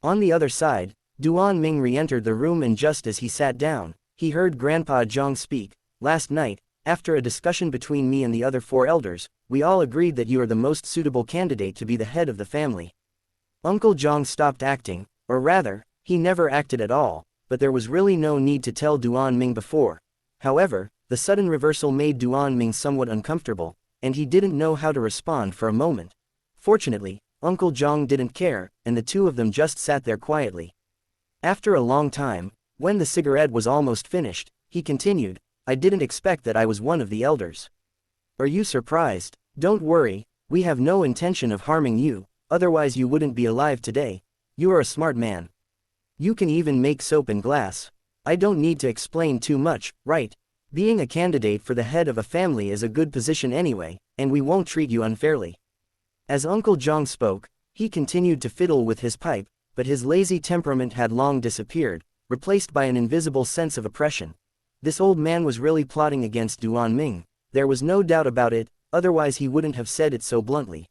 On the other side, Duan Ming re-entered the room and just as he sat down, he heard Grandpa Zhang speak. Last night, after a discussion between me and the other 4 elders, we all agreed that you are the most suitable candidate to be the head of the family. Uncle Zhang stopped acting, or rather, he never acted at all, but there was really no need to tell Duan Ming before. However, the sudden reversal made Duan Ming somewhat uncomfortable, and he didn't know how to respond for a moment. Fortunately, Uncle Zhang didn't care, and the 2 of them just sat there quietly. After a long time, when the cigarette was almost finished, he continued, I didn't expect that I was one of the elders. Are you surprised? Don't worry, we have no intention of harming you, otherwise you wouldn't be alive today. You are a smart man. You can even make soap and glass. I don't need to explain too much, right? Being a candidate for the head of a family is a good position anyway, and we won't treat you unfairly. As Uncle Zhang spoke, he continued to fiddle with his pipe, but his lazy temperament had long disappeared, replaced by an invisible sense of oppression. This old man was really plotting against Duan Ming. There was no doubt about it, otherwise he wouldn't have said it so bluntly.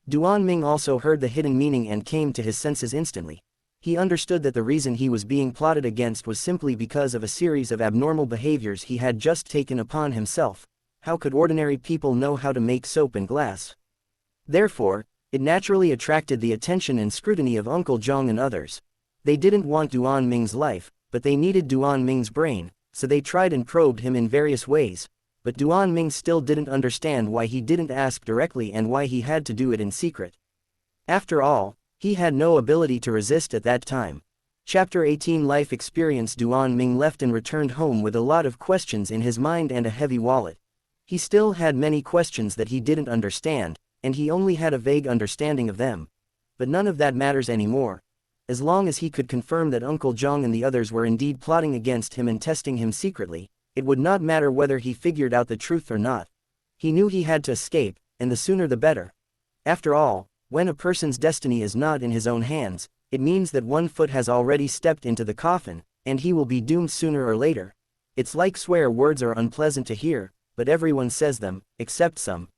Duan Ming also heard the hidden meaning and came to his senses instantly. He understood that the reason he was being plotted against was simply because of a series of abnormal behaviors he had just taken upon himself. How could ordinary people know how to make soap and glass? Therefore, it naturally attracted the attention and scrutiny of Uncle Zhang and others. They didn't want Duan Ming's life, but they needed Duan Ming's brain, so they tried and probed him in various ways. But Duan Ming still didn't understand why he didn't ask directly and why he had to do it in secret. After all, he had no ability to resist at that time. Chapter 18 Life Experience. Duan Ming left and returned home with a lot of questions in his mind and a heavy wallet. He still had many questions that he didn't understand, and he only had a vague understanding of them. But none of that matters anymore. As long as he could confirm that Uncle Zhang and the others were indeed plotting against him and testing him secretly, it would not matter whether he figured out the truth or not. He knew he had to escape, and the sooner the better. After all, when a person's destiny is not in his own hands, it means that one foot has already stepped into the coffin, and he will be doomed sooner or later. It's like swear words are unpleasant to hear, but everyone says them, except some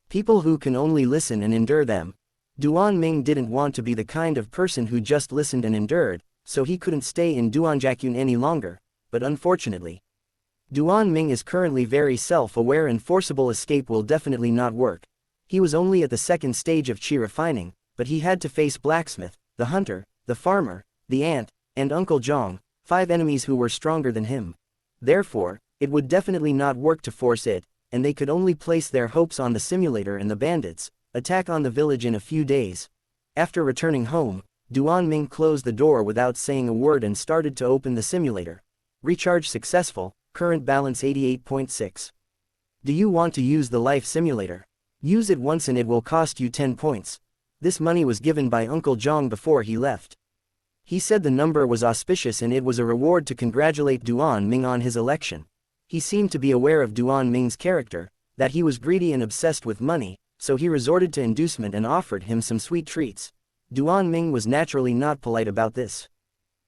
people who can only listen and endure them. Duan Ming didn't want to be the kind of person who just listened and endured, so he couldn't stay in Duanjiakyun any longer, but unfortunately, Duan Ming is currently very self-aware and forcible escape will definitely not work. He was only at the second stage of chi refining, but he had to face blacksmith, the hunter, the farmer, the ant, and Uncle Zhang, 5 enemies who were stronger than him. Therefore, it would definitely not work to force it, and they could only place their hopes on the simulator and the bandits' attack on the village in a few days. After returning home, Duan Ming closed the door without saying a word and started to open the simulator. Recharge successful, current balance 88.6. Do you want to use the life simulator? Use it once and it will cost you 10 points. This money was given by Uncle Zhang before he left. He said the number was auspicious and it was a reward to congratulate Duan Ming on his election. He seemed to be aware of Duan Ming's character, that he was greedy and obsessed with money, so he resorted to inducement and offered him some sweet treats. Duan Ming was naturally not polite about this.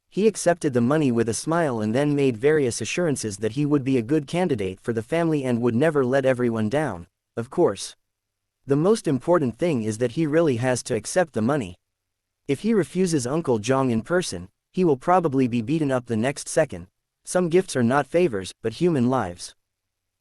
He accepted the money with a smile and then made various assurances that he would be a good candidate for the family and would never let everyone down, of course. The most important thing is that he really has to accept the money. If he refuses Uncle Zhang in person, he will probably be beaten up the next second. Some gifts are not favors, but human lives.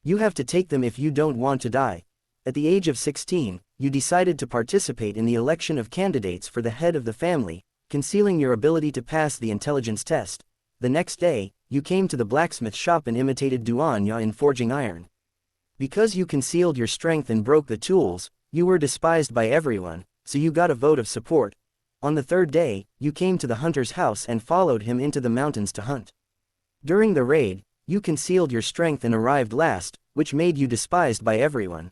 You have to take them if you don't want to die. At the age of 16, you decided to participate in the election of candidates for the head of the family, concealing your ability to pass the intelligence test. The next day, you came to the blacksmith shop and imitated Duan Ya in forging iron. Because you concealed your strength and broke the tools, you were despised by everyone, so you got a vote of support. On the third day, you came to the hunter's house and followed him into the mountains to hunt. During the raid, you concealed your strength and arrived last, which made you despised by everyone.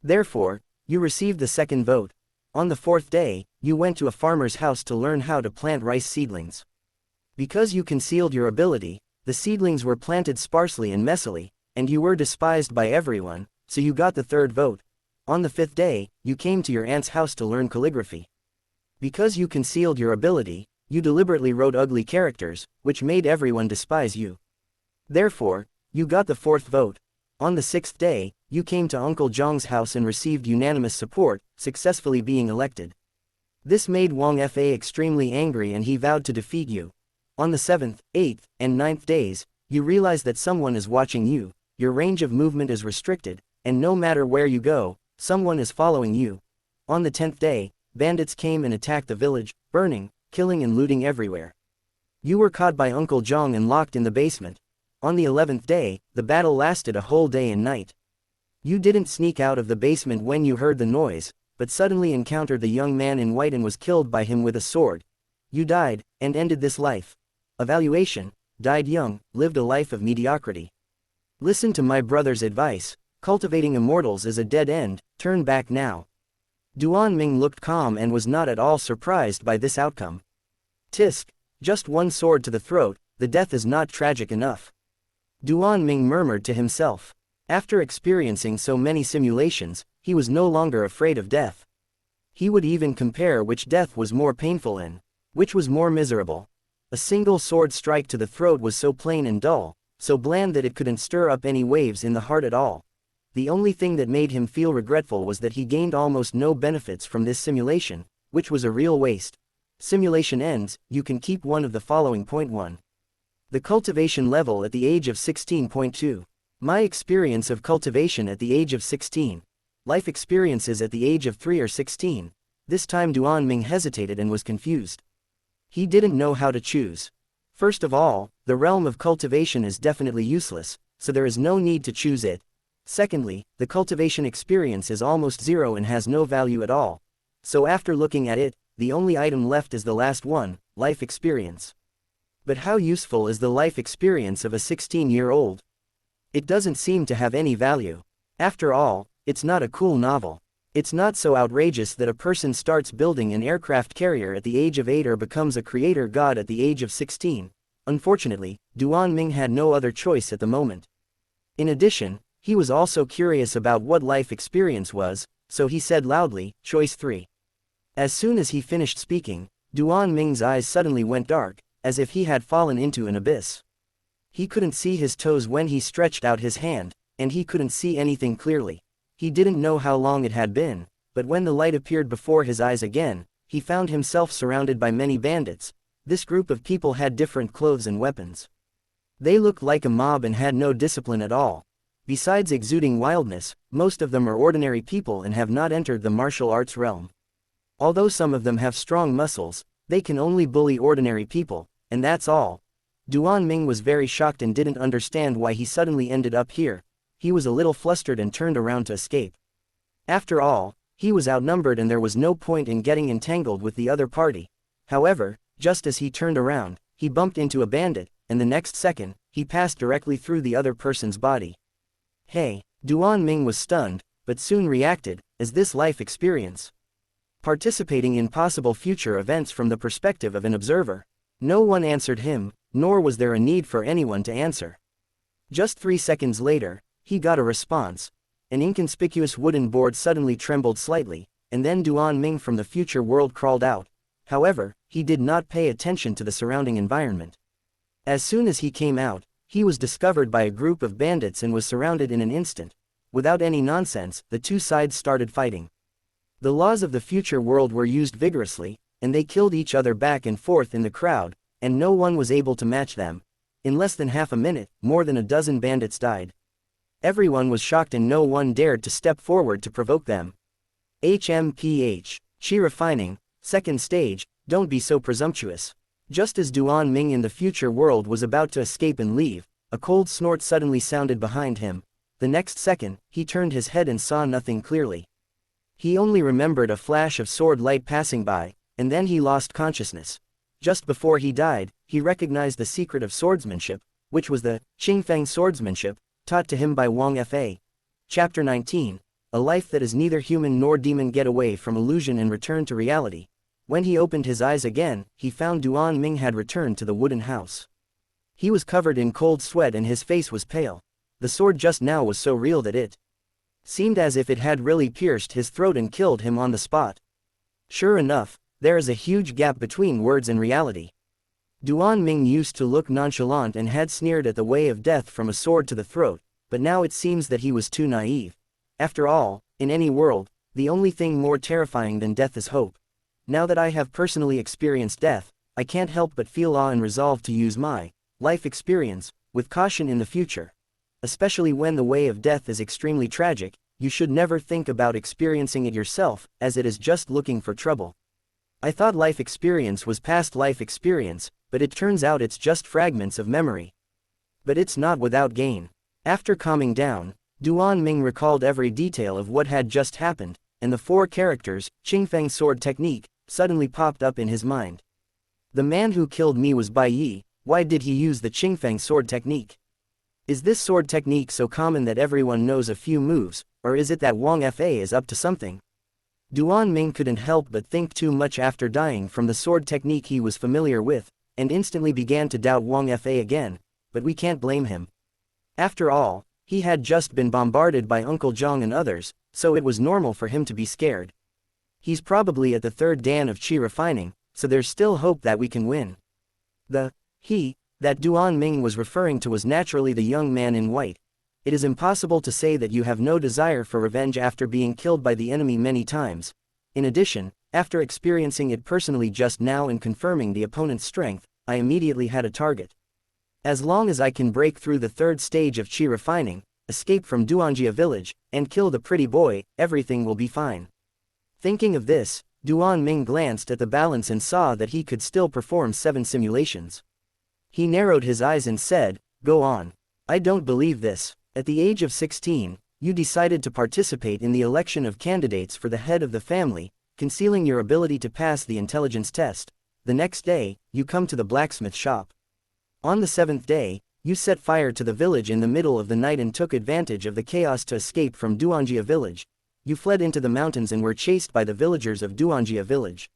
Therefore, you received the second vote. On the fourth day, you went to a farmer's house to learn how to plant rice seedlings. Because you concealed your ability, the seedlings were planted sparsely and messily, and you were despised by everyone, so you got the third vote. On the fifth day, you came to your aunt's house to learn calligraphy. Because you concealed your ability, you deliberately wrote ugly characters, which made everyone despise you. Therefore, you got the fourth vote. On the sixth day, you came to Uncle Zhang's house and received unanimous support, successfully being elected. This made Wang Fa extremely angry and he vowed to defeat you. On the seventh, eighth, and ninth days, you realize that someone is watching you, your range of movement is restricted, and no matter where you go, someone is following you. On the 10th day, bandits came and attacked the village, burning, killing and looting everywhere. You were caught by Uncle Zhang and locked in the basement. On the 11th day, the battle lasted a whole day and night. You didn't sneak out of the basement when you heard the noise, but suddenly encountered the young man in white and was killed by him with a sword. You died, and ended this life. Evaluation: died young, lived a life of mediocrity. Listen to my brother's advice. Cultivating immortals is a dead end, turn back now. Duan Ming looked calm and was not at all surprised by this outcome. Tisk, just one sword to the throat, the death is not tragic enough. Duan Ming murmured to himself. After experiencing so many simulations, he was no longer afraid of death. He would even compare which death was more painful and which was more miserable. A single sword strike to the throat was so plain and dull, so bland that it couldn't stir up any waves in the heart at all. The only thing that made him feel regretful was that he gained almost no benefits from this simulation, which was a real waste. Simulation ends, you can keep one of the following. Point 1. The cultivation level at the age of 16.2. My experience of cultivation at the age of 16. Life experiences at the age of 3 or 16. This time Duan Ming hesitated and was confused. He didn't know how to choose. First of all, the realm of cultivation is definitely useless, so there is no need to choose it. Secondly, the cultivation experience is almost zero and has no value at all. So after looking at it, the only item left is the last one, life experience. But how useful is the life experience of a 16-year-old? It doesn't seem to have any value. After all, it's not a cool novel. It's not so outrageous that a person starts building an aircraft carrier at the age of 8 or becomes a creator god at the age of 16. Unfortunately, Duan Ming had no other choice at the moment. In addition, he was also curious about what life experience was, so he said loudly, choice 3. As soon as he finished speaking, Duan Ming's eyes suddenly went dark, as if he had fallen into an abyss. He couldn't see his toes when he stretched out his hand, and he couldn't see anything clearly. He didn't know how long it had been, but when the light appeared before his eyes again, he found himself surrounded by many bandits. This group of people had different clothes and weapons. They looked like a mob and had no discipline at all. Besides exuding wildness, most of them are ordinary people and have not entered the martial arts realm. Although some of them have strong muscles, they can only bully ordinary people, and that's all. Duan Ming was very shocked and didn't understand why he suddenly ended up here. He was a little flustered and turned around to escape. After all, he was outnumbered and there was no point in getting entangled with the other party. However, just as he turned around, he bumped into a bandit, and the next second, he passed directly through the other person's body. Hey! Duan Ming was stunned, but soon reacted. as this life experience. Participating in possible future events from the perspective of an observer. No one answered him, nor was there a need for anyone to answer. Just 3 seconds later, he got a response. An inconspicuous wooden board suddenly trembled slightly, and then Duan Ming from the future world crawled out. However, he did not pay attention to the surrounding environment. As soon as he came out, he was discovered by a group of bandits and was surrounded in an instant. Without any nonsense, the two sides started fighting. The laws of the future world were used vigorously, and they killed each other back and forth in the crowd, and no one was able to match them. In less than half a minute, more than a dozen bandits died. Everyone was shocked and no one dared to step forward to provoke them. HMPH. Chi refining, second stage, don't be so presumptuous. Just as Duan Ming in the future world was about to escape and leave, a cold snort suddenly sounded behind him. The next second, he turned his head and saw nothing clearly. He only remembered a flash of sword light passing by, and then he lost consciousness. Just before he died, he recognized the secret of swordsmanship, which was the Qingfeng swordsmanship, taught to him by Wang Fa. Chapter 19. A life that is neither human nor demon. Get away from illusion and return to reality. When he opened his eyes again, he found Duan Ming had returned to the wooden house. He was covered in cold sweat and his face was pale. The sword just now was so real that it seemed as if it had really pierced his throat and killed him on the spot. Sure enough, there is a huge gap between words and reality. Duan Ming used to look nonchalant and had sneered at the way of death from a sword to the throat, but now it seems that he was too naive. After all, in any world, the only thing more terrifying than death is hope. Now that I have personally experienced death, I can't help but feel awe and resolve to use my life experience with caution in the future. Especially when the way of death is extremely tragic, you should never think about experiencing it yourself, as it is just looking for trouble. I thought life experience was past life experience, but it turns out it's just fragments of memory. But it's not without gain. After calming down, Duan Ming recalled every detail of what had just happened, and the 4 characters, Qingfeng sword technique, suddenly popped up in his mind. The man who killed me was Bai Yi. Why did he use the Qingfeng sword technique? Is this sword technique so common that everyone knows a few moves, or is it that Wang Fa is up to something? Duan Ming couldn't help but think too much after dying from the sword technique he was familiar with, and instantly began to doubt Wang Fa again, but we can't blame him. After all, he had just been bombarded by Uncle Zhang and others, so it was normal for him to be scared. He's probably at the 3rd dan of Qi refining, so there's still hope that we can win. The he that Duan Ming was referring to was naturally the young man in white. It is impossible to say that you have no desire for revenge after being killed by the enemy many times. In addition, after experiencing it personally just now and confirming the opponent's strength, I immediately had a target. As long as I can break through the 3rd stage of Qi refining, escape from Duanjia village, and kill the pretty boy, everything will be fine. Thinking of this, Duan Ming glanced at the balance and saw that he could still perform 7 simulations. He narrowed his eyes and said, "Go on. I don't believe this. At the age of 16, you decided to participate in the election of candidates for the head of the family, concealing your ability to pass the intelligence test. The next day, you come to the blacksmith shop. On the 7th day, you set fire to the village in the middle of the night and took advantage of the chaos to escape from Duanjia village. You fled into the mountains and were chased by the villagers of Duanjia village.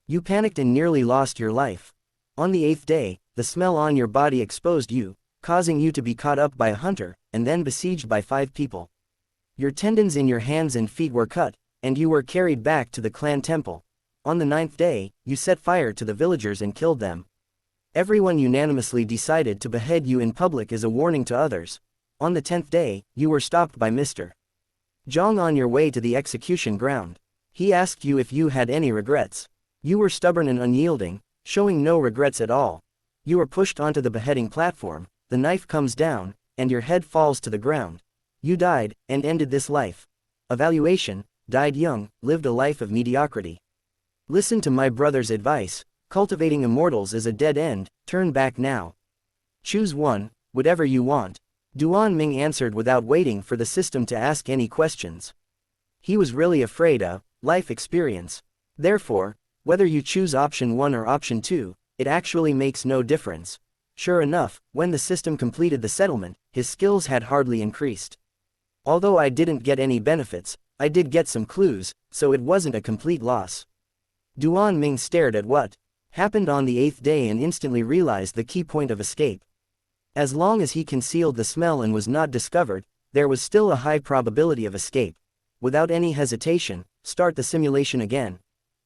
You panicked and nearly lost your life. On the 8th day, the smell on your body exposed you, causing you to be caught up by a hunter, and then besieged by 5 people. Your tendons in your hands and feet were cut, and you were carried back to the clan temple. On the 9th day, you set fire to the villagers and killed them. Everyone unanimously decided to behead you in public as a warning to others. On the 10th day, you were stopped by Mr. Zhang on your way to the execution ground. He asked you if you had any regrets. You were stubborn and unyielding, showing no regrets at all. You were pushed onto the beheading platform, the knife comes down, and your head falls to the ground. You died, and ended this life. Evaluation: died young, lived a life of mediocrity. Listen to my brother's advice. Cultivating immortals is a dead end, turn back now. Choose one, whatever you want. Duan Ming answered without waiting for the system to ask any questions. He was really afraid of life experience. Therefore, whether you choose option 1 or option 2, it actually makes no difference. Sure enough, when the system completed the settlement, his skills had hardly increased. Although I didn't get any benefits, I did get some clues, so it wasn't a complete loss. Duan Ming stared at what happened on the 8th day and instantly realized the key point of escape. As long as he concealed the smell and was not discovered, there was still a high probability of escape. Without any hesitation, start the simulation again.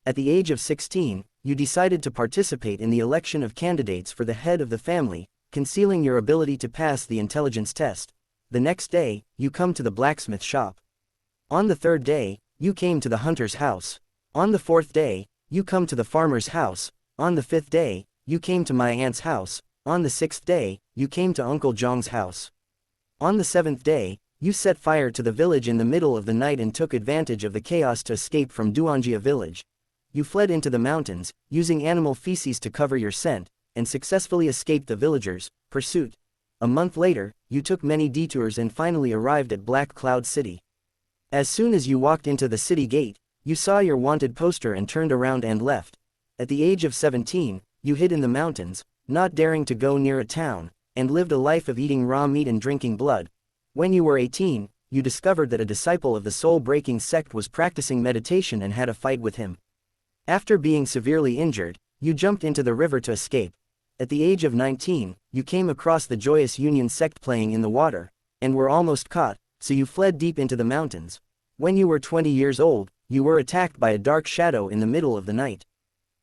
At the age of 16, you decided to participate in the election of candidates for the head of the family, concealing your ability to pass the intelligence test. The next day, you come to the blacksmith shop. On the 3rd day, you came to the hunter's house. On the 4th day, you come to the farmer's house. On the 5th day, you came to my aunt's house. On the 6th day, you came to Uncle Zhang's house. On the 7th day, you set fire to the village in the middle of the night and took advantage of the chaos to escape from Duanjia village. You fled into the mountains, using animal feces to cover your scent, and successfully escaped the villagers' pursuit. A month later, you took many detours and finally arrived at Black Cloud City. As soon as you walked into the city gate, you saw your wanted poster and turned around and left. At the age of 17, you hid in the mountains, not daring to go near a town, and lived a life of eating raw meat and drinking blood. When you were 18, you discovered that a disciple of the soul-breaking sect was practicing meditation and had a fight with him. After being severely injured, you jumped into the river to escape. At the age of 19, you came across the Joyous Union sect playing in the water, and were almost caught, so you fled deep into the mountains. When you were 20 years old, you were attacked by a dark shadow in the middle of the night.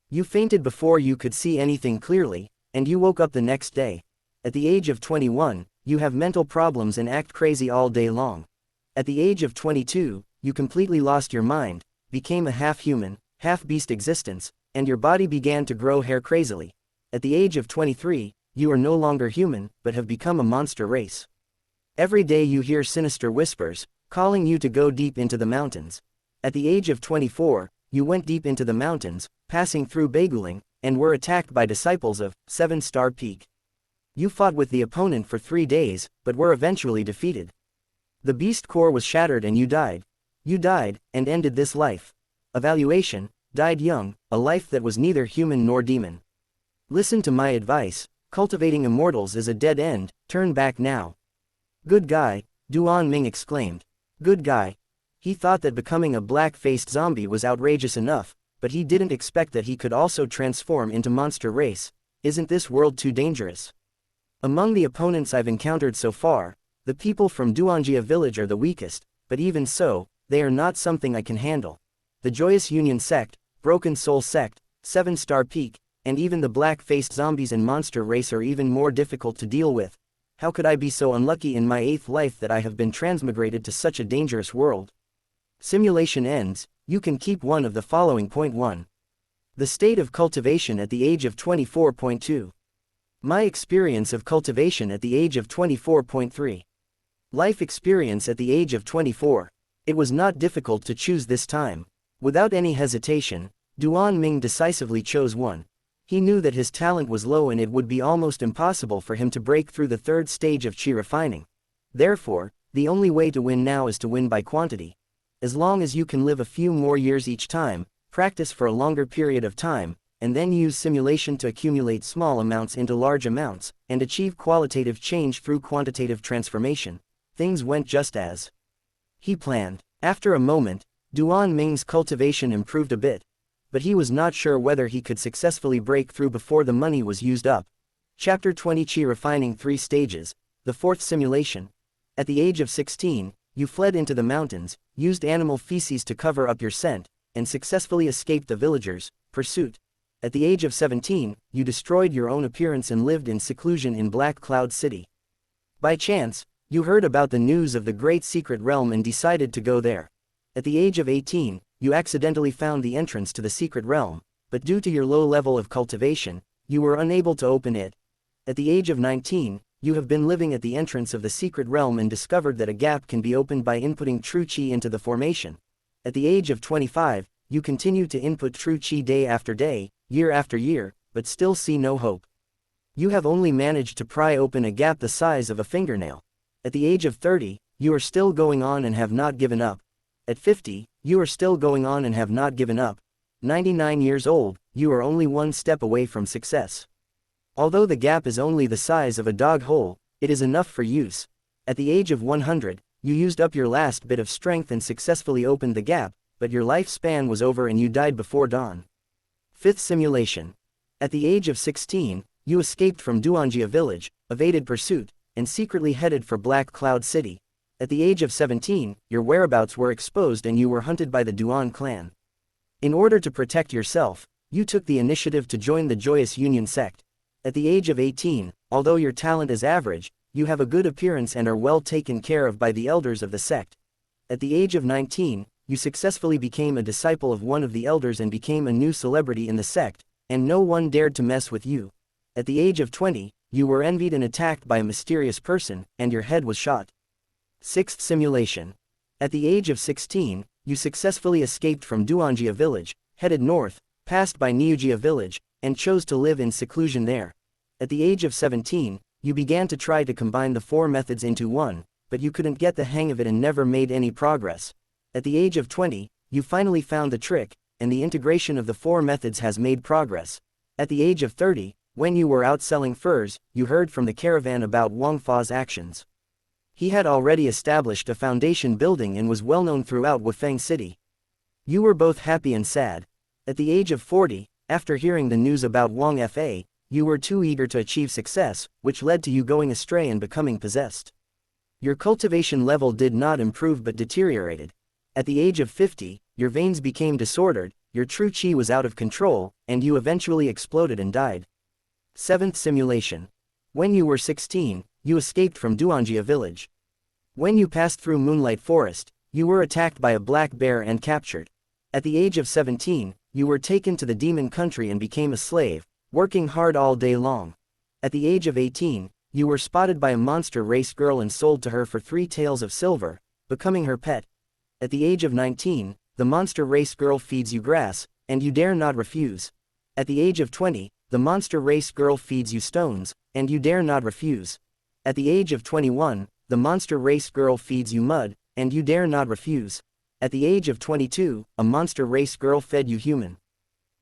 You fainted before you could see anything clearly, and you woke up the next day. At the age of 21, you have mental problems and act crazy all day long. At the age of 22, you completely lost your mind, became a half-human, half-beast existence, and your body began to grow hair crazily. At the age of 23, you are no longer human, but have become a monster race. Every day you hear sinister whispers, calling you to go deep into the mountains. At the age of 24, you went deep into the mountains, passing through Baguling, and were attacked by disciples of 7-Star Peak. You fought with the opponent for 3 days, but were eventually defeated. The beast core was shattered and you died. You died, and ended this life. Evaluation: died young, a life that was neither human nor demon. Listen to my advice, cultivating immortals is a dead end, turn back now. Good guy, Duan Ming exclaimed. Good guy. He thought that becoming a black-faced zombie was outrageous enough, but he didn't expect that he could also transform into monster race. Isn't this world too dangerous? Among the opponents I've encountered so far, the people from Duanjia village are the weakest, but even so, they are not something I can handle. The Joyous Union sect, Broken Soul sect, 7-Star Peak, and even the black-faced zombies and monster race are even more difficult to deal with. How could I be so unlucky in my 8th life that I have been transmigrated to such a dangerous world? Simulation ends. You can keep one of the following. Point 1. The state of cultivation at the age of 24.2. My experience of cultivation at the age of 24.3. Life experience at the age of 24. It was not difficult to choose this time. Without any hesitation, Duan Ming decisively chose one. He knew that his talent was low and it would be almost impossible for him to break through the 3rd stage of chi refining. Therefore, the only way to win now is to win by quantity. As long as you can live a few more years each time, practice for a longer period of time, and then use simulation to accumulate small amounts into large amounts, and achieve qualitative change through quantitative transformation, things went just as he planned. After a moment, Duan Ming's cultivation improved a bit, but he was not sure whether he could successfully break through before the money was used up. Chapter 20: Chi Refining 3 Stages, the 4th Simulation. At the age of 16, you fled into the mountains, used animal feces to cover up your scent, and successfully escaped the villagers' pursuit. At the age of 17, you destroyed your own appearance and lived in seclusion in Black Cloud City. By chance, you heard about the news of the Great Secret Realm and decided to go there. At the age of 18, you accidentally found the entrance to the Secret Realm, but due to your low level of cultivation, you were unable to open it. At the age of 19, you have been living at the entrance of the Secret Realm and discovered that a gap can be opened by inputting true chi into the formation. At the age of 25, you continue to input true chi day after day, year after year, but still see no hope. You have only managed to pry open a gap the size of a fingernail. At the age of 30, you are still going on and have not given up. At 50, you are still going on and have not given up. 99 years old, you are only one step away from success. Although the gap is only the size of a dog hole, it is enough for use. At the age of 100, you used up your last bit of strength and successfully opened the gap, but your lifespan was over and you died before dawn. Fifth simulation. At the age of 16, you escaped from Duanjia village, evaded pursuit, and secretly headed for Black Cloud City. At the age of 17, your whereabouts were exposed and you were hunted by the Duan clan. In order to protect yourself, you took the initiative to join the Joyous Union sect. At the age of 18, although your talent is average, you have a good appearance and are well taken care of by the elders of the sect. At the age of 19, you successfully became a disciple of one of the elders and became a new celebrity in the sect, and no one dared to mess with you. At the age of 20, you were envied and attacked by a mysterious person, and your head was shot. Sixth simulation. At the age of 16, you successfully escaped from Duanjia village, headed north, passed by Niujia village, and chose to live in seclusion there. At the age of 17, you began to try to combine the four methods into one, but you couldn't get the hang of it and never made any progress. At the age of 20, you finally found the trick, and the integration of the four methods has made progress. At the age of 30, when you were out selling furs, you heard from the caravan about Wang Fa's actions. He had already established a foundation building and was well known throughout Wufeng City. You were both happy and sad. At the age of 40, after hearing the news about Wang Fa, you were too eager to achieve success, which led to you going astray and becoming possessed. Your cultivation level did not improve but deteriorated. At the age of 50, your veins became disordered, your true chi was out of control, and you eventually exploded and died. Seventh simulation. When you were 16, you escaped from Duanjia village. When you passed through Moonlight Forest, you were attacked by a black bear and captured. At the age of 17, you were taken to the demon country and became a slave, working hard all day long. At the age of 18, you were spotted by a monster race girl and sold to her for 3 taels of silver, becoming her pet. At the age of 19, the monster race girl feeds you grass, and you dare not refuse. At the age of 20, the monster race girl feeds you stones, and you dare not refuse. At the age of 21, the monster race girl feeds you mud, and you dare not refuse. At the age of 22, a monster race girl fed you human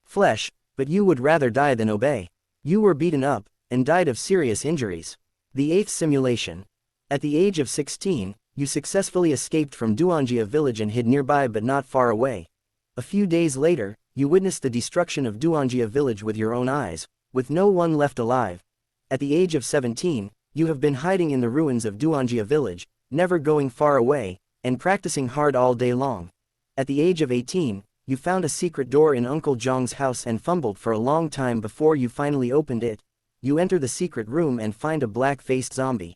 flesh, but you would rather die than obey. You were beaten up, and died of serious injuries. The eighth simulation. At the age of 16, you successfully escaped from Duanjia village and hid nearby but not far away. A few days later, you witnessed the destruction of Duanjia village with your own eyes, with no one left alive. At the age of 17, you have been hiding in the ruins of Duanjia village, never going far away, and practicing hard all day long. At the age of 18, you found a secret door in Uncle Zhang's house and fumbled for a long time before you finally opened it. You enter the secret room and find a black-faced zombie.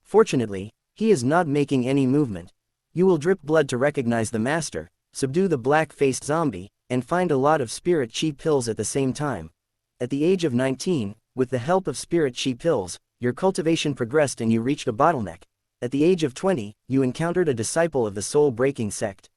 Fortunately, he is not making any movement. You will drip blood to recognize the master, subdue the black-faced zombie, and find a lot of spirit chi pills at the same time. At the age of 19, with the help of spirit chi pills, your cultivation progressed and you reached a bottleneck. At the age of 20, you encountered a disciple of the soul-breaking sect.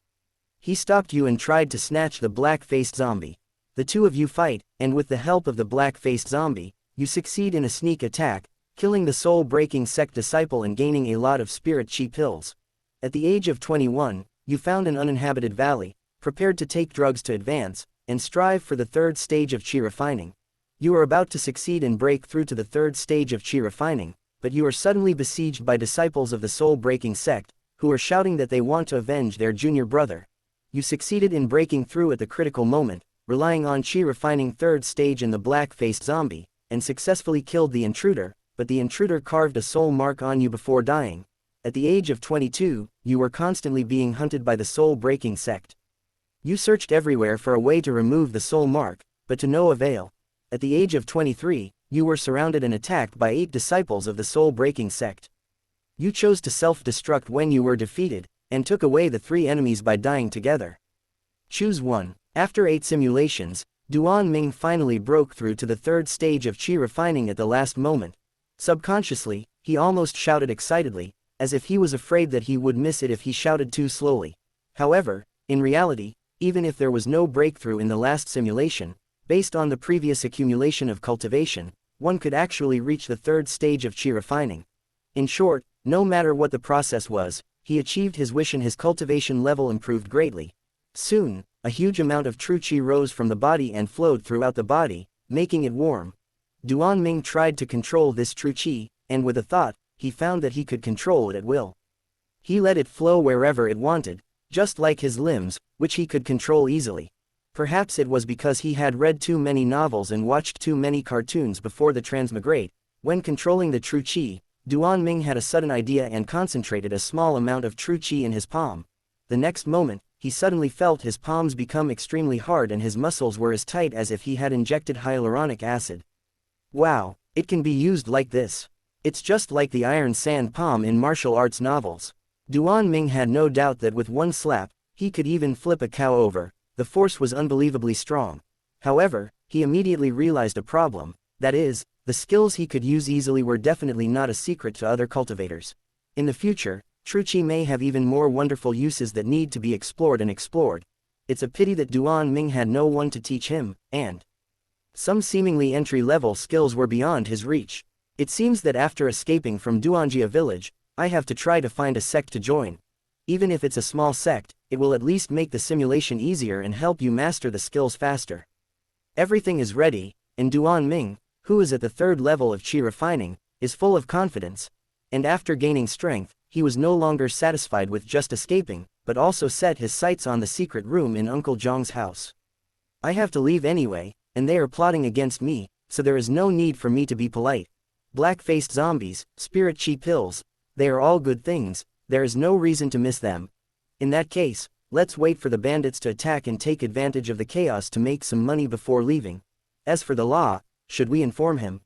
He stopped you and tried to snatch the black-faced zombie. The two of you fight, and with the help of the black-faced zombie, you succeed in a sneak attack, killing the soul-breaking sect disciple and gaining a lot of spirit chi pills. At the age of 21, you found an uninhabited valley, prepared to take drugs to advance, and strive for the third stage of chi refining. You are about to succeed and break through to the third stage of chi refining, but you are suddenly besieged by disciples of the soul-breaking sect, who are shouting that they want to avenge their junior brother. You succeeded in breaking through at the critical moment, relying on chi refining third stage and the black-faced zombie, and successfully killed the intruder, but the intruder carved a soul mark on you before dying. At the age of 22, you were constantly being hunted by the soul-breaking sect. You searched everywhere for a way to remove the soul mark, but to no avail. At the age of 23, you were surrounded and attacked by 8 disciples of the soul-breaking sect. You chose to self-destruct when you were defeated, and took away the 3 enemies by dying together. Choose one. After 8 simulations, Duan Ming finally broke through to the third stage of chi refining at the last moment. Subconsciously, he almost shouted excitedly, as if he was afraid that he would miss it if he shouted too slowly. However, in reality, even if there was no breakthrough in the last simulation, based on the previous accumulation of cultivation, one could actually reach the third stage of chi refining. In short, no matter what the process was, he achieved his wish and his cultivation level improved greatly. Soon, a huge amount of true chi rose from the body and flowed throughout the body, making it warm. Duan Ming tried to control this true chi, and with a thought, he found that he could control it at will. He let it flow wherever it wanted, just like his limbs, which he could control easily. Perhaps it was because he had read too many novels and watched too many cartoons before the transmigrate. When controlling the true qi, Duan Ming had a sudden idea and concentrated a small amount of true qi in his palm. The next moment, he suddenly felt his palms become extremely hard and his muscles were as tight as if he had injected hyaluronic acid. Wow, it can be used like this. It's just like the iron sand palm in martial arts novels. Duan Ming had no doubt that with one slap, he could even flip a cow over. The force was unbelievably strong. However, he immediately realized a problem, that is, the skills he could use easily were definitely not a secret to other cultivators. In the future, true qi may have even more wonderful uses that need to be explored and explored. It's a pity that Duan Ming had no one to teach him, and some seemingly entry-level skills were beyond his reach. It seems that after escaping from Duanjia village, I have to try to find a sect to join. Even if it's a small sect, it will at least make the simulation easier and help you master the skills faster. Everything is ready, and Duan Ming, who is at the 3rd level of qi refining, is full of confidence. And after gaining strength, he was no longer satisfied with just escaping, but also set his sights on the secret room in Uncle Zhang's house. I have to leave anyway, and they are plotting against me, so there is no need for me to be polite. Black-faced zombies, spirit qi pills, they are all good things, there is no reason to miss them. In that case, let's wait for the bandits to attack and take advantage of the chaos to make some money before leaving. As for the law, should we inform him?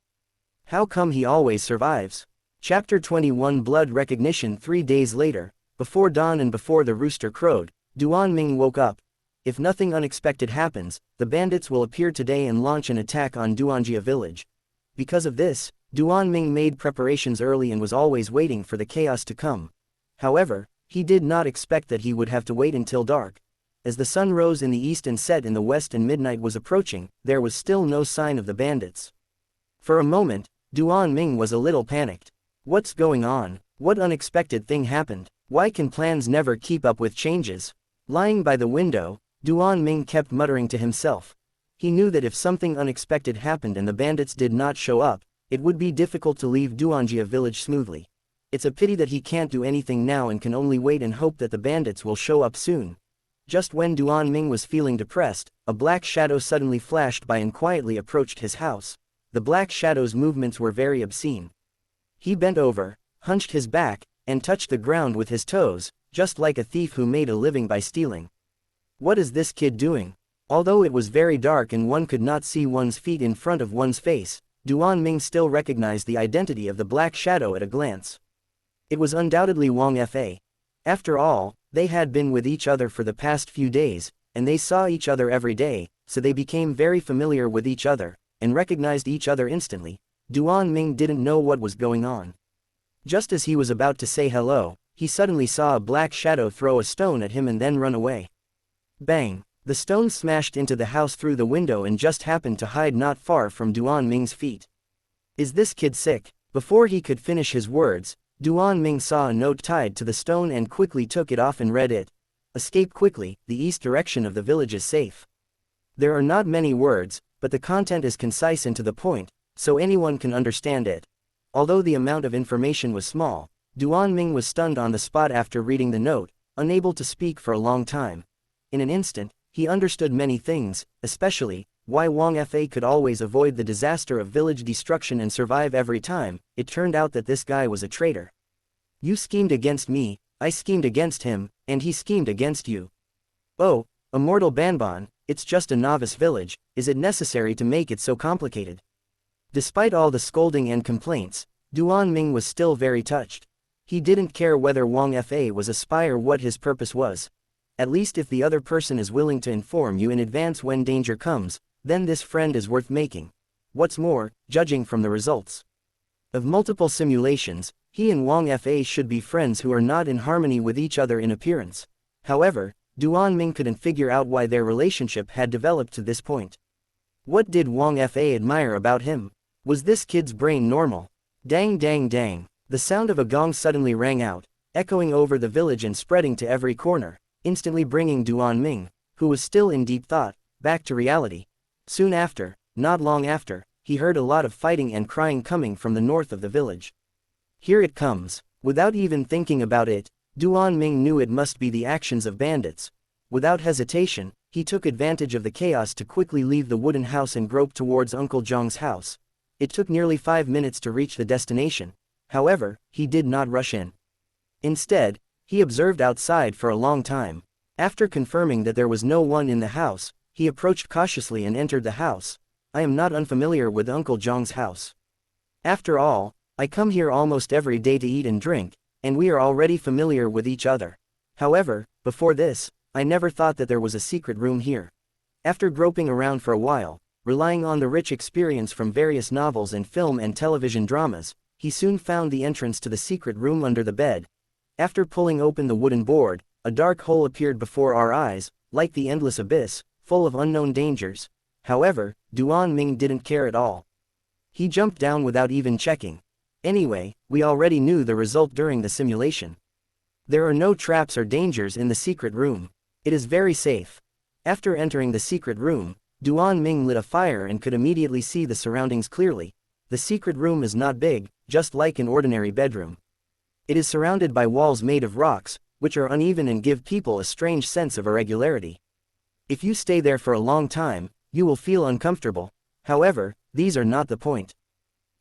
How come he always survives? Chapter 21 Blood Recognition 3 days later, before dawn and before the rooster crowed, Duan Ming woke up. If nothing unexpected happens, the bandits will appear today and launch an attack on Duanjia village. Because of this, Duan Ming made preparations early and was always waiting for the chaos to come. However, he did not expect that he would have to wait until dark. As the sun rose in the east and set in the west and midnight was approaching, there was still no sign of the bandits. For a moment, Duan Ming was a little panicked. What's going on? What unexpected thing happened? Why can plans never keep up with changes? Lying by the window, Duan Ming kept muttering to himself. He knew that if something unexpected happened and the bandits did not show up, it would be difficult to leave Duanjia village smoothly. It's a pity that he can't do anything now and can only wait and hope that the bandits will show up soon. Just when Duan Ming was feeling depressed, a black shadow suddenly flashed by and quietly approached his house. The black shadow's movements were very obscene. He bent over, hunched his back, and touched the ground with his toes, just like a thief who made a living by stealing. What is this kid doing? Although it was very dark and one could not see one's feet in front of one's face, Duan Ming still recognized the identity of the black shadow at a glance. It was undoubtedly Wang Fa. After all, they had been with each other for the past few days, and they saw each other every day, so they became very familiar with each other, and recognized each other instantly. Duan Ming didn't know what was going on. Just as he was about to say hello, he suddenly saw a black shadow throw a stone at him and then run away. Bang! The stone smashed into the house through the window and just happened to hide not far from Duan Ming's feet. Is this kid sick? Before he could finish his words, Duan Ming saw a note tied to the stone and quickly took it off and read it. Escape quickly, the east direction of the village is safe. There are not many words, but the content is concise and to the point, so anyone can understand it. Although the amount of information was small, Duan Ming was stunned on the spot after reading the note, unable to speak for a long time. In an instant, he understood many things, especially why Wang Fa could always avoid the disaster of village destruction and survive every time. It turned out that this guy was a traitor. You schemed against me, I schemed against him, and he schemed against you. Oh, Immortal Banban, it's just a novice village, is it necessary to make it so complicated? Despite all the scolding and complaints, Duan Ming was still very touched. He didn't care whether Wang Fa was a spy or what his purpose was. At least if the other person is willing to inform you in advance when danger comes, then this friend is worth making. What's more, judging from the results of multiple simulations, he and Wang Fa should be friends who are not in harmony with each other in appearance. However, Duan Ming couldn't figure out why their relationship had developed to this point. What did Wang Fa admire about him? Was this kid's brain normal? Dang dang dang. The sound of a gong suddenly rang out, echoing over the village and spreading to every corner, instantly bringing Duan Ming, who was still in deep thought, back to reality. Soon after, not long after, he heard a lot of fighting and crying coming from the north of the village. Here it comes. Without even thinking about it, Duan Ming knew it must be the actions of bandits. Without hesitation, he took advantage of the chaos to quickly leave the wooden house and grope towards Uncle Zhang's house. It took nearly 5 minutes to reach the destination. However, he did not rush in. Instead, he observed outside for a long time. After confirming that there was no one in the house, he approached cautiously and entered the house. I am not unfamiliar with Uncle Zhang's house. After all, I come here almost every day to eat and drink, and we are already familiar with each other. However, before this, I never thought that there was a secret room here. After groping around for a while, relying on the rich experience from various novels and film and television dramas, he soon found the entrance to the secret room under the bed. After pulling open the wooden board, a dark hole appeared before our eyes, like the endless abyss, full of unknown dangers. However, Duan Ming didn't care at all. He jumped down without even checking. Anyway, we already knew the result during the simulation. There are no traps or dangers in the secret room. It is very safe. After entering the secret room, Duan Ming lit a fire and could immediately see the surroundings clearly. The secret room is not big, just like an ordinary bedroom. It is surrounded by walls made of rocks, which are uneven and give people a strange sense of irregularity. If you stay there for a long time, you will feel uncomfortable. However, these are not the point.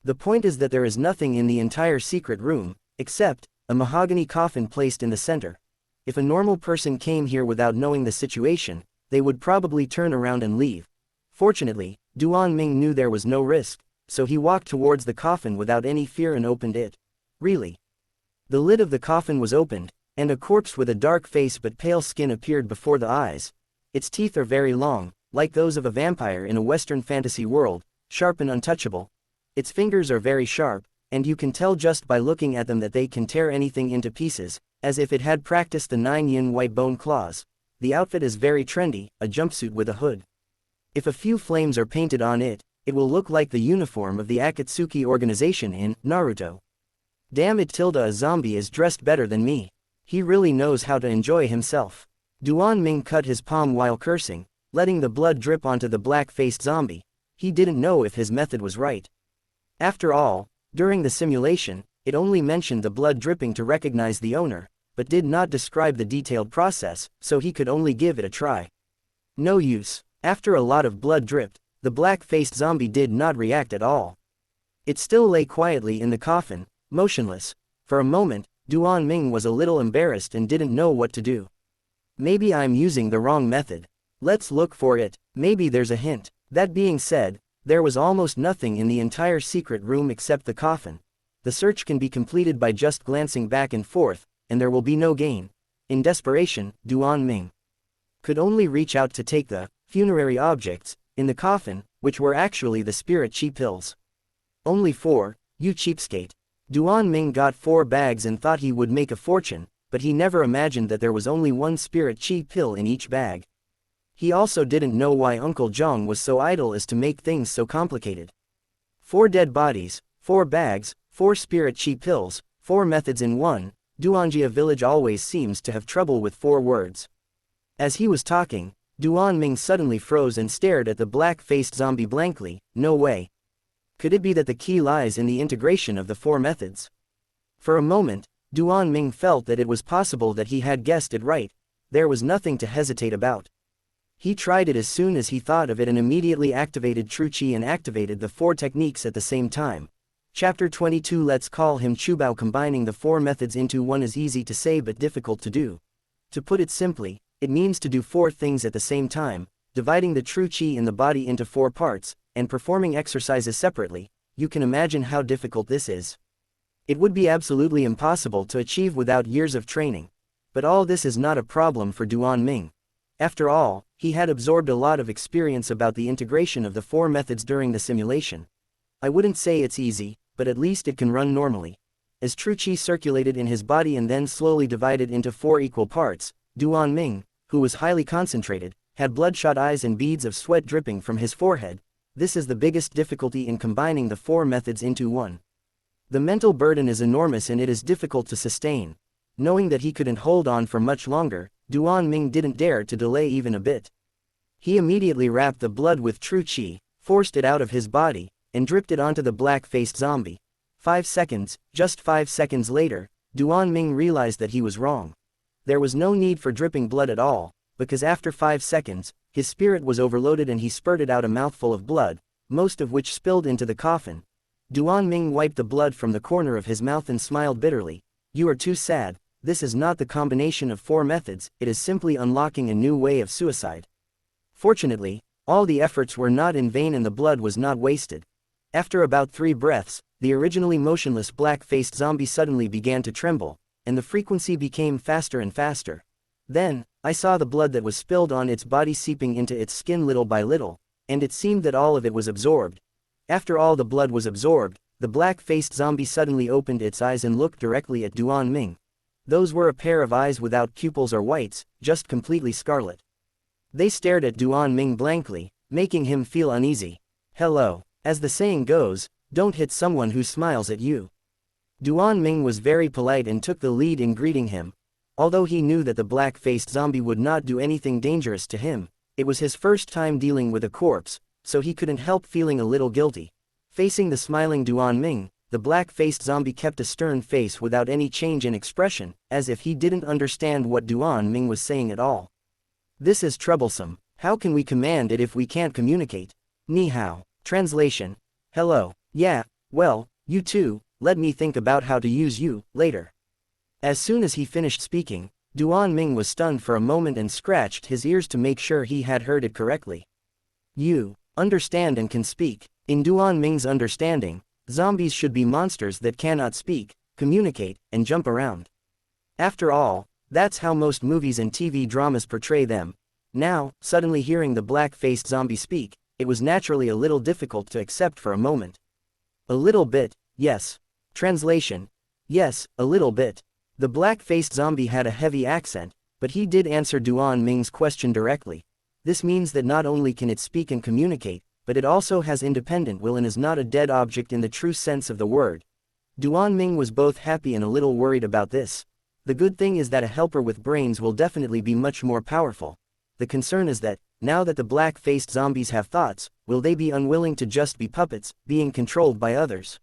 The point is that there is nothing in the entire secret room, except a mahogany coffin placed in the center. If a normal person came here without knowing the situation, they would probably turn around and leave. Fortunately, Duan Ming knew there was no risk, so he walked towards the coffin without any fear and opened it. Really? The lid of the coffin was opened, and a corpse with a dark face but pale skin appeared before the eyes. Its teeth are very long, like those of a vampire in a Western fantasy world, sharp and untouchable. Its fingers are very sharp, and you can tell just by looking at them that they can tear anything into pieces, as if it had practiced the 9-yin white bone claws. The outfit is very trendy, a jumpsuit with a hood. If a few flames are painted on it, it will look like the uniform of the Akatsuki organization in Naruto. Damn it, a zombie is dressed better than me. He really knows how to enjoy himself. Duan Ming cut his palm while cursing, letting the blood drip onto the black-faced zombie. He didn't know if his method was right. After all, during the simulation, it only mentioned the blood dripping to recognize the owner, but did not describe the detailed process, so he could only give it a try. No use. After a lot of blood dripped, the black-faced zombie did not react at all. It still lay quietly in the coffin, motionless. For a moment, Duan Ming was a little embarrassed and didn't know what to do. Maybe I'm using the wrong method. Let's look for it, maybe there's a hint. That being said, there was almost nothing in the entire secret room except the coffin. The search can be completed by just glancing back and forth, and there will be no gain. In desperation, Duan Ming could only reach out to take the funerary objects in the coffin, which were actually the spirit chi pills. Only 4, you cheapskate. Duan Ming got 4 bags and thought he would make a fortune, but he never imagined that there was only 1 spirit chi pill in each bag. He also didn't know why Uncle Zhang was so idle as to make things so complicated. 4 dead bodies, 4 bags, 4 spirit chi pills, 4 methods in one. Duanjia village always seems to have trouble with 4 words. As he was talking, Duan Ming suddenly froze and stared at the black-faced zombie blankly. No way. Could it be that the key lies in the integration of the 4 methods? For a moment, Duan Ming felt that it was possible that he had guessed it right. There was nothing to hesitate about. He tried it as soon as he thought of it and immediately activated True Qi and activated the 4 techniques at the same time. Chapter 22. Let's call him Chubao. Combining the 4 methods into one is easy to say but difficult to do. To put it simply, it means to do 4 things at the same time, dividing the true Qi in the body into 4 parts, and performing exercises separately. You can imagine how difficult this is. It would be absolutely impossible to achieve without years of training. But all this is not a problem for Duan Ming. After all, he had absorbed a lot of experience about the integration of the 4 methods during the simulation. I wouldn't say it's easy, but at least it can run normally. As true Qi circulated in his body and then slowly divided into 4 equal parts, Duan Ming, who was highly concentrated, had bloodshot eyes and beads of sweat dripping from his forehead. This is the biggest difficulty in combining the 4 methods into one. The mental burden is enormous and it is difficult to sustain. Knowing that he couldn't hold on for much longer, Duan Ming didn't dare to delay even a bit. He immediately wrapped the blood with true Qi, forced it out of his body, and dripped it onto the black-faced zombie. 5 seconds, just 5 seconds later, Duan Ming realized that he was wrong. There was no need for dripping blood at all, because after 5 seconds, his spirit was overloaded and he spurted out a mouthful of blood, most of which spilled into the coffin. Duan Ming wiped the blood from the corner of his mouth and smiled bitterly. You are too sad. This is not the combination of 4 methods, it is simply unlocking a new way of suicide. Fortunately, all the efforts were not in vain and the blood was not wasted. After about 3 breaths, the originally motionless black-faced zombie suddenly began to tremble, and the frequency became faster and faster. Then, I saw the blood that was spilled on its body seeping into its skin little by little, and it seemed that all of it was absorbed. After all the blood was absorbed, the black-faced zombie suddenly opened its eyes and looked directly at Duan Ming. Those were a pair of eyes without pupils or whites, just completely scarlet. They stared at Duan Ming blankly, making him feel uneasy. Hello. As the saying goes, don't hit someone who smiles at you. Duan Ming was very polite and took the lead in greeting him. Although he knew that the black-faced zombie would not do anything dangerous to him, it was his first time dealing with a corpse, so he couldn't help feeling a little guilty. Facing the smiling Duan Ming, the black-faced zombie kept a stern face without any change in expression, as if he didn't understand what Duan Ming was saying at all. This is troublesome. How can we command it if we can't communicate? Ni hao. Translation. Hello. Yeah, well, you too, let me think about how to use you, later. As soon as he finished speaking, Duan Ming was stunned for a moment and scratched his ears to make sure he had heard it correctly. You understand and can speak. In Duan Ming's understanding, zombies should be monsters that cannot speak, communicate, and jump around. After all, that's how most movies and TV dramas portray them. Now, suddenly hearing the black-faced zombie speak, it was naturally a little difficult to accept for a moment. A little bit, yes. Translation. Yes, a little bit. The black-faced zombie had a heavy accent, but he did answer Duan Ming's question directly. This means that not only can it speak and communicate, but it also has independent will and is not a dead object in the true sense of the word. Duan Ming was both happy and a little worried about this. The good thing is that a helper with brains will definitely be much more powerful. The concern is that, now that the black-faced zombies have thoughts, will they be unwilling to just be puppets, being controlled by others?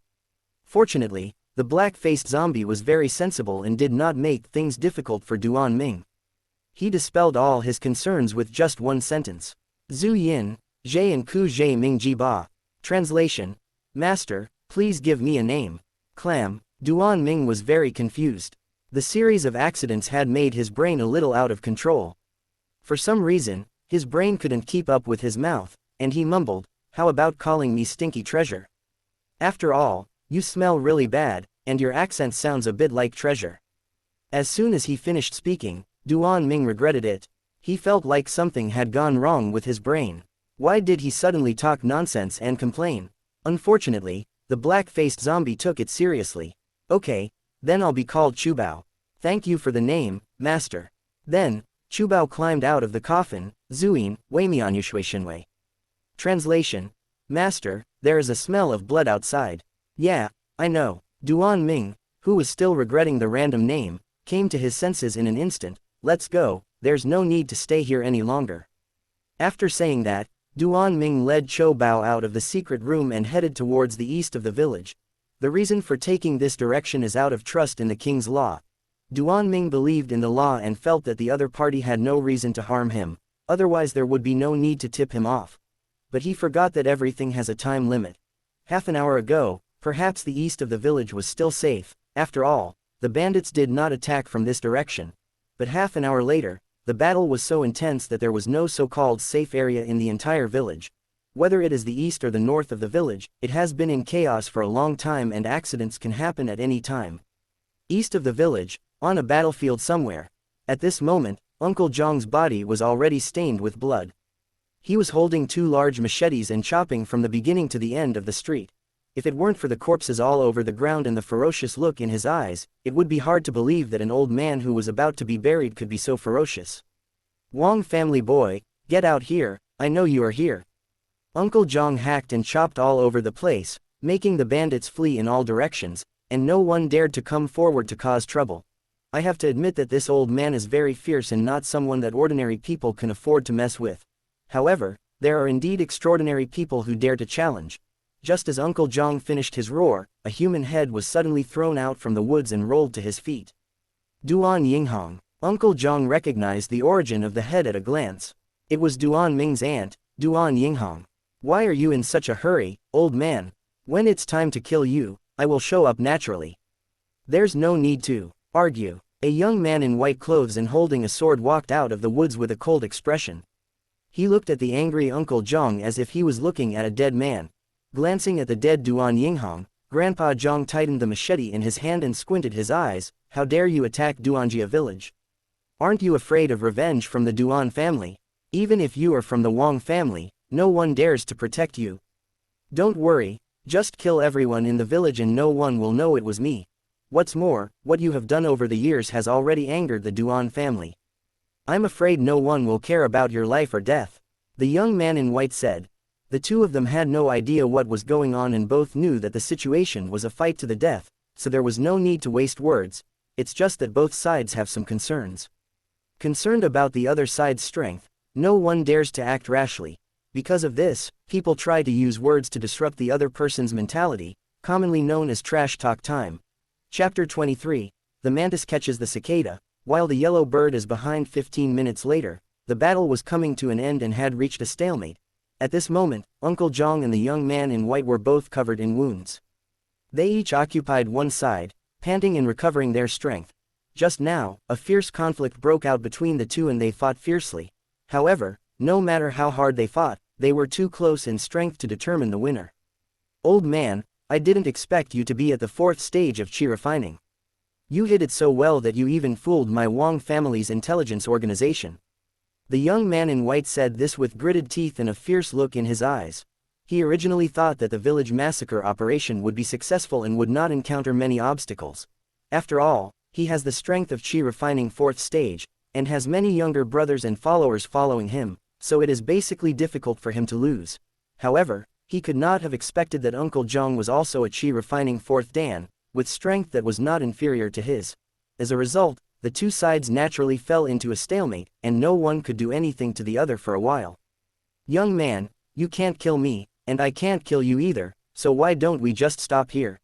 Fortunately, the black-faced zombie was very sensible and did not make things difficult for Duan Ming. He dispelled all his concerns with just one sentence. Zhu Yin, Zhe and Ku Zhe Ming Ji Ba. Translation. Master, please give me a name. Clam. Duan Ming was very confused. The series of accidents had made his brain a little out of control. For some reason, his brain couldn't keep up with his mouth, and he mumbled, how about calling me Stinky Treasure? After all, you smell really bad, and your accent sounds a bit like treasure. As soon as he finished speaking, Duan Ming regretted it. He felt like something had gone wrong with his brain. Why did he suddenly talk nonsense and complain? Unfortunately, the black-faced zombie took it seriously. Okay, then I'll be called Chubao. Thank you for the name, master. Then, Chubao climbed out of the coffin. Zuin, Weimian Yushuishinwei. Translation. Master, there is a smell of blood outside. Yeah, I know. Duan Ming, who was still regretting the random name, came to his senses in an instant. Let's go, there's no need to stay here any longer. After saying that, Duan Ming led Cho Bao out of the secret room and headed towards the east of the village. The reason for taking this direction is out of trust in the king's law. Duan Ming believed in the law and felt that the other party had no reason to harm him, otherwise there would be no need to tip him off. But he forgot that everything has a time limit. Half an hour ago, perhaps the east of the village was still safe. After all, the bandits did not attack from this direction. But half an hour later, the battle was so intense that there was no so-called safe area in the entire village. Whether it is the east or the north of the village, it has been in chaos for a long time and accidents can happen at any time. East of the village, on a battlefield somewhere. At this moment, Uncle Zhang's body was already stained with blood. He was holding 2 large machetes and chopping from the beginning to the end of the street. If it weren't for the corpses all over the ground and the ferocious look in his eyes, it would be hard to believe that an old man who was about to be buried could be so ferocious. Wang family boy, get out here, I know you are here. Uncle Zhang hacked and chopped all over the place, making the bandits flee in all directions, and no one dared to come forward to cause trouble. I have to admit that this old man is very fierce and not someone that ordinary people can afford to mess with. However, there are indeed extraordinary people who dare to challenge. Just as Uncle Jong finished his roar, a human head was suddenly thrown out from the woods and rolled to his feet. Duan Yinghong. Uncle Jong recognized the origin of the head at a glance. It was Duan Ming's aunt, Duan Yinghong. Why are you in such a hurry, old man? When it's time to kill you, I will show up naturally. There's no need to argue. A young man in white clothes and holding a sword walked out of the woods with a cold expression. He looked at the angry Uncle Jong as if he was looking at a dead man. Glancing at the dead Duan Yinghong, Grandpa Jong tightened the machete in his hand and squinted his eyes. How dare you attack Duanjia village? Aren't you afraid of revenge from the Duan family? Even if you are from the Wang family, no one dares to protect you. Don't worry, just kill everyone in the village and no one will know it was me. What's more, what you have done over the years has already angered the Duan family. I'm afraid no one will care about your life or death. The young man in white said. The two of them had no idea what was going on and both knew that the situation was a fight to the death, so there was no need to waste words. It's just that both sides have some concerns. Concerned about the other side's strength, no one dares to act rashly. Because of this, people try to use words to disrupt the other person's mentality, commonly known as trash talk time. Chapter 23. The mantis catches the cicada. While the yellow bird is behind 15 minutes later, the battle was coming to an end and had reached a stalemate. At this moment, Uncle Jong and the young man in white were both covered in wounds. They each occupied one side, panting and recovering their strength. Just now, a fierce conflict broke out between the two and they fought fiercely. However, no matter how hard they fought, they were too close in strength to determine the winner. Old man, I didn't expect you to be at the 4th stage of chi refining. You hid it so well that you even fooled my Wang family's intelligence organization. The young man in white said this with gritted teeth and a fierce look in his eyes. He originally thought that the village massacre operation would be successful and would not encounter many obstacles. After all, he has the strength of chi refining 4th stage, and has many younger brothers and followers following him, so it is basically difficult for him to lose. However, he could not have expected that Uncle Jong was also a chi refining 4th dan, with strength that was not inferior to his. As a result, the two sides naturally fell into a stalemate, and no one could do anything to the other for a while. Young man, you can't kill me, and I can't kill you either, so why don't we just stop here?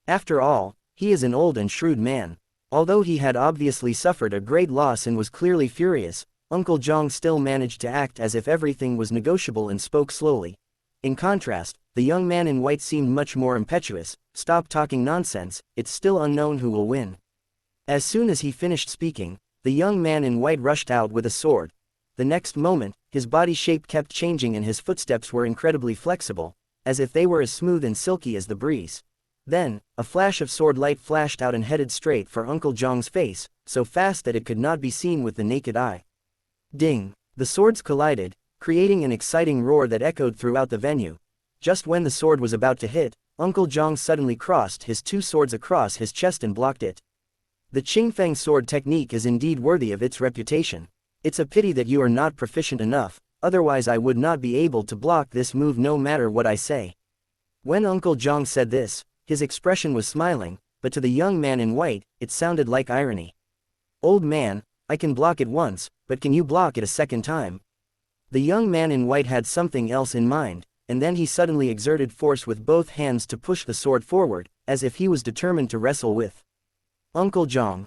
After all, he is an old and shrewd man. Although he had obviously suffered a great loss and was clearly furious, Uncle Jong still managed to act as if everything was negotiable and spoke slowly. In contrast, the young man in white seemed much more impetuous. Stop talking nonsense, it's still unknown who will win. As soon as he finished speaking, the young man in white rushed out with a sword. The next moment, his body shape kept changing and his footsteps were incredibly flexible, as if they were as smooth and silky as the breeze. Then, a flash of sword light flashed out and headed straight for Uncle Jong's face, so fast that it could not be seen with the naked eye. Ding! The swords collided, creating an exciting roar that echoed throughout the venue. Just when the sword was about to hit, Uncle Jong suddenly crossed his two swords across his chest and blocked it. The Qingfeng sword technique is indeed worthy of its reputation. It's a pity that you are not proficient enough, otherwise I would not be able to block this move no matter what I say. When Uncle Jong said this, his expression was smiling, but to the young man in white, it sounded like irony. Old man, I can block it once, but can you block it a second time? The young man in white had something else in mind, and then he suddenly exerted force with both hands to push the sword forward, as if he was determined to wrestle with Uncle Jong.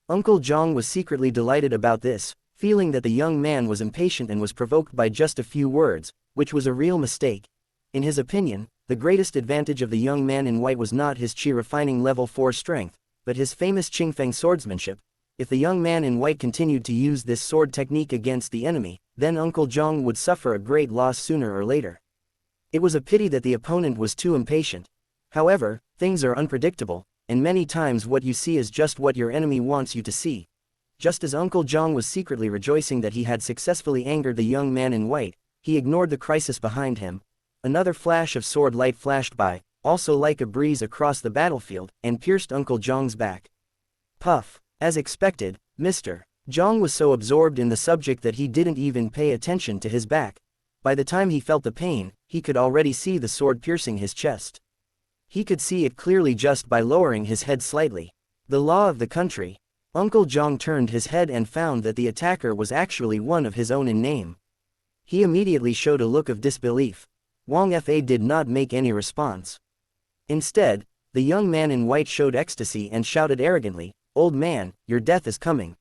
Uncle Jong was secretly delighted about this, feeling that the young man was impatient and was provoked by just a few words, which was a real mistake. In his opinion, the greatest advantage of the young man in white was not his chi refining level 4 strength, but his famous Qingfeng swordsmanship. If the young man in white continued to use this sword technique against the enemy, then Uncle Jong would suffer a great loss sooner or later. It was a pity that the opponent was too impatient. However, things are unpredictable, and many times what you see is just what your enemy wants you to see. Just as Uncle Jong was secretly rejoicing that he had successfully angered the young man in white, he ignored the crisis behind him. Another flash of sword light flashed by, also like a breeze across the battlefield, and pierced Uncle Jong's back. Puff! As expected, Mr. Jong was so absorbed in the subject that he didn't even pay attention to his back. By the time he felt the pain, he could already see the sword piercing his chest. He could see it clearly just by lowering his head slightly. The law of the country. Uncle Jong turned his head and found that the attacker was actually one of his own in name. He immediately showed a look of disbelief. Wang Fa did not make any response. Instead, the young man in white showed ecstasy and shouted arrogantly, "Old man, your death is coming."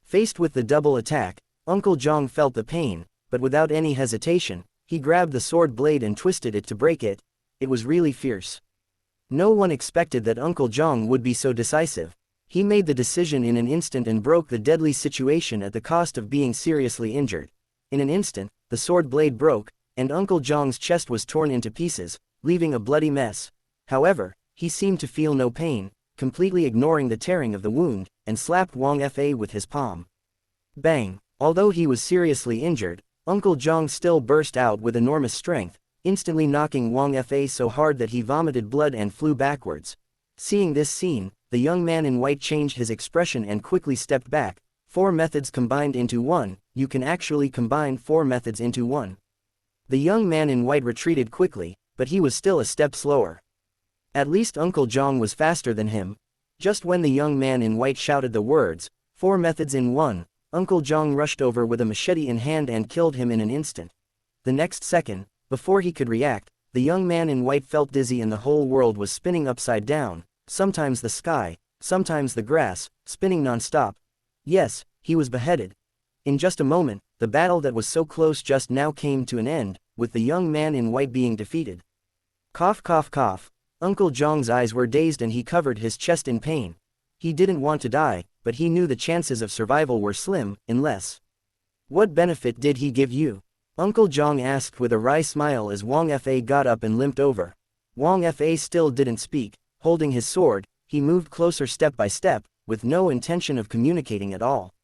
Faced with the double attack, Uncle Zhang felt the pain, but without any hesitation, he grabbed the sword blade and twisted it to break it. It was really fierce. No one expected that Uncle Zhang would be so decisive. He made the decision in an instant and broke the deadly situation at the cost of being seriously injured. In an instant, the sword blade broke, and Uncle Zhang's chest was torn into pieces, leaving a bloody mess. However, he seemed to feel no pain, completely ignoring the tearing of the wound, and slapped Wang Fa with his palm. Bang! Although he was seriously injured, Uncle Zhang still burst out with enormous strength, instantly knocking Wang Fa so hard that he vomited blood and flew backwards. Seeing this scene, the young man in white changed his expression and quickly stepped back. 4 methods combined into one. You can actually combine 4 methods into one. The young man in white retreated quickly, but he was still a step slower. At least Uncle Zhang was faster than him. Just when the young man in white shouted the words, 4 methods in one, Uncle Zhang rushed over with a machete in hand and killed him in an instant. The next second, before he could react, the young man in white felt dizzy and the whole world was spinning upside down, sometimes the sky, sometimes the grass, spinning non-stop. Yes, he was beheaded. In just a moment, the battle that was so close just now came to an end, with the young man in white being defeated. Cough cough cough. Uncle Zhang's eyes were dazed and he covered his chest in pain. He didn't want to die, but he knew the chances of survival were slim, unless... What benefit did he give you? Uncle Zhang asked with a wry smile as Wang Fa got up and limped over. Wang Fa still didn't speak. Holding his sword, he moved closer step by step, with no intention of communicating at all.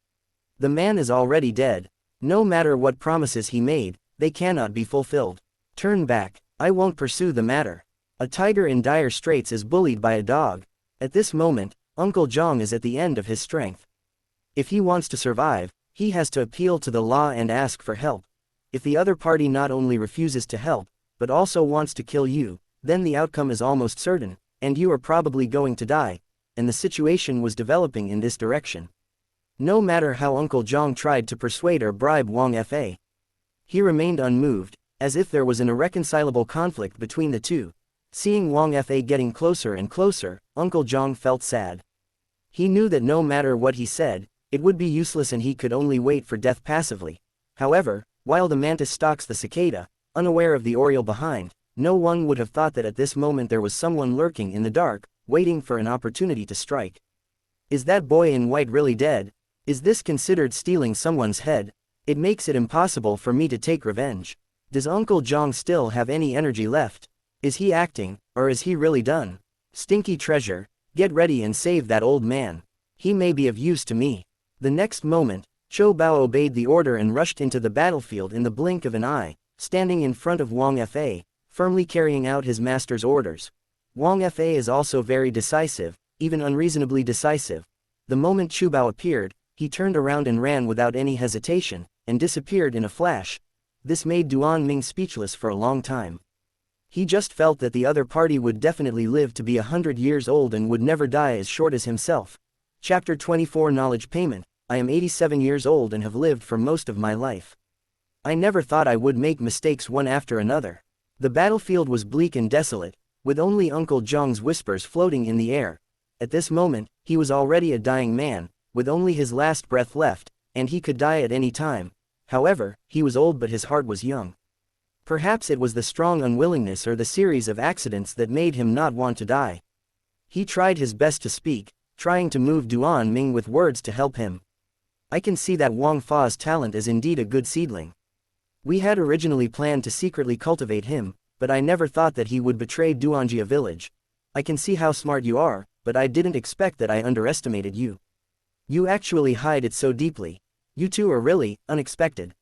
The man is already dead. No matter what promises he made, they cannot be fulfilled. Turn back. I won't pursue the matter. A tiger in dire straits is bullied by a dog. At this moment, Uncle Zhang is at the end of his strength. If he wants to survive, he has to appeal to the law and ask for help. If the other party not only refuses to help, but also wants to kill you, then the outcome is almost certain, and you are probably going to die, and the situation was developing in this direction. No matter how Uncle Zhang tried to persuade or bribe Wang Fa, he remained unmoved, as if there was an irreconcilable conflict between the two. Seeing Wang Fa getting closer and closer, Uncle Zhang felt sad. He knew that no matter what he said, it would be useless and he could only wait for death passively. However, while the mantis stalks the cicada, unaware of the oriole behind, no one would have thought that at this moment there was someone lurking in the dark, waiting for an opportunity to strike. Is that boy in white really dead? Is this considered stealing someone's head? It makes it impossible for me to take revenge. Does Uncle Zhang still have any energy left? Is he acting, or is he really done? Stinky treasure, get ready and save that old man. He may be of use to me. The next moment, Chou Bao obeyed the order and rushed into the battlefield in the blink of an eye, standing in front of Wang Fa, firmly carrying out his master's orders. Wang Fa is also very decisive, even unreasonably decisive. The moment Chou Bao appeared, he turned around and ran without any hesitation, and disappeared in a flash. This made Duan Ming speechless for a long time. He just felt that the other party would definitely live to be 100 years old and would never die as short as himself. Chapter 24 Knowledge Payment. I am 87 years old and have lived for most of my life. I never thought I would make mistakes one after another. The battlefield was bleak and desolate, with only Uncle Zhang's whispers floating in the air. At this moment, he was already a dying man, with only his last breath left, and he could die at any time. However, he was old but his heart was young. Perhaps it was the strong unwillingness or the series of accidents that made him not want to die. He tried his best to speak, trying to move Duan Ming with words to help him. I can see that Wang Fa's talent is indeed a good seedling. We had originally planned to secretly cultivate him, but I never thought that he would betray Duanjia village. I can see how smart you are, but I didn't expect that I underestimated you. You actually hide it so deeply. You two are really unexpected.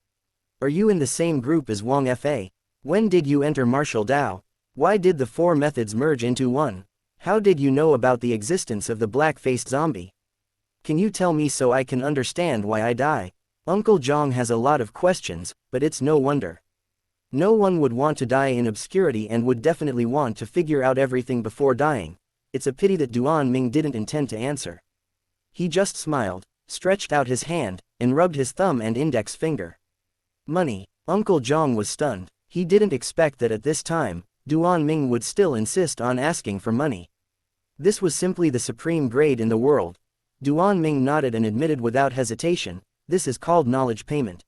Are you in the same group as Wang Fa? When did you enter martial Dao? Why did the 4 methods merge into one? How did you know about the existence of the black-faced zombie? Can you tell me so I can understand why I die? Uncle Zhang has a lot of questions, but it's no wonder. No one would want to die in obscurity and would definitely want to figure out everything before dying. It's a pity that Duan Ming didn't intend to answer. He just smiled, stretched out his hand, and rubbed his thumb and index finger. Money. Uncle Zhang was stunned. He didn't expect that at this time, Duan Ming would still insist on asking for money. This was simply the supreme grade in the world. Duan Ming nodded and admitted without hesitation, "This is called knowledge payment.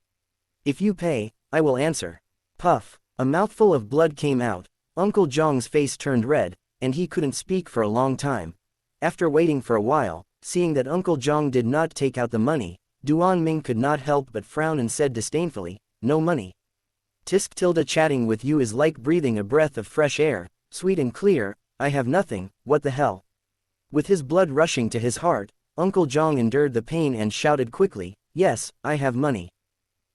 If you pay, I will answer." Puff. A mouthful of blood came out. Uncle Zhong's face turned red, and he couldn't speak for a long time. After waiting for a while, seeing that Uncle Zhong did not take out the money, Duan Ming could not help but frown and said disdainfully, "No money. Tisk tilde chatting with you is like breathing a breath of fresh air, sweet and clear. I have nothing, what the hell?" With his blood rushing to his heart, Uncle Zhong endured the pain and shouted quickly, "Yes, I have money."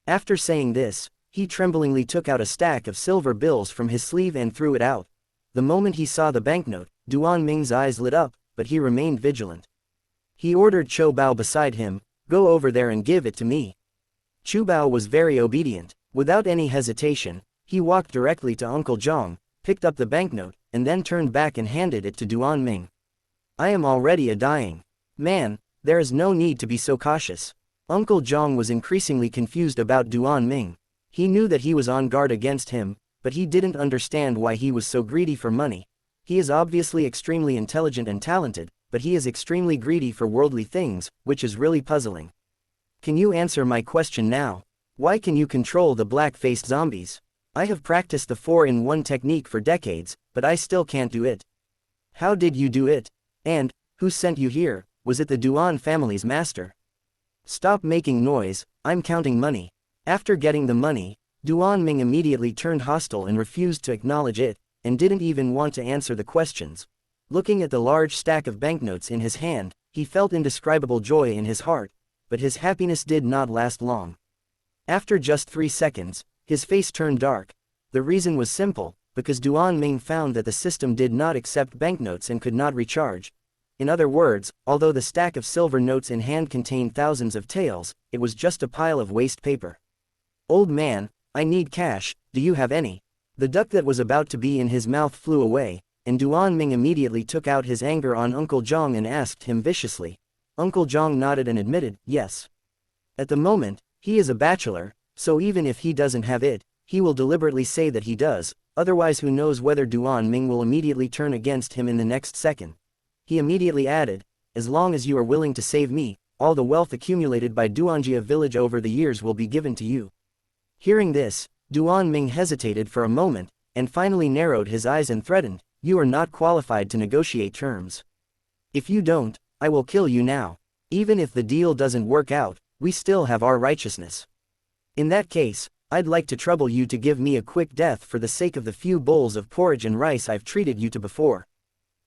After saying this, he tremblingly took out a stack of silver bills from his sleeve and threw it out. The moment he saw the banknote, Duan Ming's eyes lit up, but he remained vigilant. He ordered Cho Bao beside him, "Go over there and give it to me." Chu Bao was very obedient. Without any hesitation, he walked directly to Uncle Zhong, picked up the banknote, and then turned back and handed it to Duan Ming. "I am already a dying man, there is no need to be so cautious." Uncle Zhong was increasingly confused about Duan Ming. He knew that he was on guard against him, but he didn't understand why he was so greedy for money. He is obviously extremely intelligent and talented, but he is extremely greedy for worldly things, which is really puzzling. "Can you answer my question now? Why can you control the black-faced zombies? I have practiced the 4-in-1 technique for decades, but I still can't do it. How did you do it? And, who sent you here? Was it the Duan family's master?" "Stop making noise, I'm counting money." After getting the money, Duan Ming immediately turned hostile and refused to acknowledge it, and didn't even want to answer the questions. Looking at the large stack of banknotes in his hand, he felt indescribable joy in his heart, but his happiness did not last long. After just 3 seconds, his face turned dark. The reason was simple, because Duan Ming found that the system did not accept banknotes and could not recharge. In other words, although the stack of silver notes in hand contained thousands of taels, it was just a pile of waste paper. "Old man, I need cash, do you have any?" The duck that was about to be in his mouth flew away, and Duan Ming immediately took out his anger on Uncle Zhong and asked him viciously. Uncle Zhong nodded and admitted, "Yes." At the moment, he is a bachelor, so even if he doesn't have it, he will deliberately say that he does, otherwise who knows whether Duan Ming will immediately turn against him in the next second. He immediately added, "As long as you are willing to save me, all the wealth accumulated by Duanjia village over the years will be given to you." Hearing this, Duan Ming hesitated for a moment, and finally narrowed his eyes and threatened, "You are not qualified to negotiate terms. If you don't, I will kill you now. Even if the deal doesn't work out, we still have our righteousness. In that case, I'd like to trouble you to give me a quick death for the sake of the few bowls of porridge and rice I've treated you to before."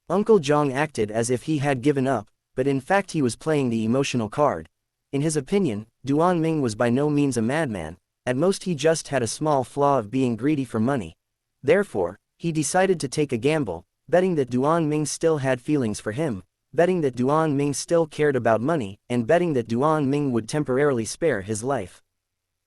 Uncle Zhong acted as if he had given up, but in fact he was playing the emotional card. In his opinion, Duan Ming was by no means a madman, at most he just had a small flaw of being greedy for money. Therefore, he decided to take a gamble, betting that Duan Ming still had feelings for him, betting that Duan Ming still cared about money, and betting that Duan Ming would temporarily spare his life.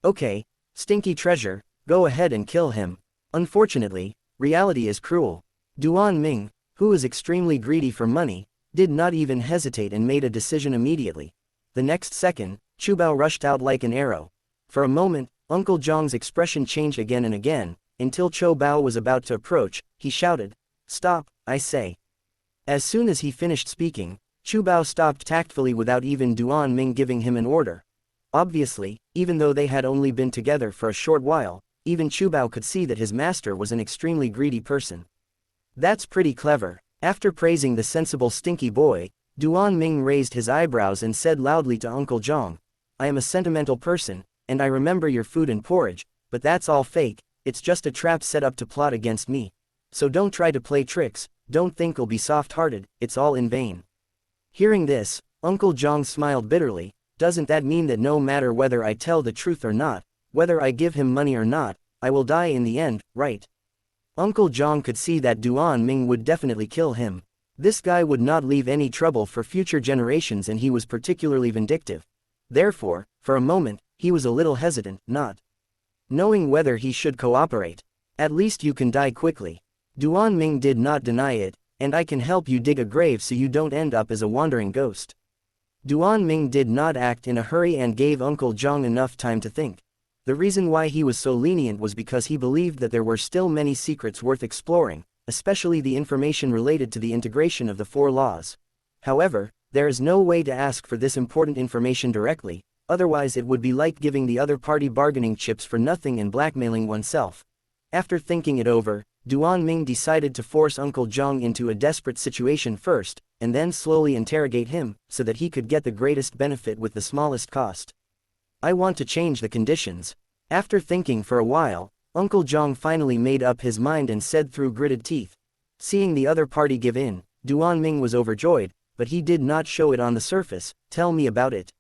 "Okay, stinky treasure, go ahead and kill him." Unfortunately, reality is cruel. Duan Ming, who is extremely greedy for money, did not even hesitate and made a decision immediately. The next second, Chu Bao rushed out like an arrow. For a moment, Uncle Zhong's expression changed again and again, until Cho Bao was about to approach, he shouted, "Stop, I say." As soon as he finished speaking, Chu Bao stopped tactfully without even Duan Ming giving him an order. Obviously, even though they had only been together for a short while, even Chu Bao could see that his master was an extremely greedy person. "That's pretty clever." After praising the sensible stinky boy, Duan Ming raised his eyebrows and said loudly to Uncle Zhong, "I am a sentimental person, and I remember your food and porridge, but that's all fake, it's just a trap set up to plot against me. So don't try to play tricks, don't think I'll be soft-hearted, it's all in vain." Hearing this, Uncle Zhong smiled bitterly. "Doesn't that mean that no matter whether I tell the truth or not, whether I give him money or not, I will die in the end, right?" Uncle Zhong could see that Duan Ming would definitely kill him. This guy would not leave any trouble for future generations and he was particularly vindictive. Therefore, for a moment, he was a little hesitant, not knowing whether he should cooperate. "At least you can die quickly." Duan Ming did not deny it, "And I can help you dig a grave so you don't end up as a wandering ghost." Duan Ming did not act in a hurry and gave Uncle Zhong enough time to think. The reason why he was so lenient was because he believed that there were still many secrets worth exploring, especially the information related to the integration of the four laws. However, there is no way to ask for this important information directly, otherwise it would be like giving the other party bargaining chips for nothing and blackmailing oneself. After thinking it over, Duan Ming decided to force Uncle Zhang into a desperate situation first, and then slowly interrogate him, so that he could get the greatest benefit with the smallest cost. I want to change the conditions. After thinking for a while, Uncle Zhang finally made up his mind and said through gritted teeth. Seeing the other party give in, Duan Ming was overjoyed, but he did not show it on the surface. Tell me about it.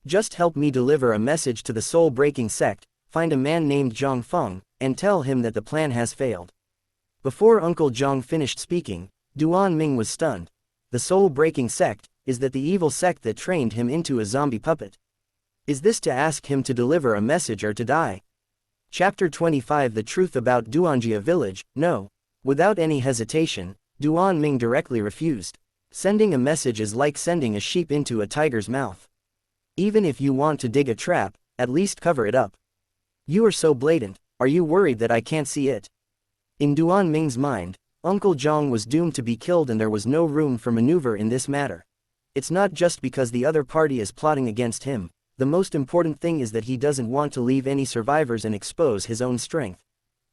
Just help me deliver a message to the soul-breaking sect, find a man named Zhang Feng, and tell him that the plan has failed. Before Uncle Zhang finished speaking, Duan Ming was stunned. The soul-breaking sect, is that the evil sect that trained him into a zombie puppet? Is this to ask him to deliver a message or to die? Chapter 25 The Truth About Duanjia Village. No. Without any hesitation, Duan Ming directly refused. Sending a message is like sending a sheep into a tiger's mouth. Even if you want to dig a trap, at least cover it up. You are so blatant, are you worried that I can't see it? In Duan Ming's mind, Uncle Zhang was doomed to be killed and there was no room for maneuver in this matter. It's not just because the other party is plotting against him. The most important thing is that he doesn't want to leave any survivors and expose his own strength.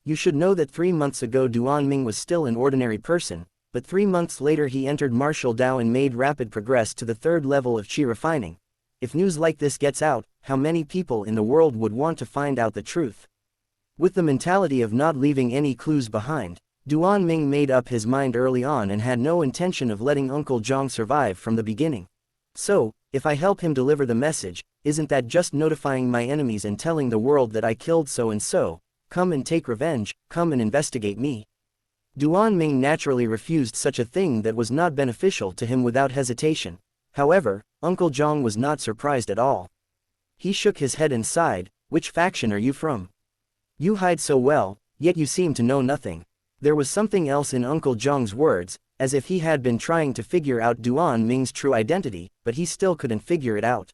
You should know that 3 months ago Duan Ming was still an ordinary person, but 3 months later he entered martial Dao and made rapid progress to the 3rd level of Qi refining. If news like this gets out, how many people in the world would want to find out the truth? With the mentality of not leaving any clues behind, Duan Ming made up his mind early on and had no intention of letting Uncle Zhang survive from the beginning. So, if I help him deliver the message, isn't that just notifying my enemies and telling the world that I killed so-and-so, come and take revenge, come and investigate me? Duan Ming naturally refused such a thing that was not beneficial to him without hesitation. However, Uncle Zhang was not surprised at all. He shook his head and sighed. Which faction are you from? You hide so well, yet you seem to know nothing. There was something else in Uncle Zhang's words, as if he had been trying to figure out Duan Ming's true identity, but he still couldn't figure it out.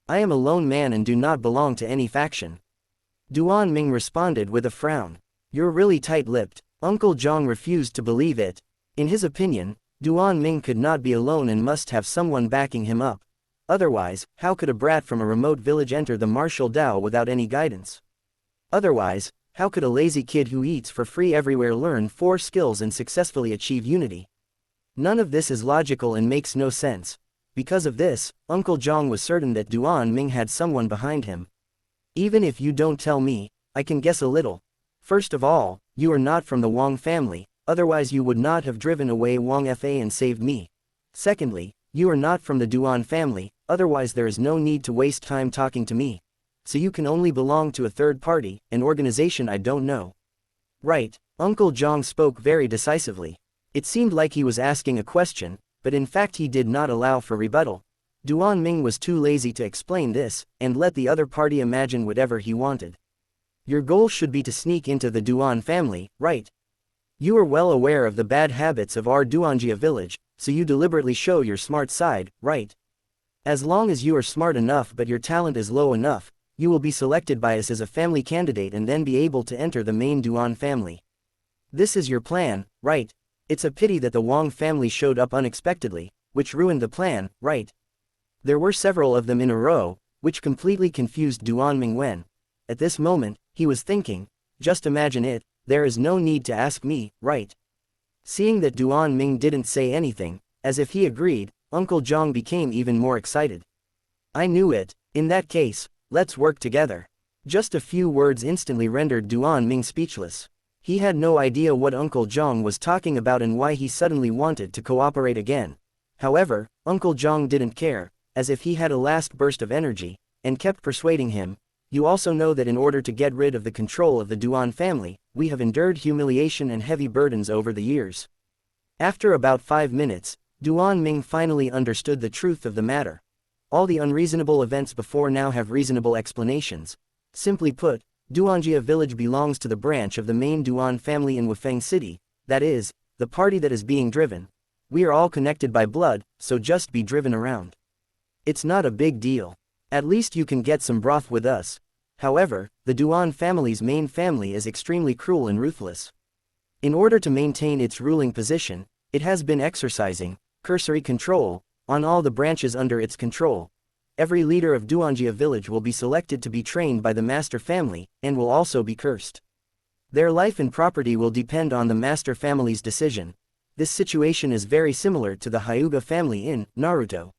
I am a lone man and do not belong to any faction. Duan Ming responded with a frown. You're really tight-lipped. Uncle Zhang refused to believe it. In his opinion, Duan Ming could not be alone and must have someone backing him up. Otherwise, how could a brat from a remote village enter the martial Dao without any guidance? Otherwise, how could a lazy kid who eats for free everywhere learn 4 skills and successfully achieve unity? None of this is logical and makes no sense. Because of this, Uncle Zhang was certain that Duan Ming had someone behind him. Even if you don't tell me, I can guess a little. First of all, you are not from the Wang family, otherwise you would not have driven away Wang Fa and saved me. Secondly, you are not from the Duan family, otherwise there is no need to waste time talking to me. So you can only belong to a third party, an organization I don't know. Right, Uncle Zhang spoke very decisively. It seemed like he was asking a question, but in fact he did not allow for rebuttal. Duan Ming was too lazy to explain this, and let the other party imagine whatever he wanted. Your goal should be to sneak into the Duan family, right? You are well aware of the bad habits of our Duanjia village, so you deliberately show your smart side, right? As long as you are smart enough but your talent is low enough, you will be selected by us as a family candidate and then be able to enter the main Duan family. This is your plan, right? It's a pity that the Wang family showed up unexpectedly, which ruined the plan, right? There were several of them in a row, which completely confused Duan Ming when, at this moment, he was thinking, just imagine it, there is no need to ask me, right? Seeing that Duan Ming didn't say anything, as if he agreed, Uncle Zhang became even more excited. I knew it. In that case, let's work together. Just a few words instantly rendered Duan Ming speechless. He had no idea what Uncle Zhang was talking about and why he suddenly wanted to cooperate again. However, Uncle Zhang didn't care, as if he had a last burst of energy, and kept persuading him. You also know that in order to get rid of the control of the Duan family, we have endured humiliation and heavy burdens over the years. After about 5 minutes, Duan Ming finally understood the truth of the matter. All the unreasonable events before now have reasonable explanations. Simply put, Duanjia village belongs to the branch of the main Duan family in Wufeng City, that is, the party that is being driven. We are all connected by blood, so just be driven around. It's not a big deal. At least you can get some broth with us. However, the Duan family's main family is extremely cruel and ruthless. In order to maintain its ruling position, it has been exercising cursory control on all the branches under its control. Every leader of Duanjia village will be selected to be trained by the master family, and will also be cursed. Their life and property will depend on the master family's decision. This situation is very similar to the Hyuga family in Naruto.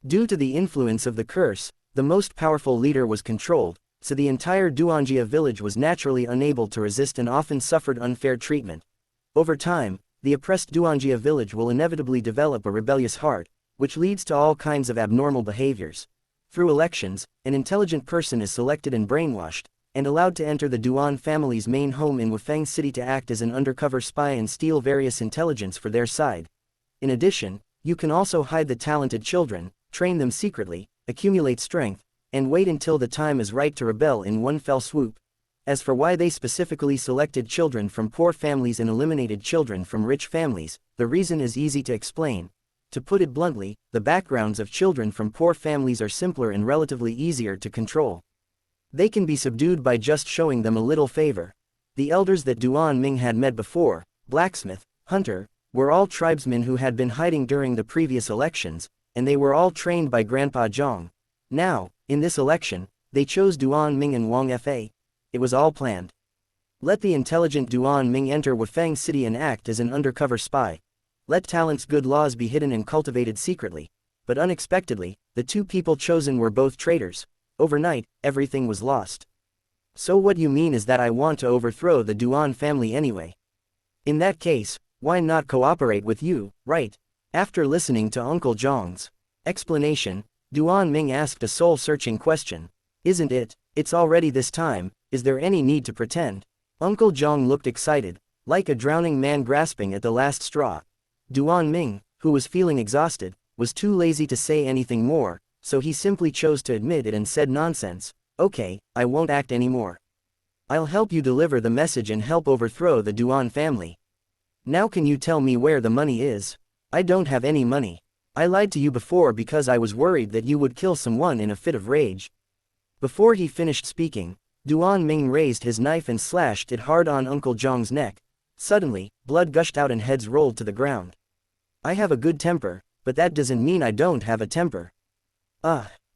Due to the influence of the curse, the most powerful leader was controlled, so the entire Duanjia village was naturally unable to resist and often suffered unfair treatment. Over time, the oppressed Duanjia village will inevitably develop a rebellious heart, which leads to all kinds of abnormal behaviors. Through elections, an intelligent person is selected and brainwashed, and allowed to enter the Duan family's main home in Wufeng City to act as an undercover spy and steal various intelligence for their side. In addition, you can also hide the talented children, train them secretly, accumulate strength, and wait until the time is right to rebel in one fell swoop. As for why they specifically selected children from poor families and eliminated children from rich families, the reason is easy to explain. To put it bluntly, the backgrounds of children from poor families are simpler and relatively easier to control. They can be subdued by just showing them a little favor. The elders that Duan Ming had met before, blacksmith, hunter, were all tribesmen who had been hiding during the previous elections, and they were all trained by Grandpa Zhang. Now, in this election, they chose Duan Ming and Wang Fa. It was all planned. Let the intelligent Duan Ming enter Wufeng City and act as an undercover spy. Let talent's good laws be hidden and cultivated secretly. But unexpectedly, the two people chosen were both traitors. Overnight, everything was lost. So what you mean is that I want to overthrow the Duan family anyway. In that case, why not cooperate with you, right? After listening to Uncle Zhang's explanation, Duan Ming asked a soul-searching question. Isn't it? It's already this time, is there any need to pretend? Uncle Zhang looked excited, like a drowning man grasping at the last straw. Duan Ming, who was feeling exhausted, was too lazy to say anything more, so he simply chose to admit it and said nonsense. Okay, I won't act anymore. I'll help you deliver the message and help overthrow the Duan family. Now can you tell me where the money is? I don't have any money. I lied to you before because I was worried that you would kill someone in a fit of rage. Before he finished speaking, Duan Ming raised his knife and slashed it hard on Uncle Zhang's neck. Suddenly, blood gushed out and heads rolled to the ground. I have a good temper, but that doesn't mean I don't have a temper.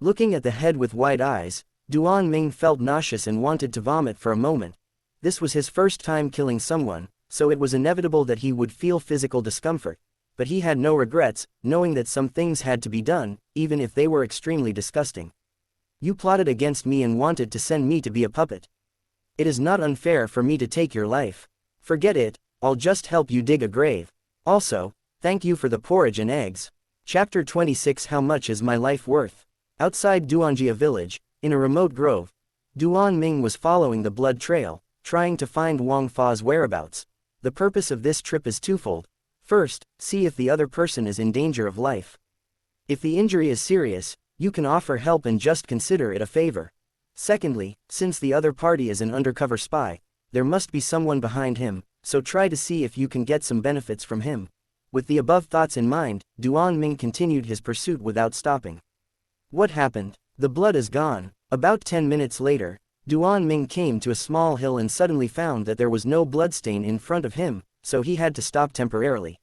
Looking at the head with wide eyes, Duan Ming felt nauseous and wanted to vomit for a moment. This was his first time killing someone, so it was inevitable that he would feel physical discomfort. But he had no regrets, knowing that some things had to be done, even if they were extremely disgusting. You plotted against me and wanted to send me to be a puppet. It is not unfair for me to take your life. Forget it, I'll just help you dig a grave. Also, thank you for the porridge and eggs. Chapter 26 How much is my life worth? Outside Duanjia village, in a remote grove, Duan Ming was following the blood trail, trying to find Wang Fa's whereabouts. The purpose of this trip is twofold. First, see if the other person is in danger of life. If the injury is serious, you can offer help and just consider it a favor. Secondly, since the other party is an undercover spy, there must be someone behind him, so try to see if you can get some benefits from him. With the above thoughts in mind, Duan Ming continued his pursuit without stopping. What happened? The blood is gone. About 10 minutes later, Duan Ming came to a small hill and suddenly found that there was no bloodstain in front of him, so he had to stop temporarily.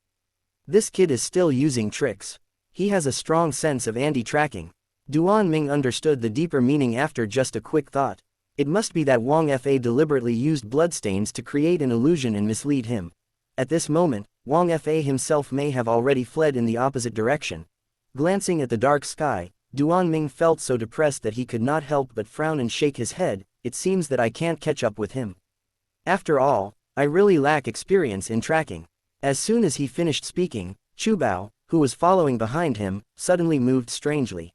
This kid is still using tricks. He has a strong sense of anti-tracking. Duan Ming understood the deeper meaning after just a quick thought. It must be that Wang Fa deliberately used bloodstains to create an illusion and mislead him. At this moment, Wang Fa himself may have already fled in the opposite direction. Glancing at the dark sky, Duan Ming felt so depressed that he could not help but frown and shake his head. It seems that I can't catch up with him. After all, I really lack experience in tracking. As soon as he finished speaking, Chubao, who was following behind him, suddenly moved strangely.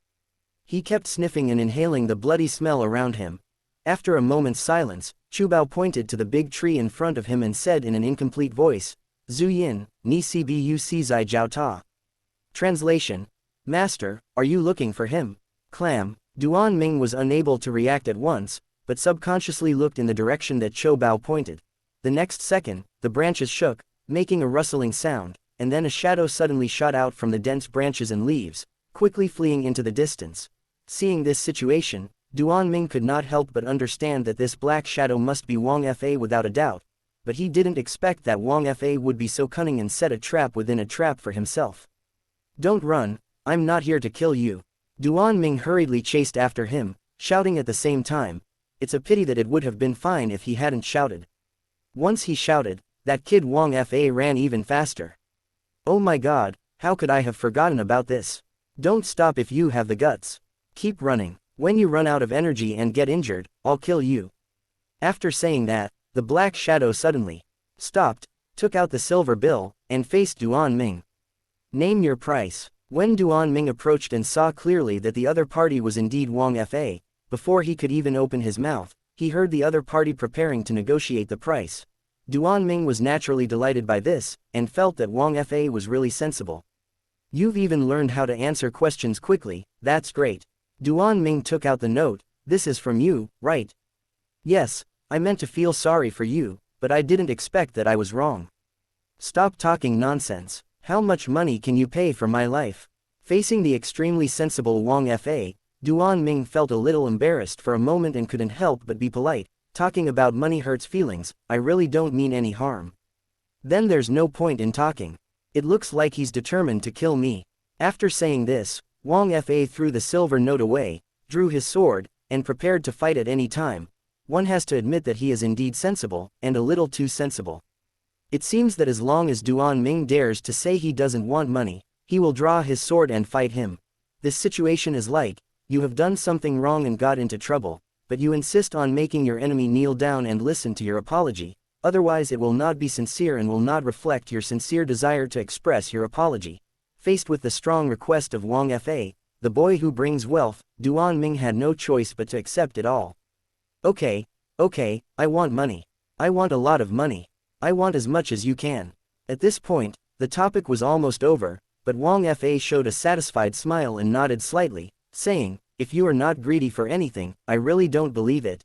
He kept sniffing and inhaling the bloody smell around him. After a moment's silence, Chubao pointed to the big tree in front of him and said in an incomplete voice, Zhu Yin, ni cbu si zai jiao ta. Translation: Master, are you looking for him? Clam. Duan Ming was unable to react at once, but subconsciously looked in the direction that Chubao pointed. The next second, the branches shook, making a rustling sound, and then a shadow suddenly shot out from the dense branches and leaves, quickly fleeing into the distance. Seeing this situation, Duan Ming could not help but understand that this black shadow must be Wang Fa without a doubt, but he didn't expect that Wang Fa would be so cunning and set a trap within a trap for himself. Don't run, I'm not here to kill you. Duan Ming hurriedly chased after him, shouting at the same time. It's a pity that it would have been fine if he hadn't shouted. Once he shouted, that kid Wang Fa ran even faster. Oh my god, how could I have forgotten about this? Don't stop if you have the guts. Keep running. When you run out of energy and get injured, I'll kill you. After saying that, the black shadow suddenly stopped, took out the silver bill, and faced Duan Ming. Name your price. When Duan Ming approached and saw clearly that the other party was indeed Wang Fa, before he could even open his mouth, he heard the other party preparing to negotiate the price. Duan Ming was naturally delighted by this, and felt that Wang Fa was really sensible. You've even learned how to answer questions quickly, that's great. Duan Ming took out the note. This is from you, right? Yes, I meant to feel sorry for you, but I didn't expect that I was wrong. Stop talking nonsense. How much money can you pay for my life? Facing the extremely sensible Wang Fa, Duan Ming felt a little embarrassed for a moment and couldn't help but be polite. Talking about money hurts feelings, I really don't mean any harm. Then there's no point in talking. It looks like he's determined to kill me. After saying this, Wang Fa threw the silver note away, drew his sword, and prepared to fight at any time. One has to admit that he is indeed sensible, and a little too sensible. It seems that as long as Duan Ming dares to say he doesn't want money, he will draw his sword and fight him. This situation is like, you have done something wrong and got into trouble, but you insist on making your enemy kneel down and listen to your apology, otherwise it will not be sincere and will not reflect your sincere desire to express your apology. Faced with the strong request of Wang Fa, the boy who brings wealth, Duan Ming had no choice but to accept it all. Okay, I want money. I want a lot of money. I want as much as you can. At this point, the topic was almost over, but Wang Fa showed a satisfied smile and nodded slightly, saying, if you are not greedy for anything, I really don't believe it.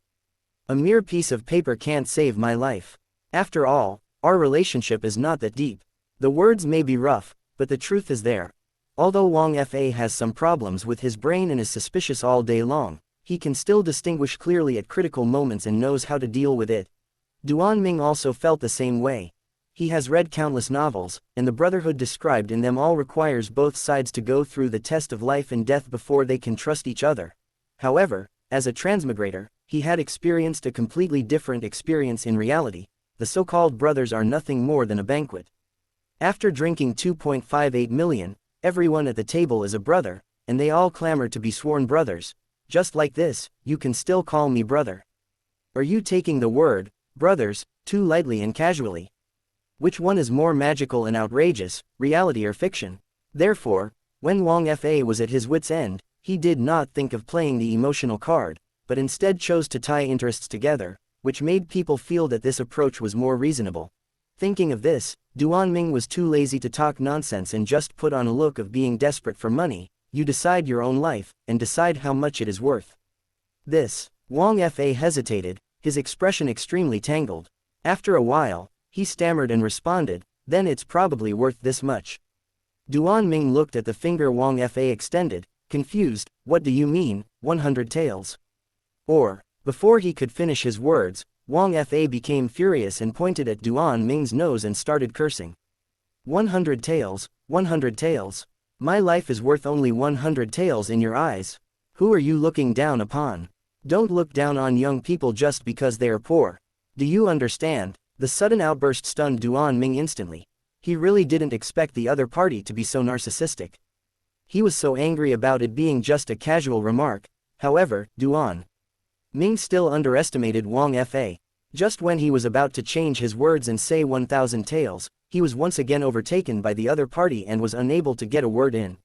A mere piece of paper can't save my life. After all, our relationship is not that deep. The words may be rough, but the truth is there. Although Wang Fa has some problems with his brain and is suspicious all day long, he can still distinguish clearly at critical moments and knows how to deal with it. Duan Ming also felt the same way. He has read countless novels, and the brotherhood described in them all requires both sides to go through the test of life and death before they can trust each other. However, as a transmigrator, he had experienced a completely different experience in reality. The so-called brothers are nothing more than a banquet. After drinking 2.58 million, everyone at the table is a brother, and they all clamor to be sworn brothers. Just like this, you can still call me brother. Are you taking the word, brothers, too lightly and casually? Which one is more magical and outrageous, reality or fiction? Therefore, when Wang Fa was at his wit's end, he did not think of playing the emotional card, but instead chose to tie interests together, which made people feel that this approach was more reasonable. Thinking of this, Duan Ming was too lazy to talk nonsense and just put on a look of being desperate for money. You decide your own life, and decide how much it is worth. This. Wang Fa hesitated, his expression extremely tangled. After a while, he stammered and responded, then it's probably worth this much. Duan Ming looked at the finger Wang Fa extended, confused. What do you mean, 100 taels? Or, before he could finish his words, Wang Fa became furious and pointed at Duan Ming's nose and started cursing. 100 taels, 100 taels. My life is worth only 100 taels in your eyes. Who are you looking down upon? Don't look down on young people just because they are poor. Do you understand? The sudden outburst stunned Duan Ming instantly. He really didn't expect the other party to be so narcissistic. He was so angry about it being just a casual remark. However, Duan Ming still underestimated Wang Fa. Just when he was about to change his words and say 1,000 taels, he was once again overtaken by the other party and was unable to get a word in.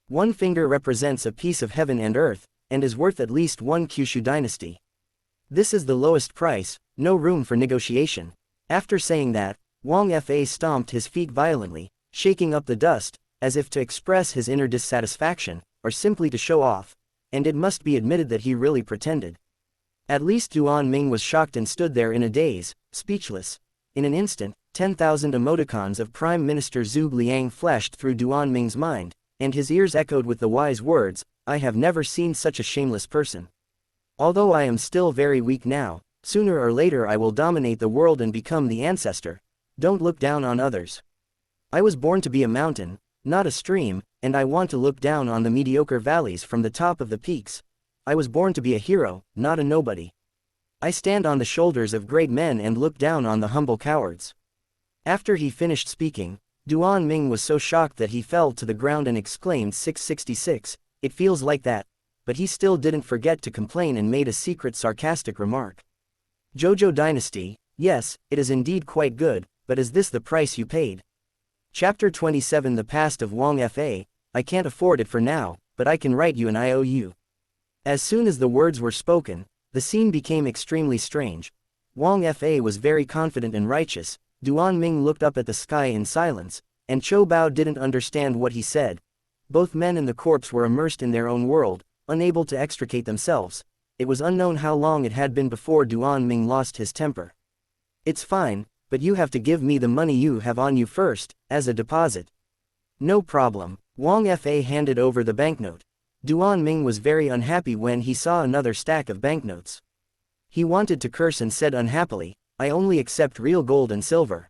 One finger represents a piece of heaven and earth, and is worth at least one Kyushu dynasty. This is the lowest price, no room for negotiation. After saying that, Wang Fa stomped his feet violently, shaking up the dust, as if to express his inner dissatisfaction, or simply to show off, and it must be admitted that he really pretended. At least Duan Ming was shocked and stood there in a daze, speechless. In an instant, 10,000 emoticons of Prime Minister Zhuge Liang flashed through Duan Ming's mind, and his ears echoed with the wise words, I have never seen such a shameless person. Although I am still very weak now, sooner or later I will dominate the world and become the ancestor. Don't look down on others. I was born to be a mountain, not a stream, and I want to look down on the mediocre valleys from the top of the peaks. I was born to be a hero, not a nobody. I stand on the shoulders of great men and look down on the humble cowards. After he finished speaking, Duan Ming was so shocked that he fell to the ground and exclaimed 666, it feels like that, but he still didn't forget to complain and made a secret sarcastic remark. Zhou Dynasty, yes, it is indeed quite good, but is this the price you paid? Chapter 27 The Past of Wang Fa, I can't afford it for now, but I can write you an IOU. As soon as the words were spoken, the scene became extremely strange. Wang Fa was very confident and righteous. Duan Ming looked up at the sky in silence, and Qiu Bao didn't understand what he said. Both men and the corpse were immersed in their own world, unable to extricate themselves. It was unknown how long it had been before Duan Ming lost his temper. It's fine, but you have to give me the money you have on you first, as a deposit. No problem. Wang Fa handed over the banknote. Duan Ming was very unhappy when he saw another stack of banknotes. He wanted to curse and said unhappily, I only accept real gold and silver.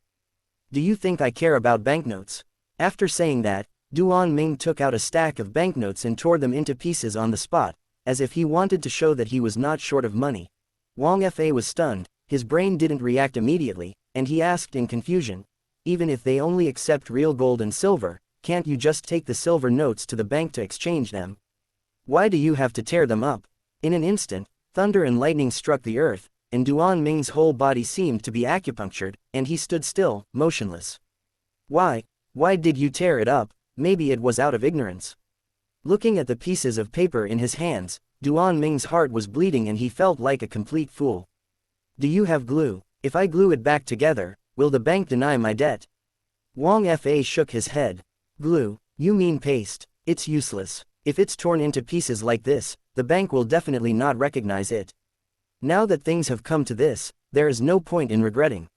Do you think I care about banknotes? After saying that, Duan Ming took out a stack of banknotes and tore them into pieces on the spot, as if he wanted to show that he was not short of money. Wang Fa was stunned, his brain didn't react immediately, and he asked in confusion, even if they only accept real gold and silver, can't you just take the silver notes to the bank to exchange them? Why do you have to tear them up? In an instant, thunder and lightning struck the earth, and Duan Ming's whole body seemed to be acupunctured, and he stood still, motionless. Why did you tear it up? Maybe it was out of ignorance. Looking at the pieces of paper in his hands, Duan Ming's heart was bleeding and he felt like a complete fool. Do you have glue? If I glue it back together, will the bank deny my debt? Wang Fa shook his head. Glue? You mean paste? It's useless. If it's torn into pieces like this, the bank will definitely not recognize it. Now that things have come to this, there is no point in regretting.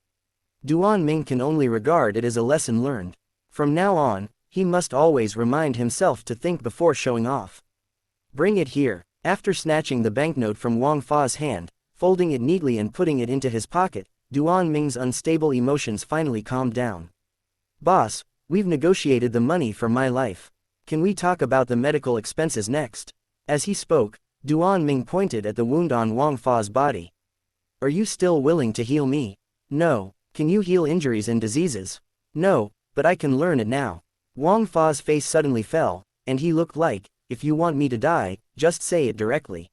Duan Ming can only regard it as a lesson learned. From now on, he must always remind himself to think before showing off. Bring it here. After snatching the banknote from Wang Fa's hand, folding it neatly and putting it into his pocket, Duan Ming's unstable emotions finally calmed down. Boss, we've negotiated the money for my life. Can we talk about the medical expenses next? As he spoke, Duan Ming pointed at the wound on Wang Fa's body. Are you still willing to heal me? No. Can you heal injuries and diseases? No, but I can learn it now. Wang Fa's face suddenly fell, and he looked like, if you want me to die, just say it directly.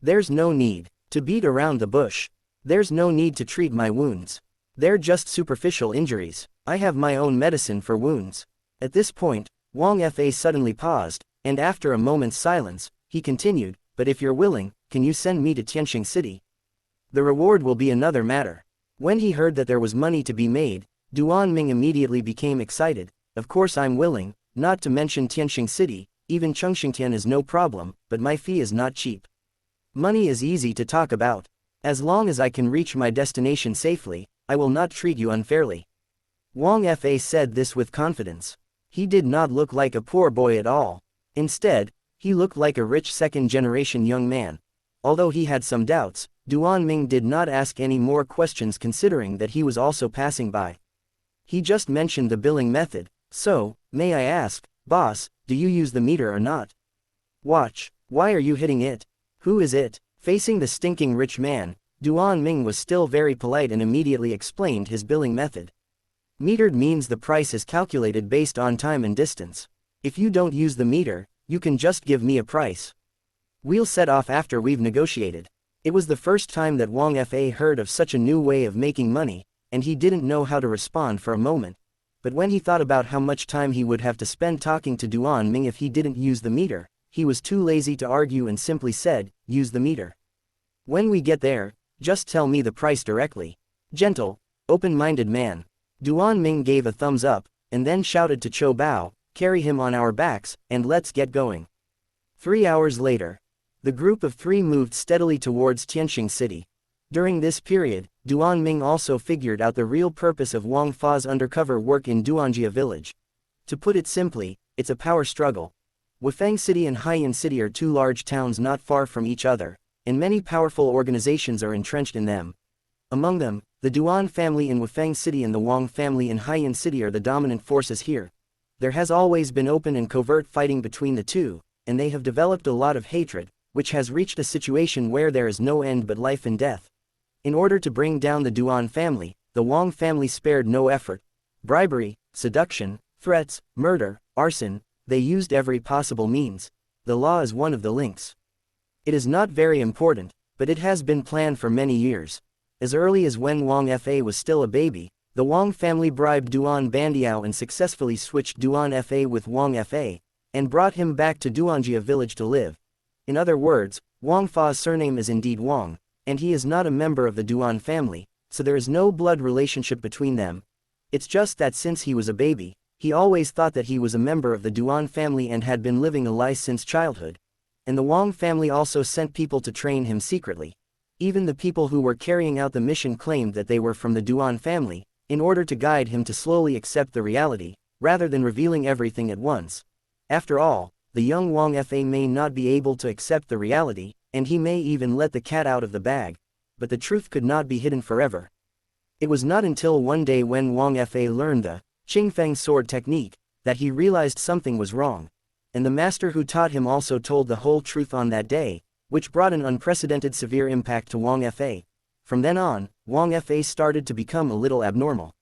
There's no need to beat around the bush. There's no need to treat my wounds. They're just superficial injuries. I have my own medicine for wounds. At this point, Wang Fa suddenly paused, and after a moment's silence, he continued, but if you're willing, can you send me to Tianqing City? The reward will be another matter. When he heard that there was money to be made, Duan Ming immediately became excited. Of course I'm willing, not to mention Tianqing City, even Chengxingtian is no problem, but my fee is not cheap. Money is easy to talk about. As long as I can reach my destination safely, I will not treat you unfairly. Wang Fa said this with confidence. He did not look like a poor boy at all. Instead, he looked like a rich second-generation young man. Although he had some doubts, Duan Ming did not ask any more questions considering that he was also passing by. He just mentioned the billing method. So, may I ask, boss, do you use the meter or not? Watch, why are you hitting it? Who is it? Facing the stinking rich man, Duan Ming was still very polite and immediately explained his billing method. Metered means the price is calculated based on time and distance. If you don't use the meter, you can just give me a price. We'll set off after we've negotiated. It was the first time that Wang Fa heard of such a new way of making money, and he didn't know how to respond for a moment. But when he thought about how much time he would have to spend talking to Duan Ming if he didn't use the meter, he was too lazy to argue and simply said, use the meter. When we get there, just tell me the price directly. Gentle, open-minded man. Duan Ming gave a thumbs up, and then shouted to Qiu Bao, carry him on our backs, and let's get going. 3 hours later, the group of 3 moved steadily towards Tianqing City. During this period, Duan Ming also figured out the real purpose of Wang Fa's undercover work in Duanjia village. To put it simply, it's a power struggle. Wufeng City and Haiyan City are 2 large towns not far from each other, and many powerful organizations are entrenched in them. Among them, the Duan family in Wufeng City and the Wang family in Haiyan City are the dominant forces here. There has always been open and covert fighting between the two, and they have developed a lot of hatred, which has reached a situation where there is no end but life and death. In order to bring down the Duan family, the Wang family spared no effort. Bribery, seduction, threats, murder, arson, they used every possible means. The law is one of the links. It is not very important, but it has been planned for many years. As early as when Wang Fa was still a baby, the Wang family bribed Duan Bandiao and successfully switched Duan Fa with Wang Fa, and brought him back to Duanjia village to live. In other words, Wang Fa's surname is indeed Wang, and he is not a member of the Duan family, so there is no blood relationship between them. It's just that since he was a baby, he always thought that he was a member of the Duan family and had been living a lie since childhood. And the Wang family also sent people to train him secretly. Even the people who were carrying out the mission claimed that they were from the Duan family, in order to guide him to slowly accept the reality, rather than revealing everything at once. After all, the young Wang Fa may not be able to accept the reality, and he may even let the cat out of the bag. But the truth could not be hidden forever. It was not until one day when Wang Fa learned the Qingfeng sword technique, that he realized something was wrong. And the master who taught him also told the whole truth on that day, which brought an unprecedented severe impact to Wang Fa. From then on, Wang Fa started to become a little abnormal.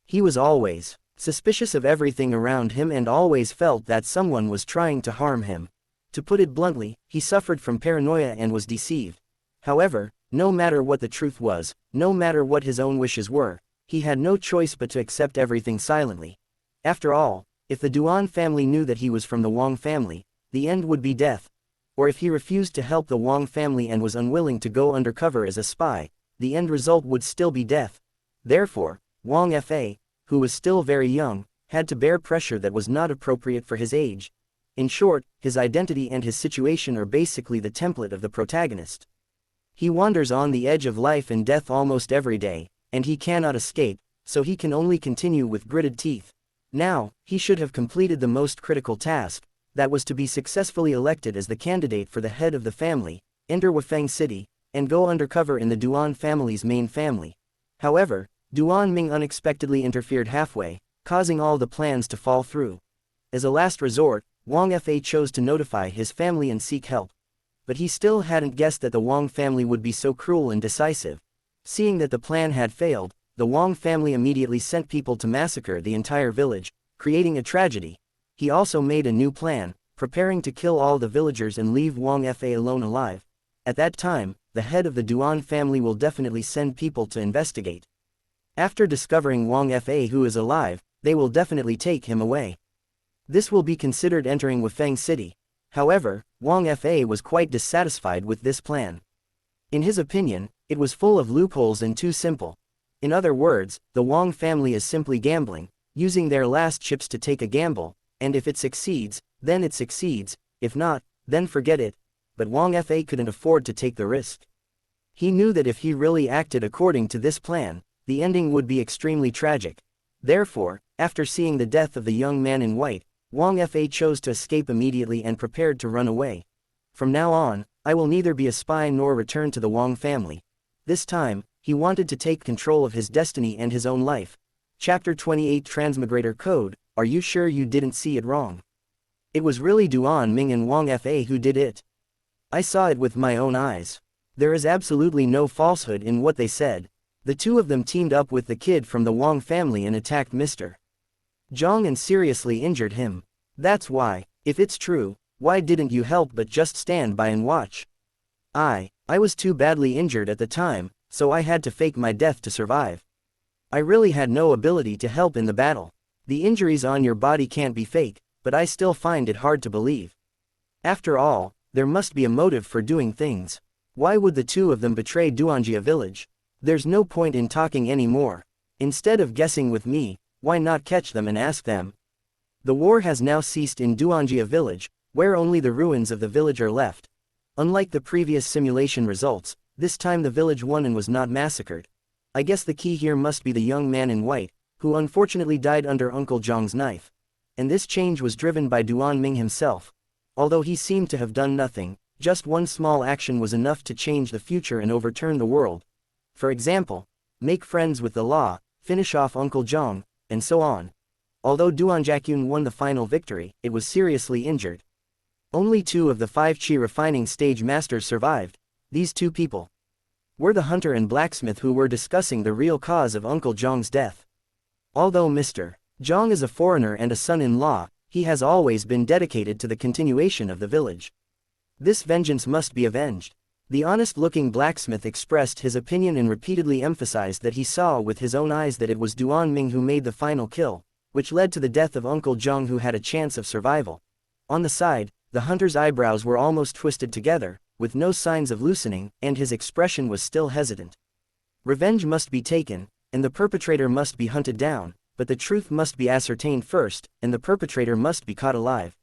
He was always suspicious of everything around him and always felt that someone was trying to harm him. To put it bluntly, he suffered from paranoia and was deceived. However, no matter what the truth was, no matter what his own wishes were, he had no choice but to accept everything silently. After all, if the Duan family knew that he was from the Wang family, the end would be death. Or if he refused to help the Wang family and was unwilling to go undercover as a spy, the end result would still be death. Therefore, Wang Fa, who was still very young, had to bear pressure that was not appropriate for his age. In short, his identity and his situation are basically the template of the protagonist. He wanders on the edge of life and death almost every day, and he cannot escape, so he can only continue with gritted teeth. Now, he should have completed the most critical task, that was to be successfully elected as the candidate for the head of the family, enter Wufeng City, and go undercover in the Duan family's main family. However, Duan Ming unexpectedly interfered halfway, causing all the plans to fall through. As a last resort, Wang Fa chose to notify his family and seek help. But he still hadn't guessed that the Wang family would be so cruel and decisive. Seeing that the plan had failed, the Wang family immediately sent people to massacre the entire village, creating a tragedy. He also made a new plan, preparing to kill all the villagers and leave Wang Fa alone alive. At that time, the head of the Duan family will definitely send people to investigate. After discovering Wang Fa who is alive, they will definitely take him away. This will be considered entering Wufeng City. However, Wang Fa was quite dissatisfied with this plan. In his opinion, it was full of loopholes and too simple. In other words, the Wang family is simply gambling, using their last chips to take a gamble, and if it succeeds, then it succeeds, if not, then forget it. But Wang Fa couldn't afford to take the risk. He knew that if he really acted according to this plan, the ending would be extremely tragic. Therefore, after seeing the death of the young man in white, Wang Fa chose to escape immediately and prepared to run away. From now on, I will neither be a spy nor return to the Wang family. This time, he wanted to take control of his destiny and his own life. Chapter 28 Transmigrator Code. Are you sure you didn't see it wrong? It was really Duan Ming and Wang Fa who did it. I saw it with my own eyes. There is absolutely no falsehood in what they said. The two of them teamed up with the kid from the Wang family and attacked Mr. Zhang and seriously injured him. That's why, if it's true, why didn't you help but just stand by and watch? I was too badly injured at the time, so I had to fake my death to survive. I really had no ability to help in the battle. The injuries on your body can't be fake, but I still find it hard to believe. After all, there must be a motive for doing things. Why would the two of them betray Duanjia village? There's no point in talking anymore. Instead of guessing with me, why not catch them and ask them? The war has now ceased in Duanjia village, where only the ruins of the village are left. Unlike the previous simulation results, this time the village won and was not massacred. I guess the key here must be the young man in white, who unfortunately died under Uncle Zhang's knife. And this change was driven by Duan Ming himself. Although he seemed to have done nothing, Just one small action was enough to change the future and overturn the world. For example, make friends with the law, finish off Uncle Jong, and so on. Although Duanjakyun won the final victory, it was seriously injured. Only 2 of the 5 Qi refining stage masters survived. These 2 people were the hunter and blacksmith who were discussing the real cause of Uncle Jong's death. Although Mr. Jong is a foreigner and a son-in-law, he has always been dedicated to the continuation of the village. This vengeance must be avenged. The honest-looking blacksmith expressed his opinion and repeatedly emphasized that he saw with his own eyes that it was Duan Ming who made the final kill, which led to the death of Uncle Jong, who had a chance of survival. On the side, the hunter's eyebrows were almost twisted together, with no signs of loosening, and his expression was still hesitant. Revenge must be taken, and the perpetrator must be hunted down, but the truth must be ascertained first, and the perpetrator must be caught alive.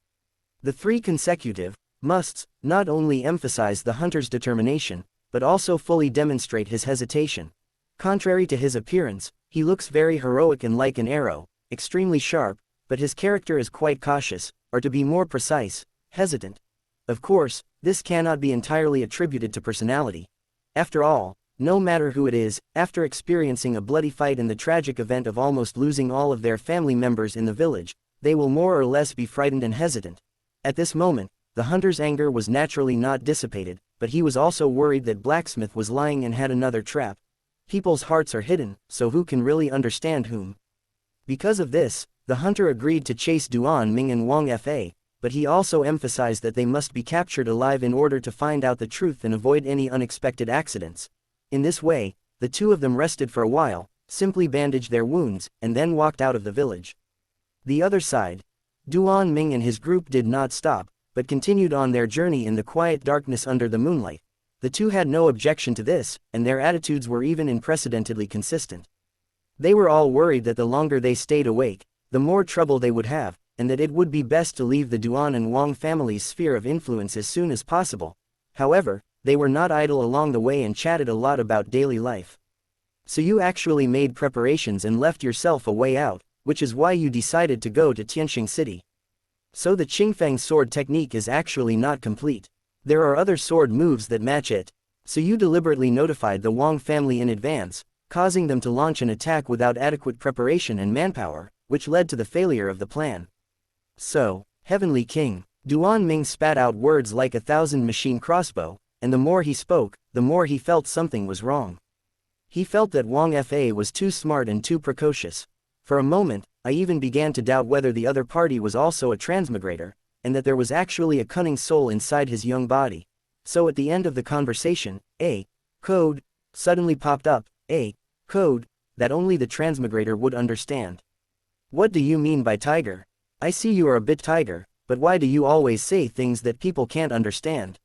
The 3 consecutive musts not only emphasize the hunter's determination, but also fully demonstrate his hesitation. Contrary to his appearance, he looks very heroic and like an arrow, extremely sharp, but his character is quite cautious, or to be more precise, hesitant. Of course, this cannot be entirely attributed to personality. After all, no matter who it is, after experiencing a bloody fight and the tragic event of almost losing all of their family members in the village, they will more or less be frightened and hesitant. At this moment, the hunter's anger was naturally not dissipated, but he was also worried that Blacksmith was lying and had another trap. People's hearts are hidden, so who can really understand whom? Because of this, the hunter agreed to chase Duan Ming and Wang Fa, but he also emphasized that they must be captured alive in order to find out the truth and avoid any unexpected accidents. In this way, the 2 of them rested for a while, simply bandaged their wounds, and then walked out of the village. The other side, Duan Ming and his group did not stop, but continued on their journey in the quiet darkness under the moonlight. The 2 had no objection to this, and their attitudes were even unprecedentedly consistent. They were all worried that the longer they stayed awake, the more trouble they would have, and that it would be best to leave the Duan and Wang family's sphere of influence as soon as possible. However, they were not idle along the way and chatted a lot about daily life. So you actually made preparations and left yourself a way out, which is why you decided to go to Tianxing City. So the Qingfeng sword technique is actually not complete. There are other sword moves that match it. So you deliberately notified the Wang family in advance, causing them to launch an attack without adequate preparation and manpower, which led to the failure of the plan. So, Heavenly King, Duan Ming spat out words like 1,000 machine crossbow, and the more he spoke, the more he felt something was wrong. He felt that Wang Fa was too smart and too precocious. For a moment, I even began to doubt whether the other party was also a transmigrator, and that there was actually a cunning soul inside his young body. So at the end of the conversation, a code suddenly popped up, a code that only the transmigrator would understand. What do you mean by tiger? I see you are a bit tiger, but why do you always say things that people can't understand?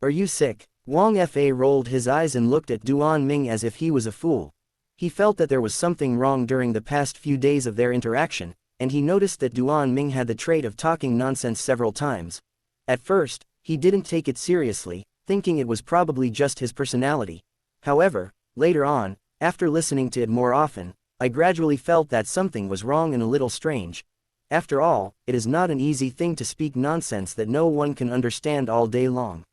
Are you sick? Wang Fa rolled his eyes and looked at Duan Ming as if he was a fool. He felt that there was something wrong during the past few days of their interaction, and he noticed that Duan Ming had the trait of talking nonsense several times. At first, he didn't take it seriously, thinking it was probably just his personality. However, later on, after listening to it more often, I gradually felt that something was wrong and a little strange. After all, it is not an easy thing to speak nonsense that no one can understand all day long.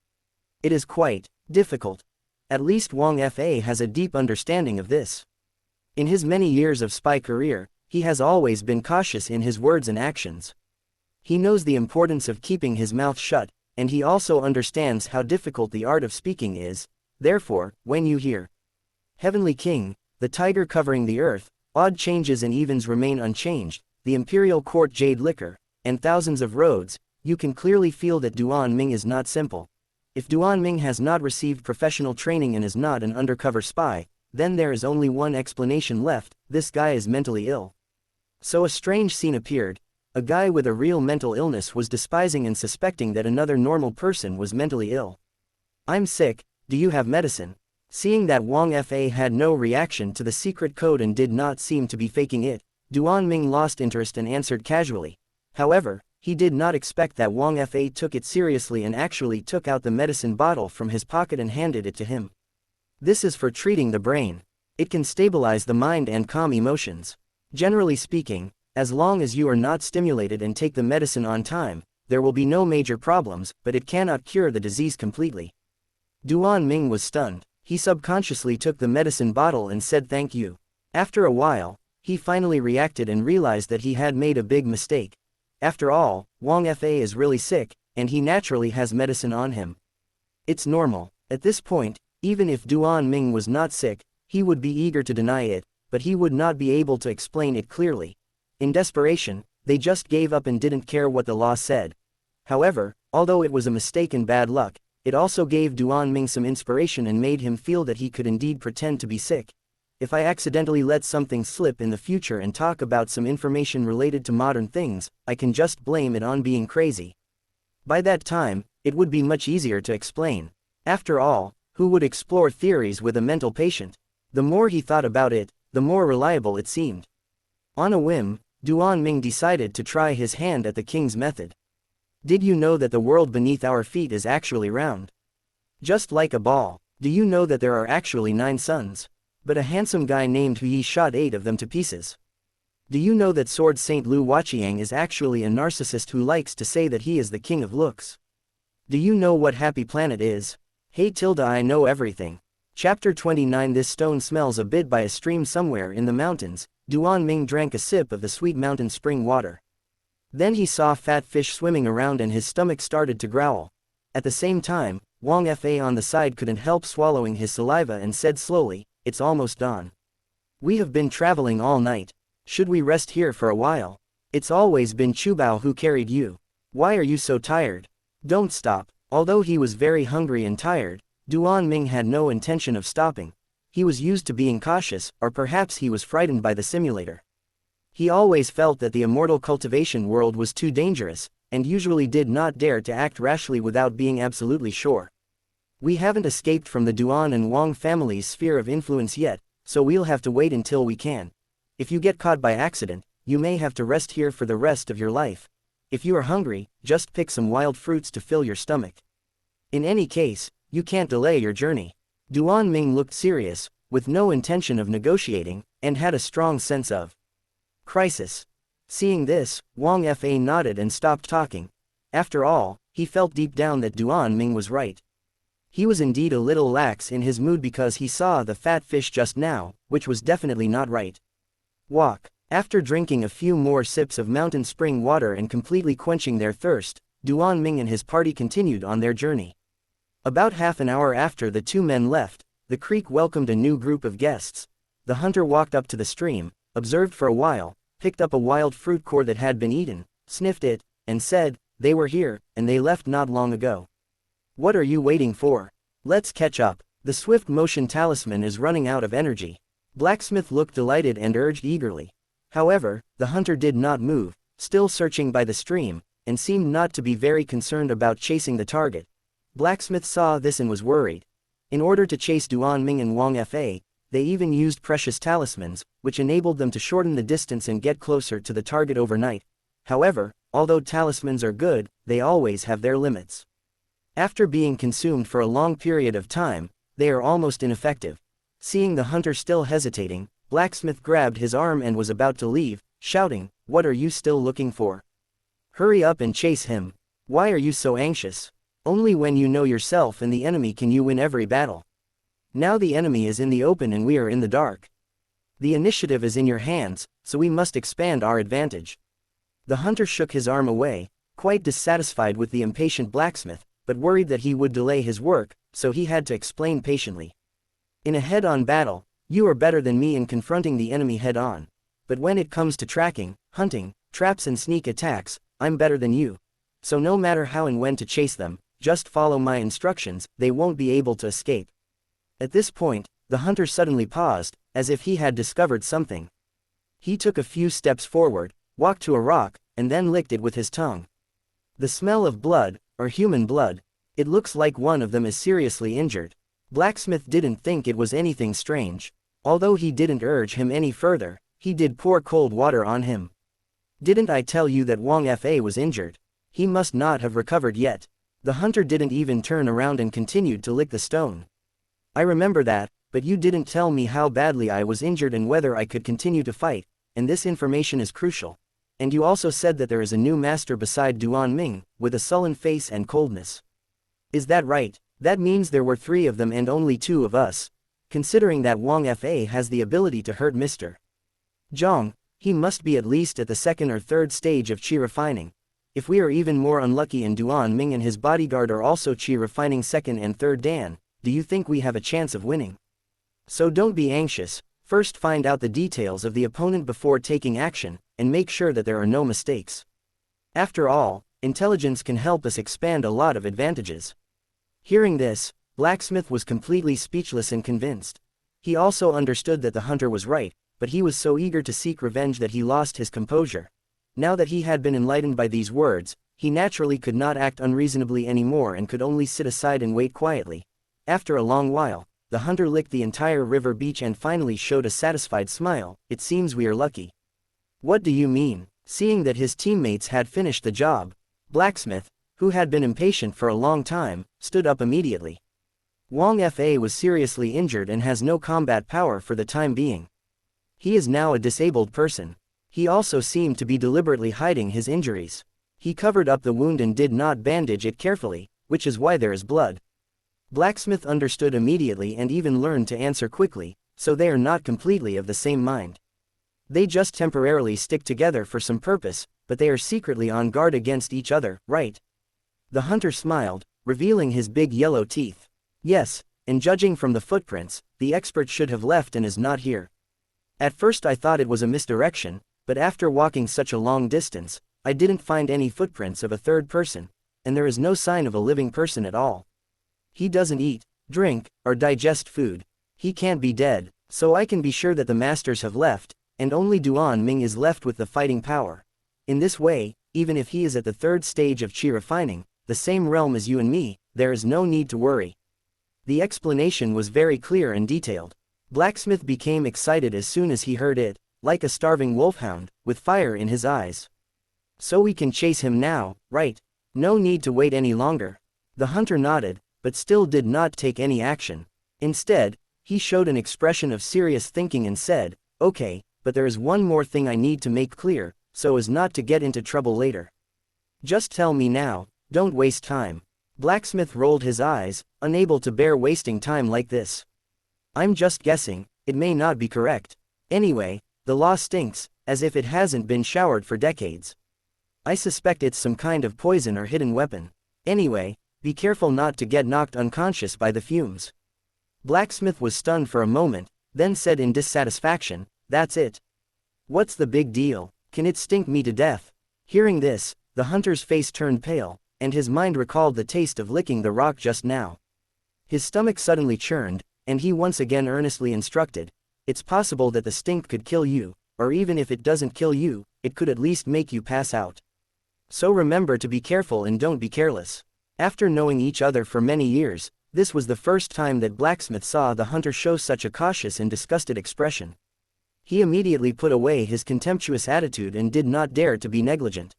It is quite difficult. At least Wang Fa has a deep understanding of this. In his many years of spy career, he has always been cautious in his words and actions. He knows the importance of keeping his mouth shut, and he also understands how difficult the art of speaking is. Therefore, when you hear Heavenly King, the tiger covering the earth, odd changes and evens remain unchanged, the imperial court jade liquor, and thousands of roads, you can clearly feel that Duan Ming is not simple. If Duan Ming has not received professional training and is not an undercover spy, then there is only one explanation left: this guy is mentally ill. So a strange scene appeared. A guy with a real mental illness was despising and suspecting that another normal person was mentally ill. I'm sick, do you have medicine? Seeing that Wang Fa had no reaction to the secret code and did not seem to be faking it, Duan Ming lost interest and answered casually. However, he did not expect that Wang Fa took it seriously and actually took out the medicine bottle from his pocket and handed it to him. This is for treating the brain. It can stabilize the mind and calm emotions. Generally speaking, as long as you are not stimulated and take the medicine on time, there will be no major problems, but it cannot cure the disease completely. Duan Ming was stunned. He subconsciously took the medicine bottle and said thank you. After a while, he finally reacted and realized that he had made a big mistake. After all, Wang Fa is really sick, and he naturally has medicine on him. It's normal. At this point, even if Duan Ming was not sick, he would be eager to deny it, but he would not be able to explain it clearly. In desperation, they just gave up and didn't care what the law said. However, although it was a mistake and bad luck, it also gave Duan Ming some inspiration and made him feel that he could indeed pretend to be sick. If I accidentally let something slip in the future and talk about some information related to modern things, I can just blame it on being crazy. By that time, it would be much easier to explain. After all, who would explore theories with a mental patient? The more he thought about it, the more reliable it seemed. On a whim, Duan Ming decided to try his hand at the king's method. Did you know that the world beneath our feet is actually round? Just like a ball. Do you know that there are actually 9 suns? But a handsome guy named Hui shot 8 of them to pieces. Do you know that Sword Saint Lu Waqiang is actually a narcissist who likes to say that he is the king of looks? Do you know what Happy Planet is? Hey tilde, I know everything. Chapter 29. This stone smells a bit by a stream somewhere in the mountains. Duan Ming drank a sip of the sweet mountain spring water. Then he saw fat fish swimming around and his stomach started to growl. At the same time, Wang Fa on the side couldn't help swallowing his saliva and said slowly, "It's almost dawn. We have been traveling all night. Should we rest here for a while? It's always been Chubao who carried you. Why are you so tired? Don't stop." Although he was very hungry and tired, Duan Ming had no intention of stopping. He was used to being cautious, or perhaps he was frightened by the simulator. He always felt that the immortal cultivation world was too dangerous, and usually did not dare to act rashly without being absolutely sure. We haven't escaped from the Duan and Wang family's sphere of influence yet, so we'll have to wait until we can. If you get caught by accident, you may have to rest here for the rest of your life. If you are hungry, just pick some wild fruits to fill your stomach. In any case, you can't delay your journey. Duan Ming looked serious, with no intention of negotiating, and had a strong sense of crisis. Seeing this, Wang Fa nodded and stopped talking. After all, he felt deep down that Duan Ming was right. He was indeed a little lax in his mood because he saw the fat fish just now, which was definitely not right. Walk. After drinking a few more sips of mountain spring water and completely quenching their thirst, Duan Ming and his party continued on their journey. About half an hour after the 2 men left, the creek welcomed a new group of guests. The hunter walked up to the stream, observed for a while, picked up a wild fruit core that had been eaten, sniffed it, and said, "They were here, and they left not long ago. What are you waiting for? Let's catch up. The swift motion talisman is running out of energy." Blacksmith looked delighted and urged eagerly. However, the hunter did not move, still searching by the stream, and seemed not to be very concerned about chasing the target. Blacksmith saw this and was worried. In order to chase Duan Ming and Wang Fa, they even used precious talismans, which enabled them to shorten the distance and get closer to the target overnight. However, although talismans are good, they always have their limits. After being consumed for a long period of time, they are almost ineffective. Seeing the hunter still hesitating, Blacksmith grabbed his arm and was about to leave, shouting, "What are you still looking for? Hurry up and chase him. Why are you so anxious? Only when you know yourself and the enemy can you win every battle. Now the enemy is in the open and we are in the dark. The initiative is in your hands, so we must expand our advantage." The hunter shook his arm away, quite dissatisfied with the impatient blacksmith, but worried that he would delay his work, so he had to explain patiently. "In a head-on battle, you are better than me in confronting the enemy head-on. But when it comes to tracking, hunting, traps and sneak attacks, I'm better than you. So no matter how and when to chase them, just follow my instructions, they won't be able to escape." At this point, the hunter suddenly paused, as if he had discovered something. He took a few steps forward, walked to a rock, and then licked it with his tongue. The smell of blood, or human blood. It looks like one of them is seriously injured. Blacksmith didn't think it was anything strange. Although he didn't urge him any further, he did pour cold water on him. "Didn't I tell you that Wang Fa was injured? He must not have recovered yet." The hunter didn't even turn around and continued to lick the stone. "I remember that, but you didn't tell me how badly I was injured and whether I could continue to fight, and this information is crucial. And you also said that there is a new master beside Duan Ming, with a sullen face and coldness. Is that right? That means there were 3 of them and only 2 of us. Considering that Wang Fa has the ability to hurt Mr. Zhang, he must be at least at the 2nd or 3rd stage of qi refining. If we are even more unlucky and Duan Ming and his bodyguard are also qi refining 2nd and 3rd dan, do you think we have a chance of winning? So don't be anxious, first find out the details of the opponent before taking action, and make sure that there are no mistakes. After all, intelligence can help us expand a lot of advantages. Hearing this, Blacksmith was completely speechless and convinced. He also understood that the hunter was right, but he was so eager to seek revenge that he lost his composure. Now that he had been enlightened by these words, he naturally could not act unreasonably anymore and could only sit aside and wait quietly. After a long while, the hunter licked the entire river beach and finally showed a satisfied smile. It seems we are lucky. What do you mean? Seeing that his teammates had finished the job, Blacksmith, who had been impatient for a long time, stood up immediately. Wang Fa was seriously injured and has no combat power for the time being. He is now a disabled person. He also seemed to be deliberately hiding his injuries. He covered up the wound and did not bandage it carefully, which is why there is blood. Blacksmith understood immediately and even learned to answer quickly, so they are not completely of the same mind. They just temporarily stick together for some purpose, but they are secretly on guard against each other, right? The hunter smiled, revealing his big yellow teeth. Yes, and judging from the footprints, the expert should have left and is not here. At first I thought it was a misdirection, but after walking such a long distance, I didn't find any footprints of a 3rd person, and there is no sign of a living person at all. He doesn't eat, drink, or digest food. He can't be dead, so I can be sure that the masters have left, and only Duan Ming is left with the fighting power. In this way, even if he is at the 3rd stage of qi refining, the same realm as you and me, there is no need to worry. The explanation was very clear and detailed. Blacksmith became excited as soon as he heard it, like a starving wolfhound, with fire in his eyes. So we can chase him now, right? No need to wait any longer. The hunter nodded, but still did not take any action. Instead, he showed an expression of serious thinking and said, "Okay, but there is one more thing I need to make clear, so as not to get into trouble later. Just tell me now, don't waste time." Blacksmith rolled his eyes, unable to bear wasting time like this. "I'm just guessing, it may not be correct. Anyway, the law stinks, as if it hasn't been showered for decades. I suspect it's some kind of poison or hidden weapon. Anyway, be careful not to get knocked unconscious by the fumes." Blacksmith was stunned for a moment, then said in dissatisfaction, "That's it. What's the big deal? Can it stink me to death?" Hearing this, the hunter's face turned pale, and his mind recalled the taste of licking the rock just now. His stomach suddenly churned, and he once again earnestly instructed, "It's possible that the stink could kill you, or even if it doesn't kill you, it could at least make you pass out. So remember to be careful and don't be careless." After knowing each other for many years, this was the first time that Blacksmith saw the hunter show such a cautious and disgusted expression. He immediately put away his contemptuous attitude and did not dare to be negligent.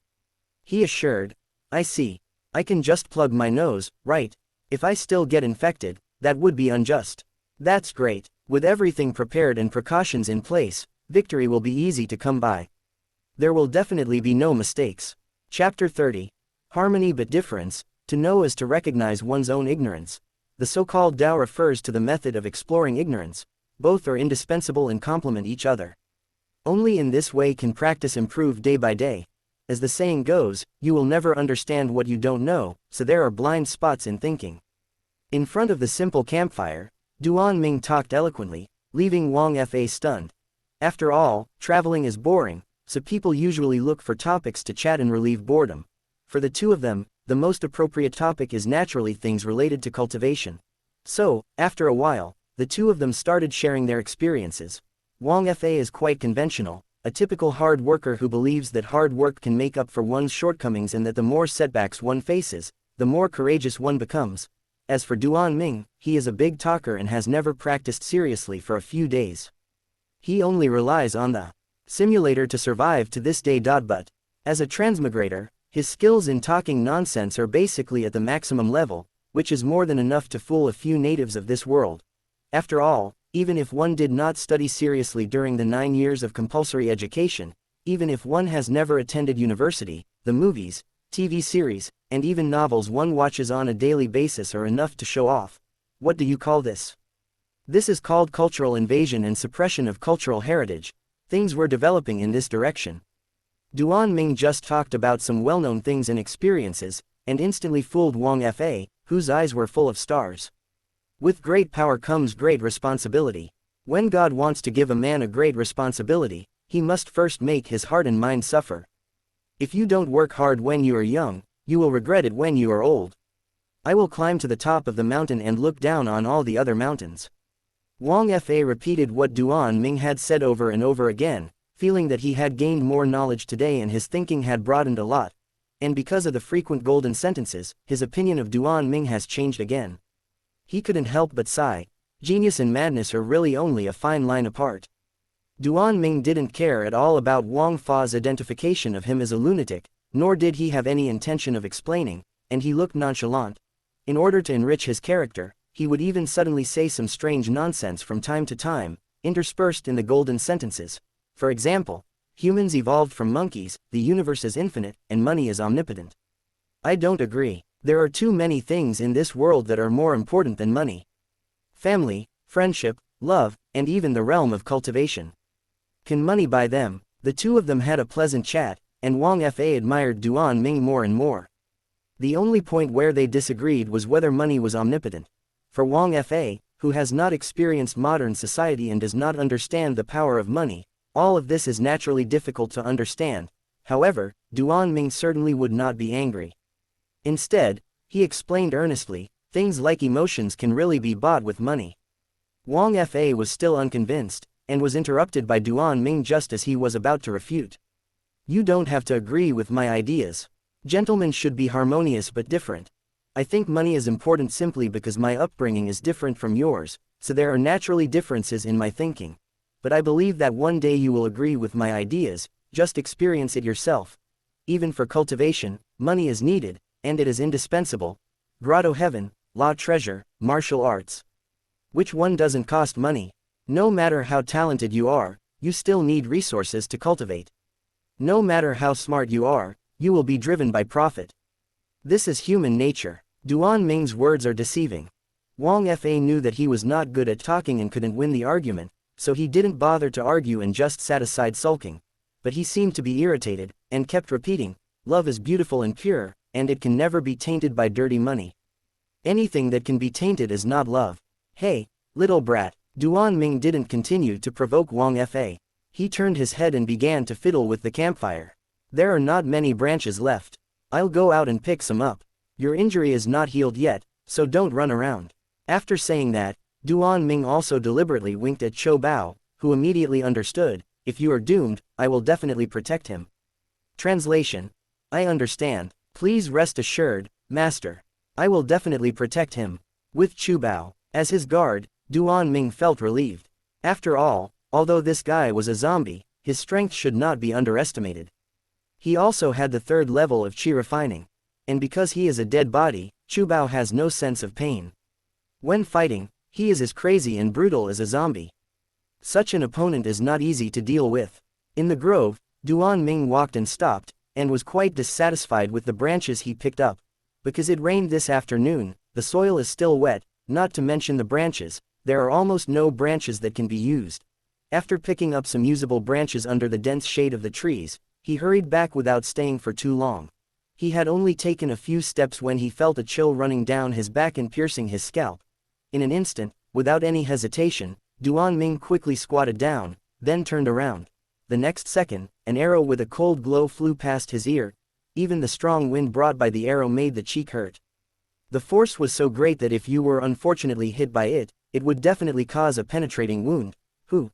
He assured, "I see. I can just plug my nose, right? If I still get infected, that would be unjust." "That's great. With everything prepared and precautions in place, victory will be easy to come by. There will definitely be no mistakes." Chapter 30. Harmony but difference. To know is to recognize one's own ignorance. The so-called Tao refers to the method of exploring ignorance. Both are indispensable and complement each other. Only in this way can practice improve day by day. As the saying goes, you will never understand what you don't know, so there are blind spots in thinking. In front of the simple campfire, Duan Ming talked eloquently, leaving Wang Fa stunned. After all, traveling is boring, so people usually look for topics to chat and relieve boredom. For the 2 of them, the most appropriate topic is naturally things related to cultivation. So, after a while, the 2 of them started sharing their experiences. Wang Fa is quite conventional, a typical hard worker who believes that hard work can make up for one's shortcomings and that the more setbacks one faces, the more courageous one becomes. As for Duan Ming, he is a big talker and has never practiced seriously for a few days. He only relies on the simulator to survive to this day. But, as a transmigrator, his skills in talking nonsense are basically at the maximum level, which is more than enough to fool a few natives of this world. After all, even if one did not study seriously during the 9 years of compulsory education, Even if one has never attended university, the movies, TV series, and even novels one watches on a daily basis are enough to show off. What do you call this? This is called cultural invasion and suppression of cultural heritage. Things were developing in this direction. Duan Ming just talked about some well-known things and experiences, and instantly fooled Wang Fa, whose eyes were full of stars. With great power comes great responsibility. When God wants to give a man a great responsibility, he must first make his heart and mind suffer. If you don't work hard when you are young, you will regret it when you are old. I will climb to the top of the mountain and look down on all the other mountains. Wang Fa repeated what Duan Ming had said over and over again, feeling that he had gained more knowledge today and his thinking had broadened a lot. And because of the frequent golden sentences, his opinion of Duan Ming has changed again. He couldn't help but sigh. Genius and madness are really only a fine line apart. Duan Ming didn't care at all about Wang Fa's identification of him as a lunatic, nor did he have any intention of explaining, and he looked nonchalant. In order to enrich his character, he would even suddenly say some strange nonsense from time to time, interspersed in the golden sentences. For example, humans evolved from monkeys, the universe is infinite, and money is omnipotent. I don't agree. There are too many things in this world that are more important than money. Family, friendship, love, and even the realm of cultivation. Can money buy them? The two of them had a pleasant chat, and Wang Fa admired Duan Ming more and more. The only point where they disagreed was whether money was omnipotent. For Wang Fa, who has not experienced modern society and does not understand the power of money, all of this is naturally difficult to understand. However, Duan Ming certainly would not be angry. Instead, he explained earnestly, things like emotions can really be bought with money. Wang Fa was still unconvinced, and was interrupted by Duan Ming just as he was about to refute. You don't have to agree with my ideas. Gentlemen should be harmonious but different. I think money is important simply because my upbringing is different from yours, so there are naturally differences in my thinking. But I believe that one day you will agree with my ideas, just experience it yourself. Even for cultivation, money is needed, and it is indispensable. Grotto heaven, law treasure, martial arts. Which one doesn't cost money? No matter how talented you are, you still need resources to cultivate. No matter how smart you are, you will be driven by profit. This is human nature. Duan Ming's words are deceiving. Wang Fa knew that he was not good at talking and couldn't win the argument, so he didn't bother to argue and just sat aside sulking. But he seemed to be irritated, and kept repeating, love is beautiful and pure, and it can never be tainted by dirty money. Anything that can be tainted is not love. Hey, little brat. Duan Ming didn't continue to provoke Wang Fa. He turned his head and began to fiddle with the campfire. There are not many branches left. I'll go out and pick some up. Your injury is not healed yet, so don't run around. After saying that, Duan Ming also deliberately winked at Chou Bao, who immediately understood, if you are doomed, I will definitely protect him. Translation. I understand. Please rest assured, Master. I will definitely protect him. With Chou Bao as his guard, Duan Ming felt relieved. After all, although this guy was a zombie, his strength should not be underestimated. He also had the third level of chi refining. And because he is a dead body, Chou Bao has no sense of pain. When fighting, he is as crazy and brutal as a zombie. Such an opponent is not easy to deal with. In the grove, Duan Ming walked and stopped, and was quite dissatisfied with the branches he picked up. Because it rained this afternoon, the soil is still wet, not to mention the branches, there are almost no branches that can be used. After picking up some usable branches under the dense shade of the trees, he hurried back without staying for too long. He had only taken a few steps when he felt a chill running down his back and piercing his scalp. In an instant, without any hesitation, Duan Ming quickly squatted down, then turned around. The next second, an arrow with a cold glow flew past his ear. Even the strong wind brought by the arrow made the cheek hurt. The force was so great that if you were unfortunately hit by it, it would definitely cause a penetrating wound. Who?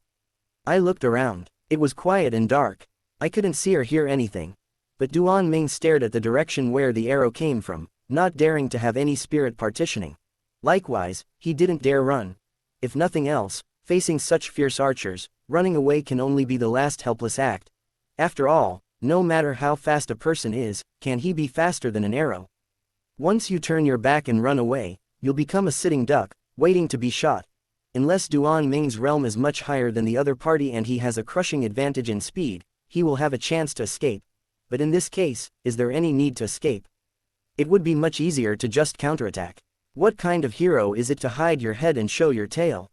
I looked around. It was quiet and dark. I couldn't see or hear anything. But Duan Ming stared at the direction where the arrow came from, not daring to have any spirit partitioning. Likewise, he didn't dare run. If nothing else, facing such fierce archers, running away can only be the last helpless act. After all, no matter how fast a person is, can he be faster than an arrow? Once you turn your back and run away, you'll become a sitting duck, waiting to be shot. Unless Duan Ming's realm is much higher than the other party and he has a crushing advantage in speed, he will have a chance to escape. But in this case, is there any need to escape? It would be much easier to just counterattack. What kind of hero is it to hide your head and show your tail?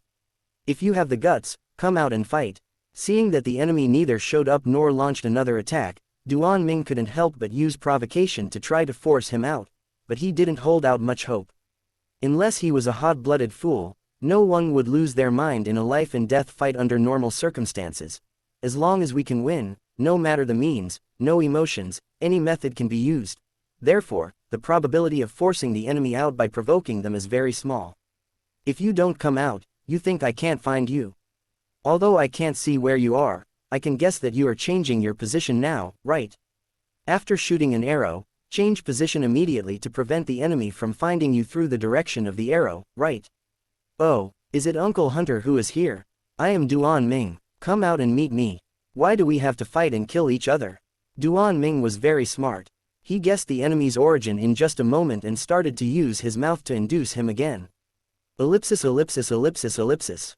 If you have the guts, come out and fight. Seeing that the enemy neither showed up nor launched another attack, Duan Ming couldn't help but use provocation to try to force him out, but he didn't hold out much hope. Unless he was a hot-blooded fool, no one would lose their mind in a life-and-death fight under normal circumstances. As long as we can win, no matter the means, no emotions, any method can be used. Therefore, the probability of forcing the enemy out by provoking them is very small. If you don't come out, you think I can't find you. Although I can't see where you are, I can guess that you are changing your position now, right? After shooting an arrow, change position immediately to prevent the enemy from finding you through the direction of the arrow, right? Oh, is it Uncle Hunter who is here? I am Duan Ming, come out and meet me. Why do we have to fight and kill each other? Duan Ming was very smart. He guessed the enemy's origin in just a moment and started to use his mouth to induce him again. Ellipsis ellipsis ellipsis ellipsis.